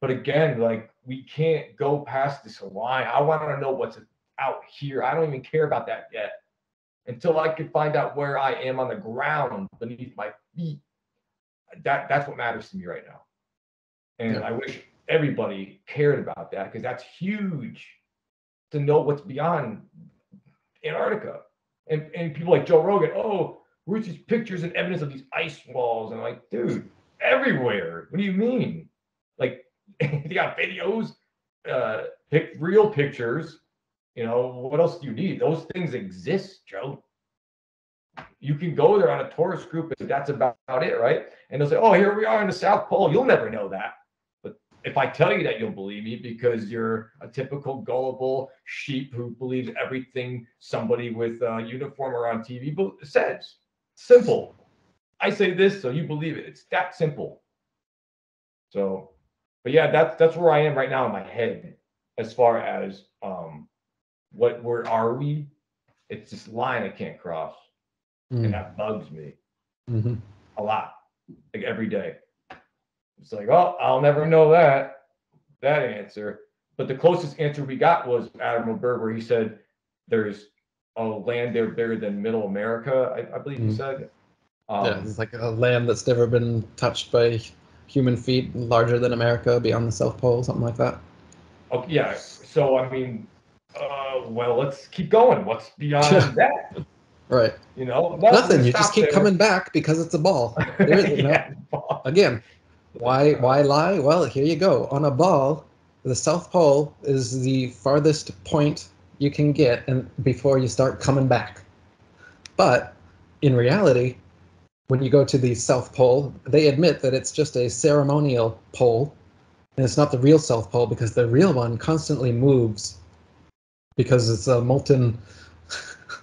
but again, like we can't go past this line. I want to know what's out here. I don't even care about that yet until I can find out where I am on the ground beneath my feet. That's what matters to me right now. And I wish everybody cared about that, because that's huge to know what's beyond Antarctica. And people like Joe Rogan, where's these pictures and evidence of these ice walls? And I'm like, dude, everywhere. What do you mean? Like, you got videos, real pictures. What else do you need? Those things exist, Joe. You can go there on a tourist group, and that's about it, right? And they'll say, here we are in the South Pole. You'll never know that. But if I tell you that, you'll believe me, because you're a typical gullible sheep who believes everything somebody with a uniform or on TV says. Simple. I say this, so you believe it. It's that simple. So, but yeah, that's where I am right now in my head, as far as where are we? It's this line I can't cross. And that bugs me a lot, like every day. It's like, I'll never know that answer. But the closest answer we got was Admiral Byrd, where he said there's a land there bigger than Middle America, I believe he said. It's like a land that's never been touched by human feet, larger than America, beyond the South Pole, something like that. Okay, yeah. So, I mean, well, let's keep going. What's beyond that? Right. Nothing. You just keep coming back because it's a ball. There is Again, why lie? Well, here you go. On a ball, the South Pole is the farthest point you can get, and before you start coming back. But in reality, when you go to the South Pole, they admit that it's just a ceremonial pole, and it's not the real South Pole, because the real one constantly moves, because it's a molten.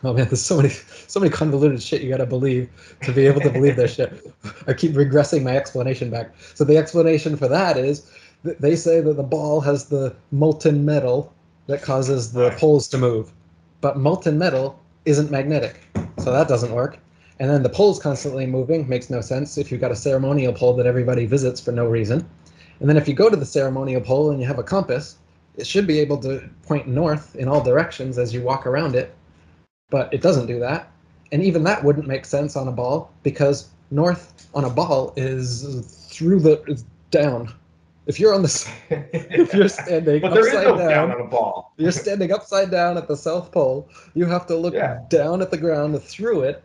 Oh man, there's so many convoluted shit you gotta believe to be able to believe this shit. I keep regressing my explanation back. So the explanation for that is they say that the ball has the molten metal that causes the poles to move, but molten metal isn't magnetic, so that doesn't work. And then the pole's constantly moving, makes no sense if you've got a ceremonial pole that everybody visits for no reason. And then if you go to the ceremonial pole and you have a compass, it should be able to point north in all directions as you walk around it. But it doesn't do that. And even that wouldn't make sense on a ball, because North on a ball is is down. If you're on the if you're standing But there is upside no down down, on a ball. you're standing upside down at the South Pole. You have to look Yeah. down at the ground through it,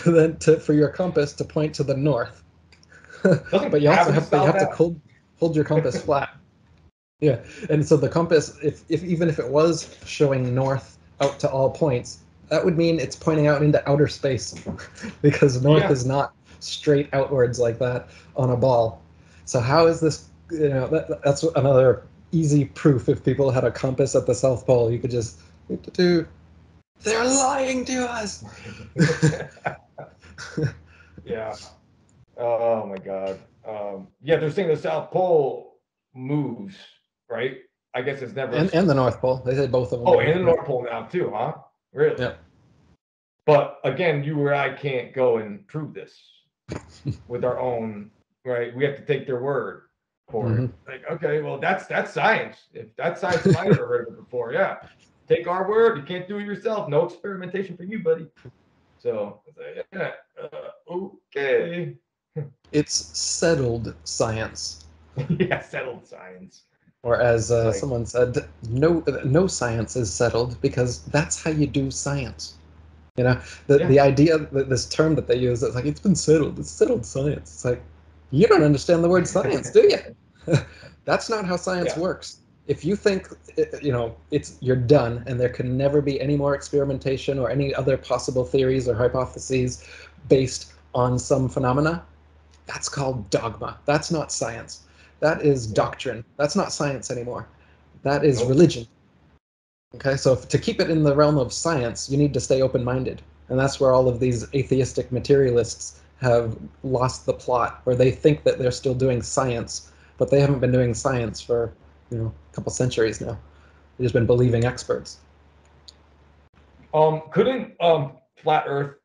then for your compass to point to the north. Doesn't But you also gravity have stop to that? hold your compass flat. Yeah, and so the compass, if even if it was showing north out to all points, that would mean it's pointing out into outer space, because north Yeah. is not straight outwards like that on a ball. So how is this? That's another easy proof. If people had a compass at the South Pole, you could just do. They're lying to us. Yeah. Oh my God. Yeah, they're saying the South Pole moves, right? I guess it's never. And the North Pole. They say both of them Oh, move. and the North Pole now too, huh? Really? Yeah. But again, you or I can't go and prove this with our own, right? We have to take their word for it. Like, okay, well, that's science. If that's science, if I ever heard of it before, yeah. Take our word. You can't do it yourself. No experimentation for you, buddy. So, yeah, okay. It's settled science. Yeah, settled science. Or as Like, someone said, no science is settled because that's how you do science. You know, the idea that this term that they use, it's like it's been settled. It's settled science. It's like you don't understand the word science, do you? That's not how science yeah, works. If you think you're done and there can never be any more experimentation or any other possible theories or hypotheses based on some phenomena, that's called dogma. That's not science. That is yeah. doctrine. That's not science anymore. That is Nope. religion. Okay, so to keep it in the realm of science, you need to stay open-minded. And that's where all of these atheistic materialists have lost the plot, where they think that they're still doing science, but they haven't been doing science for, a couple centuries now. They've just been believing experts. Couldn't flat Earth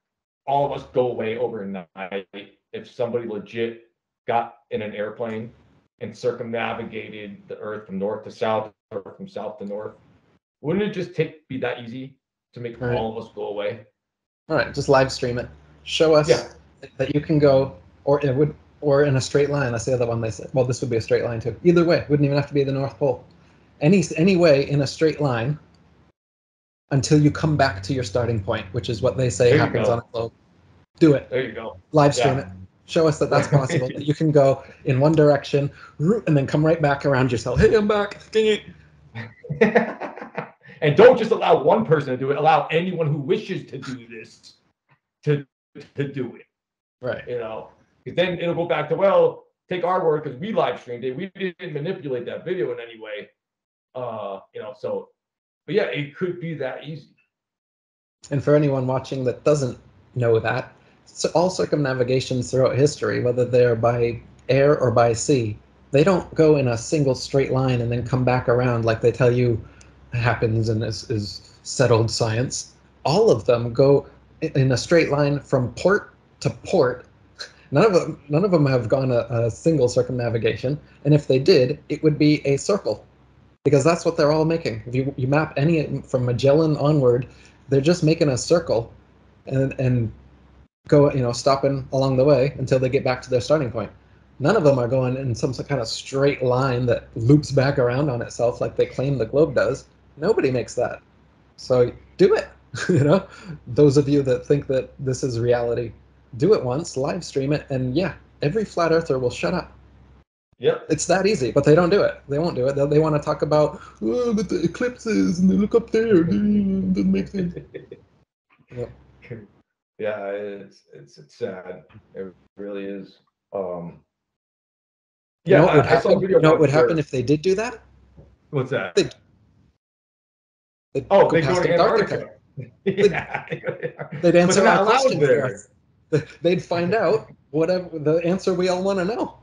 all of us go away overnight if somebody legit got in an airplane and circumnavigated the Earth from north to south or from south to north? Wouldn't it just be that easy to make All right. all of us go away? All right, just live stream it. Show Yeah. us that you can go, or in a straight line. That's the other one they said. Well, this would be a straight line too. Either way, wouldn't even have to be the North Pole. Any way in a straight line until you come back to your starting point, which is what they say There you happens on a go. globe. Do it. There you go. Live stream Yeah. it. Show us that that's possible. That you can go in one direction and then come right back around yourself. Hey, I'm back. And don't just allow one person to do it. Allow anyone who wishes to do this to do it. Right. Because then it'll go back to, well, take our word because we live streamed it. We didn't manipulate that video in any way. So, but yeah, it could be that easy. And for anyone watching that doesn't know that, so all circumnavigations throughout history, whether they're by air or by sea, they don't go in a single straight line and then come back around like they tell you happens and is settled science. All of them go in a straight line from port to port. None of them have gone a single circumnavigation, and if they did, it would be a circle, because that's what they're all making. If you map any from Magellan onward, they're just making a circle, and go stopping along the way until they get back to their starting point. None of them are going in some kind of straight line that loops back around on itself like they claim the globe does. Nobody makes that. So do it. Those of you that think that this is reality, do it once, live stream it, and yeah, every flat earther will shut up. Yep. It's that easy, but they don't do it. They won't do it. They want to talk about, oh, but the eclipses and they look up there. It doesn't make sense. Yep. Yeah, it's sad. It really is. You know what would I saw a happen? video. You know what would once happen where, if they did do that? what's that? They'd Oh, go they go past to Antarctica. Yeah. They'd But answer they're not our allowed question for there. us. They'd find out whatever the answer we all want to know.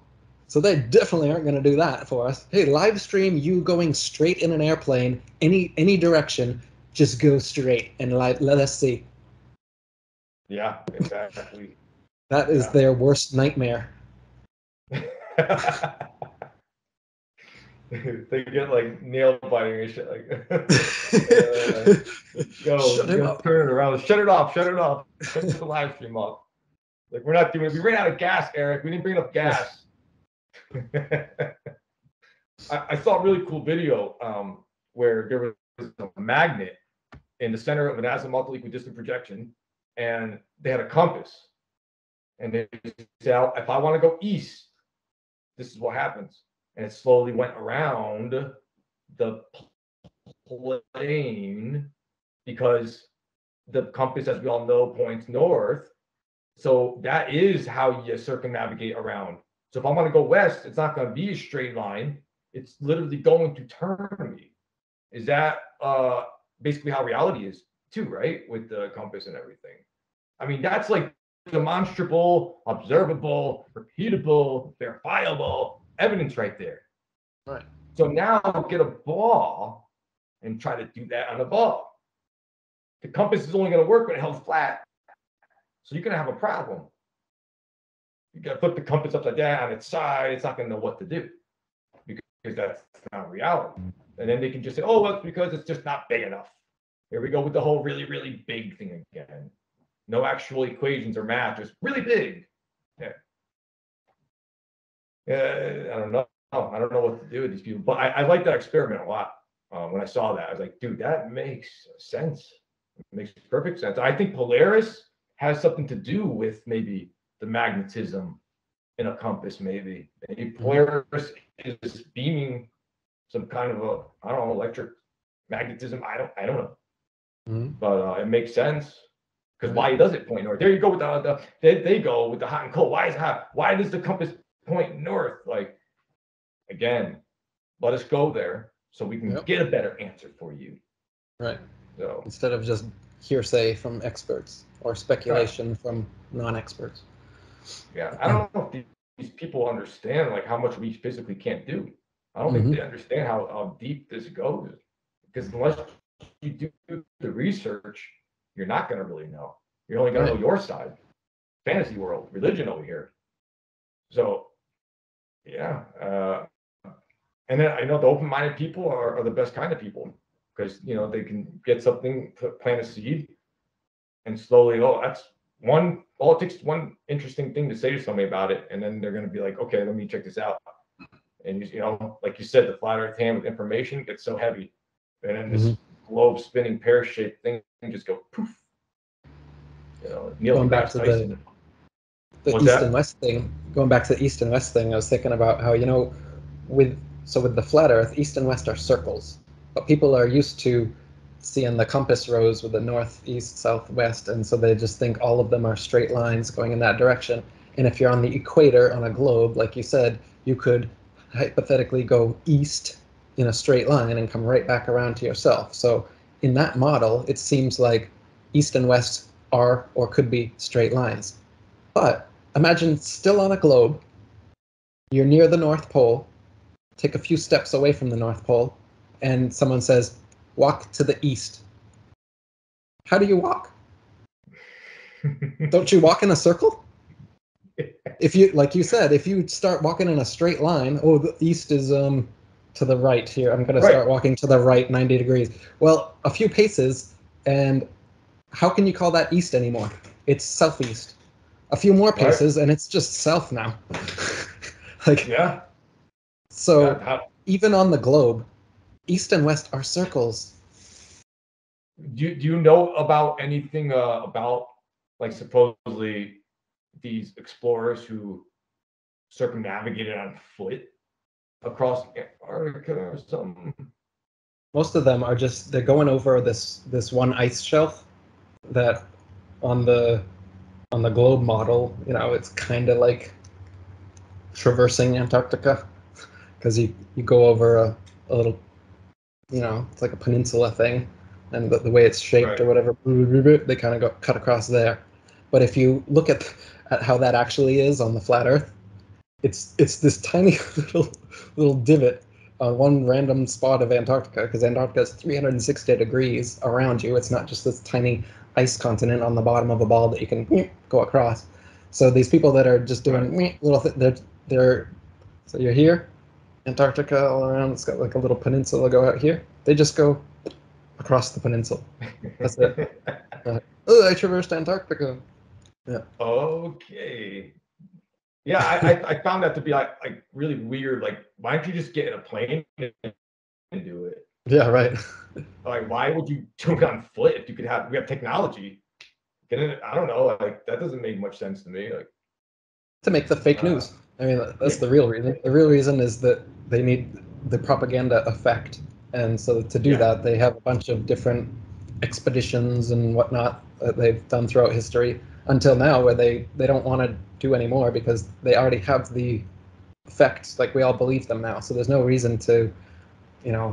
So they definitely aren't going to do that for us. Hey, live stream you going straight in an airplane, any direction, just go straight and let us see. Yeah, exactly. That is their worst nightmare. They get like nail biting and shit like Shut him up. turn it around. Shut it off. Shut the live stream off. Like, we're not doing it. We ran out of gas, Eric. We didn't bring enough gas. I saw a really cool video where there was a magnet in the center of an azimuthal equidistant projection, and they had a compass. And they said, if I want to go east, this is what happens. And it slowly went around the plane because the compass, as we all know, points north. So that is how you circumnavigate around. So if I want to go west, it's not going to be a straight line. It's literally going to turn me. Is that basically how reality is too, right? With the compass and everything. I mean, that's like demonstrable, observable, repeatable, verifiable evidence right there. Right. So now get a ball and try to do that on a ball. The compass is only going to work when it held flat. So you're going to have a problem. You got to put the compass upside down on its side. It's not going to know what to do because that's not reality. And then they can just say, oh, well, it's because it's just not big enough. Here we go with the whole really, really big thing again. No actual equations or math, just really big. Yeah. I don't know. I don't know what to do with these people, but I like that experiment a lot. When I saw that, I was like, dude, that makes sense. It makes perfect sense. I think Polaris has something to do with maybe the magnetism in a compass, maybe. Maybe Polaris is beaming some kind of a, I don't know, electric magnetism. I don't know. But it makes sense. Because why does it point north? There you go with they go with the hot and cold. Why is it hot? Why does the compass point north? Like, again, let us go there so we can get a better answer for you. Right. So instead of just hearsay from experts or speculation from non-experts. Yeah, I don't know if these people understand like how much we physically can't do. I don't think they understand how deep this goes. Because unless you do the research, you're not going to really know. You're only going to know your side. Fantasy world, religion over here. So, yeah. And then I know the open-minded people are the best kind of people because, you know, they can get something, plant a seed, and slowly, that's one, all it takes is one interesting thing to say to somebody about it, and then they're going to be like, okay, let me check this out. And, you know, like you said, the flat earth hand with information gets so heavy. And then this globe spinning pear-shaped thing just go poof. You know, going back to the east and west thing, I was thinking about how, you know, with the flat earth, east and west are circles, but people are used to seeing the compass rose with the north, east, south, west, and so they just think all of them are straight lines going in that direction. And if you're on the equator on a globe, like you said, you could hypothetically go east in a straight line and come right back around to yourself. So in that model, it seems like east and west are or could be straight lines. But imagine still on a globe, you're near the North Pole, take a few steps away from the North Pole, and someone says, walk to the east. How do you walk? Don't you walk in a circle? If you, like you said, if you start walking in a straight line, the east is to the right here. I'm going to start walking to the right 90 degrees. Well, a few paces, and how can you call that east anymore? It's southeast. A few more paces, and it's just south now. So even on the globe, east and west are circles. Do you know about anything about, like, supposedly these explorers who circumnavigated on foot across Antarctica or something? Most of them are they're going over this one ice shelf that on the globe model, you know, it's kind of like traversing Antarctica because you go over a little, you know, it's like a peninsula thing, and the way it's shaped or whatever, they kind of go cut across there. But if you look at how that actually is on the flat Earth, it's this tiny little divot on one random spot of Antarctica, because Antarctica is 360 degrees around you. It's not just this tiny ice continent on the bottom of a ball that you can go across. So these people that are just doing little they're so you're here, Antarctica all around. It's got like a little peninsula go out here. They just go across the peninsula. That's it. I traversed Antarctica. Yeah. Okay. Yeah, I found that to be like really weird. Like, why don't you just get in a plane and do it? Yeah, right. Like, why would you do it on foot if we have technology? Get in it. I don't know. Like, that doesn't make much sense to me. Like, To make the fake uh, news. I mean, that's yeah, the real reason. The real reason is that they need the propaganda effect. And so to do yeah, that, they have a bunch of different expeditions and whatnot that they've done throughout history until now, where they don't want to do anymore because they already have the effect. Like, we all believe them now. So there's no reason to,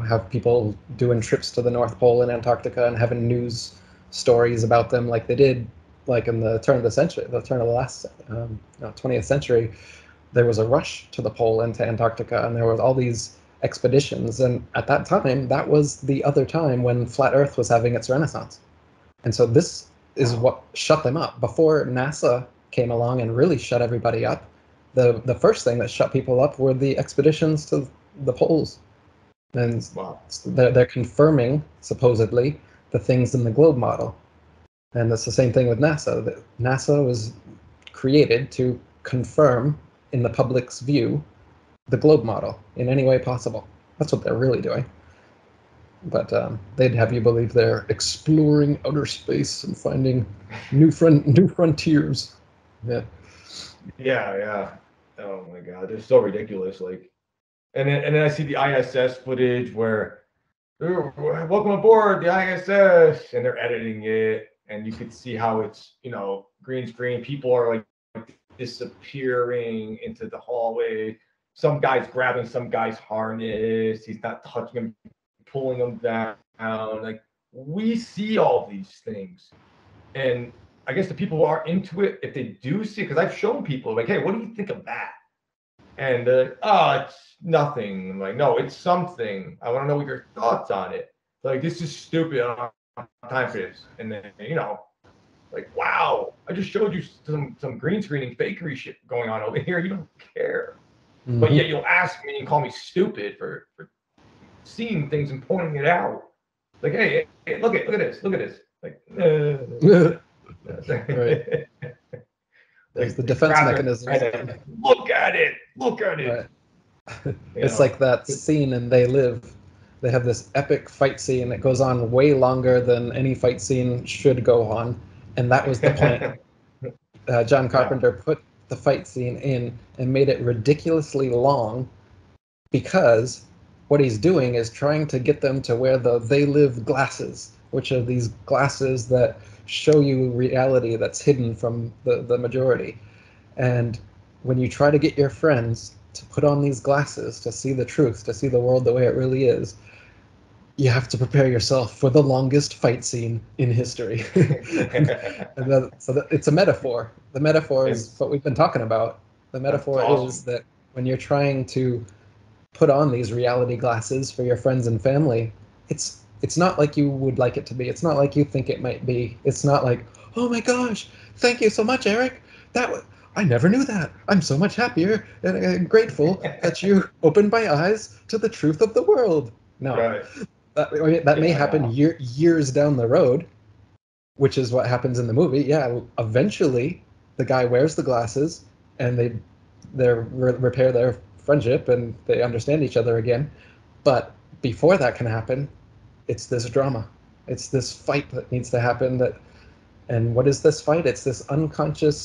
have people doing trips to the North Pole and Antarctica and having news stories about them like they did, like in the turn of the century, the turn of the last 20th century. There was a rush to the pole and to Antarctica, and there was all these expeditions. And at that time, that was the other time when flat Earth was having its renaissance. And so this is wow, what shut them up. Before NASA came along and really shut everybody up, the first thing that shut people up were the expeditions to the poles. And wow. they're confirming, supposedly, the things in the globe model. And that's the same thing with NASA. That NASA was created to confirm in the public's view the globe model in any way possible. That's what they're really doing. But they'd have you believe they're exploring outer space and finding new frontiers. Yeah. Yeah, yeah. Oh my God, they're so ridiculous. Like, and then I see the ISS footage where, "Oh, welcome aboard the ISS," and they're editing it, and you could see how it's green screen. People are like disappearing into the hallway. Some guy's grabbing some guy's harness. He's not touching him, pulling him down. Like, we see all these things, and I guess the people who are into it, if they do see it, because I've shown people like, "Hey, what do you think of that?" And oh, it's nothing. I'm like, no, it's something. I want to know what your thoughts on it. Like, this is stupid. I don't have time for this. And then like, wow, I just showed you some green screening fakery shit going on over here. You don't care, but Mm-hmm. yet you'll ask me and call me stupid for seeing things and pointing it out. Like, hey, look at this, look at this. Like, Right. There's the they defense grab their mechanisms. friend and look at it, look at it. Right. It's like that scene in They Live. They have this epic fight scene that goes on way longer than any fight scene should go on, and that was the plan. John Yeah. Carpenter put the fight scene in and made it ridiculously long because what he's doing is trying to get them to wear the They Live glasses, which are these glasses that show you reality that's hidden from the majority. And when you try to get your friends to put on these glasses to see the truth, to see the world the way it really is, you have to prepare yourself for the longest fight scene in history. It's a metaphor. The metaphor is It's what we've been talking about. The That's metaphor is awesome. that when you're trying to put on these reality glasses for your friends and family, it's not like you would like it to be. It's not like you think it might be. It's not like, oh my gosh, thank you so much, Eric. I never knew that. I'm so much happier and grateful that you opened my eyes to the truth of the world. No, Right. that may Yeah, happen no. years down the road, which is what happens in the movie. Yeah, eventually the guy wears the glasses and they repair their friendship and they understand each other again. But before that can happen, it's this drama. It's this fight that needs to happen. And what is this fight? It's this unconscious,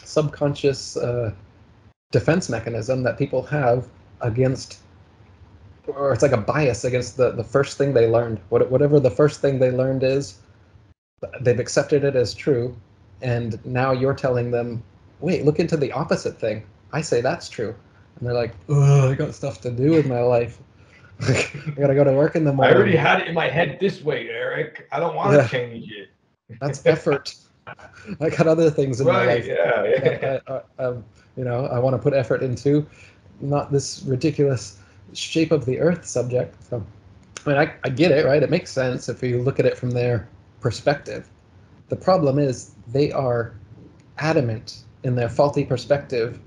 subconscious defense mechanism that people have against, or it's like a bias against the first thing they learned. Whatever the first thing they learned is, they've accepted it as true, and now you're telling them, wait, look into the opposite thing. I say that's true. And they're like, oh, I got stuff to do with my life. I gotta go to work in the I already morning. had it in my head this way, Eric. I don't want to Yeah, change it. that's effort. I got other things in my Right. life Yeah. Yeah. that I want to put effort into, not this ridiculous shape of the earth subject. So, I mean, I get it, right? It makes sense if you look at it from their perspective. The problem is they are adamant in their faulty perspective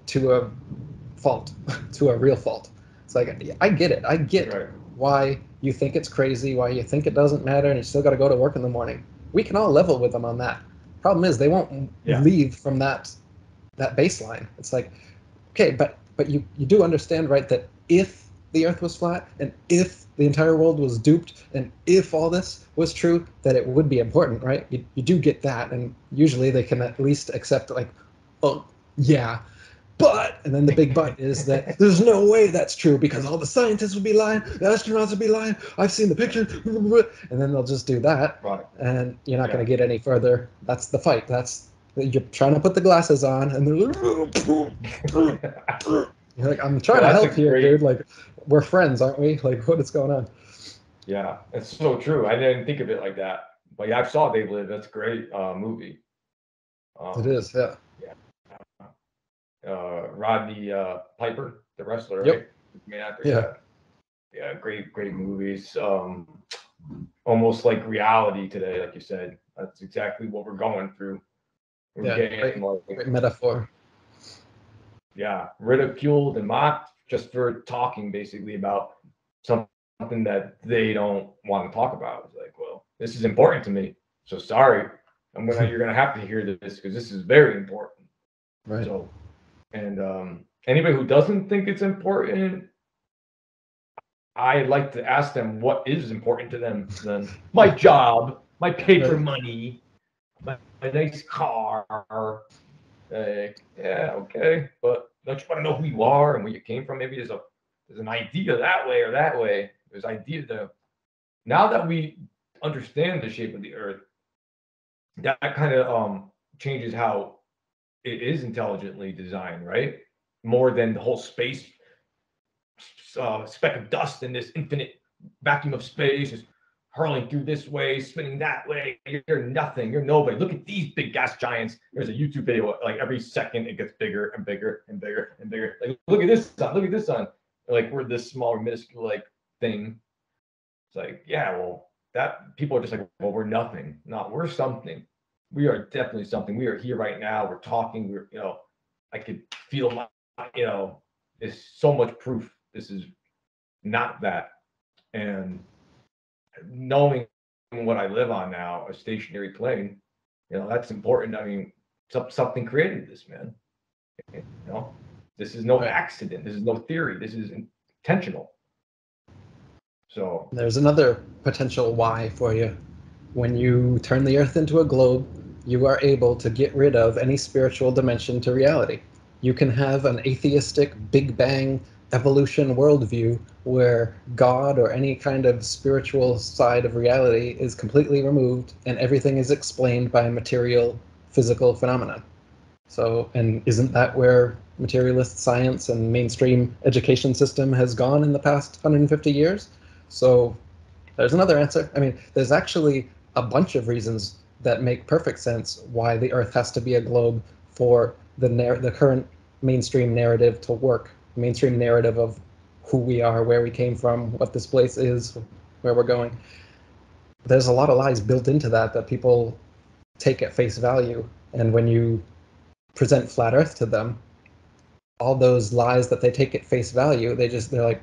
to a fault, to a real fault. It's like, I get it. I get Right. why you think it's crazy, why you think it doesn't matter, and you still got to go to work in the morning. We can all level with them on that. Problem is, they won't leave from that baseline. It's like, okay, but you do understand, right, that if the Earth was flat, and if the entire world was duped, and if all this was true, that it would be important, right? You do get that, and usually they can at least accept, like, oh, yeah, but, and then the big but is that there's no way that's true because all the scientists would be lying, the astronauts would be lying, I've seen the pictures, and then they'll just do that, Right. and you're not going to get any further. That's the fight. You're trying to put the glasses on, and they're like, you're like, I'm trying to help here, dude. Like, we're friends, aren't we? Like, what is going on? Yeah, it's so true. I didn't think of it like that. But yeah, I saw They Live. That's a great movie. It is, yeah. Rodney Piper, the wrestler, right? Yep. Main actor. Yeah. Yeah, great movies. Almost like reality today, like you said. That's exactly what we're going through. We're getting great metaphor. Yeah, ridiculed and mocked just for talking basically about something that they don't want to talk about. It's like, well, this is important to me, so sorry, you're gonna have to hear this because this is very important. Right. So, and anybody who doesn't think it's important, I like to ask them what is important to them. Then my job, my paper money, my nice car. Yeah, okay, but don't you want to know who you are and where you came from? Maybe there's an idea that way or that way. There's idea now that we understand the shape of the Earth, that kind of changes how it is intelligently designed, right? More than the whole space speck of dust in this infinite vacuum of space is hurling through this way, spinning that way. You're nothing. You're nobody. Look at these big gas giants. There's a YouTube video. Like every second, it gets bigger and bigger and bigger and bigger. Like, look at this sun. Look at this sun. Like, we're this small, minuscule like thing. It's like, yeah, well, that people are just like, well, we're nothing. No, we're something. We are definitely something. We are here right now. We're talking. I could feel my, there's so much proof. This is not that. And knowing what I live on now, a stationary plane, that's important. I mean, something created this, man. This is no accident. This is no theory. This is intentional. So there's another potential why for you. When you turn the Earth into a globe, you are able to get rid of any spiritual dimension to reality. You can have an atheistic Big Bang evolution worldview where God or any kind of spiritual side of reality is completely removed and everything is explained by material, physical phenomena. So, and isn't that where materialist science and mainstream education system has gone in the past 150 years? So there's another answer. I mean, there's actually a bunch of reasons that make perfect sense why the Earth has to be a globe for the current mainstream narrative to work. Mainstream narrative of who we are, where we came from, what this place is, where we're going. There's a lot of lies built into that people take at face value. And when you present flat Earth to them, all those lies that they take at face value, they're like,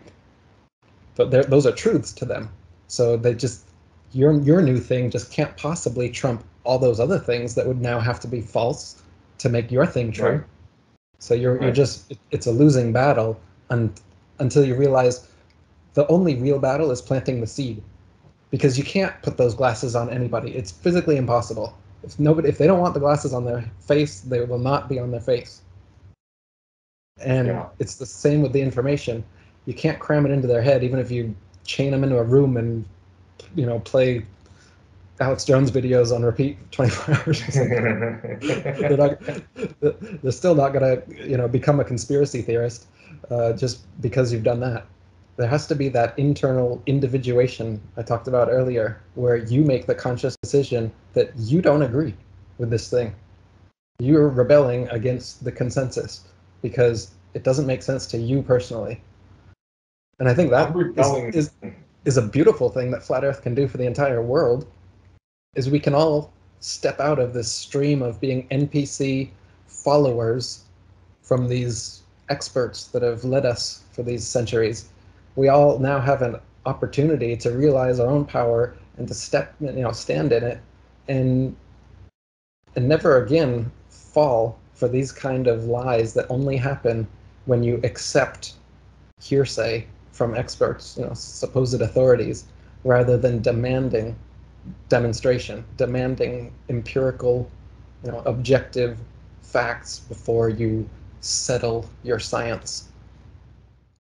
but those are truths to them. So they just, your new thing just can't possibly trump all those other things that would now have to be false to make your thing true. Right. So you're just, it's a losing battle until you realize the only real battle is planting the seed, because you can't put those glasses on anybody. It's physically impossible. If they don't want the glasses on their face, they will not be on their face. And it's the same with the information. You can't cram it into their head, even if you chain them into a room and play Alex Jones videos on repeat 24 hours. They're still not going to become a conspiracy theorist just because you've done that. There has to be that internal individuation I talked about earlier, where you make the conscious decision that you don't agree with this thing. You're rebelling against the consensus because it doesn't make sense to you personally. And I think that is a beautiful thing that Flat Earth can do for the entire world, is we can all step out of this stream of being NPC followers from these experts that have led us for these centuries. We all now have an opportunity to realize our own power and to stand in it and and never again fall for these kind of lies that only happen when you accept hearsay from experts, supposed authorities, rather than demanding demonstration, demanding empirical, objective facts before you settle your science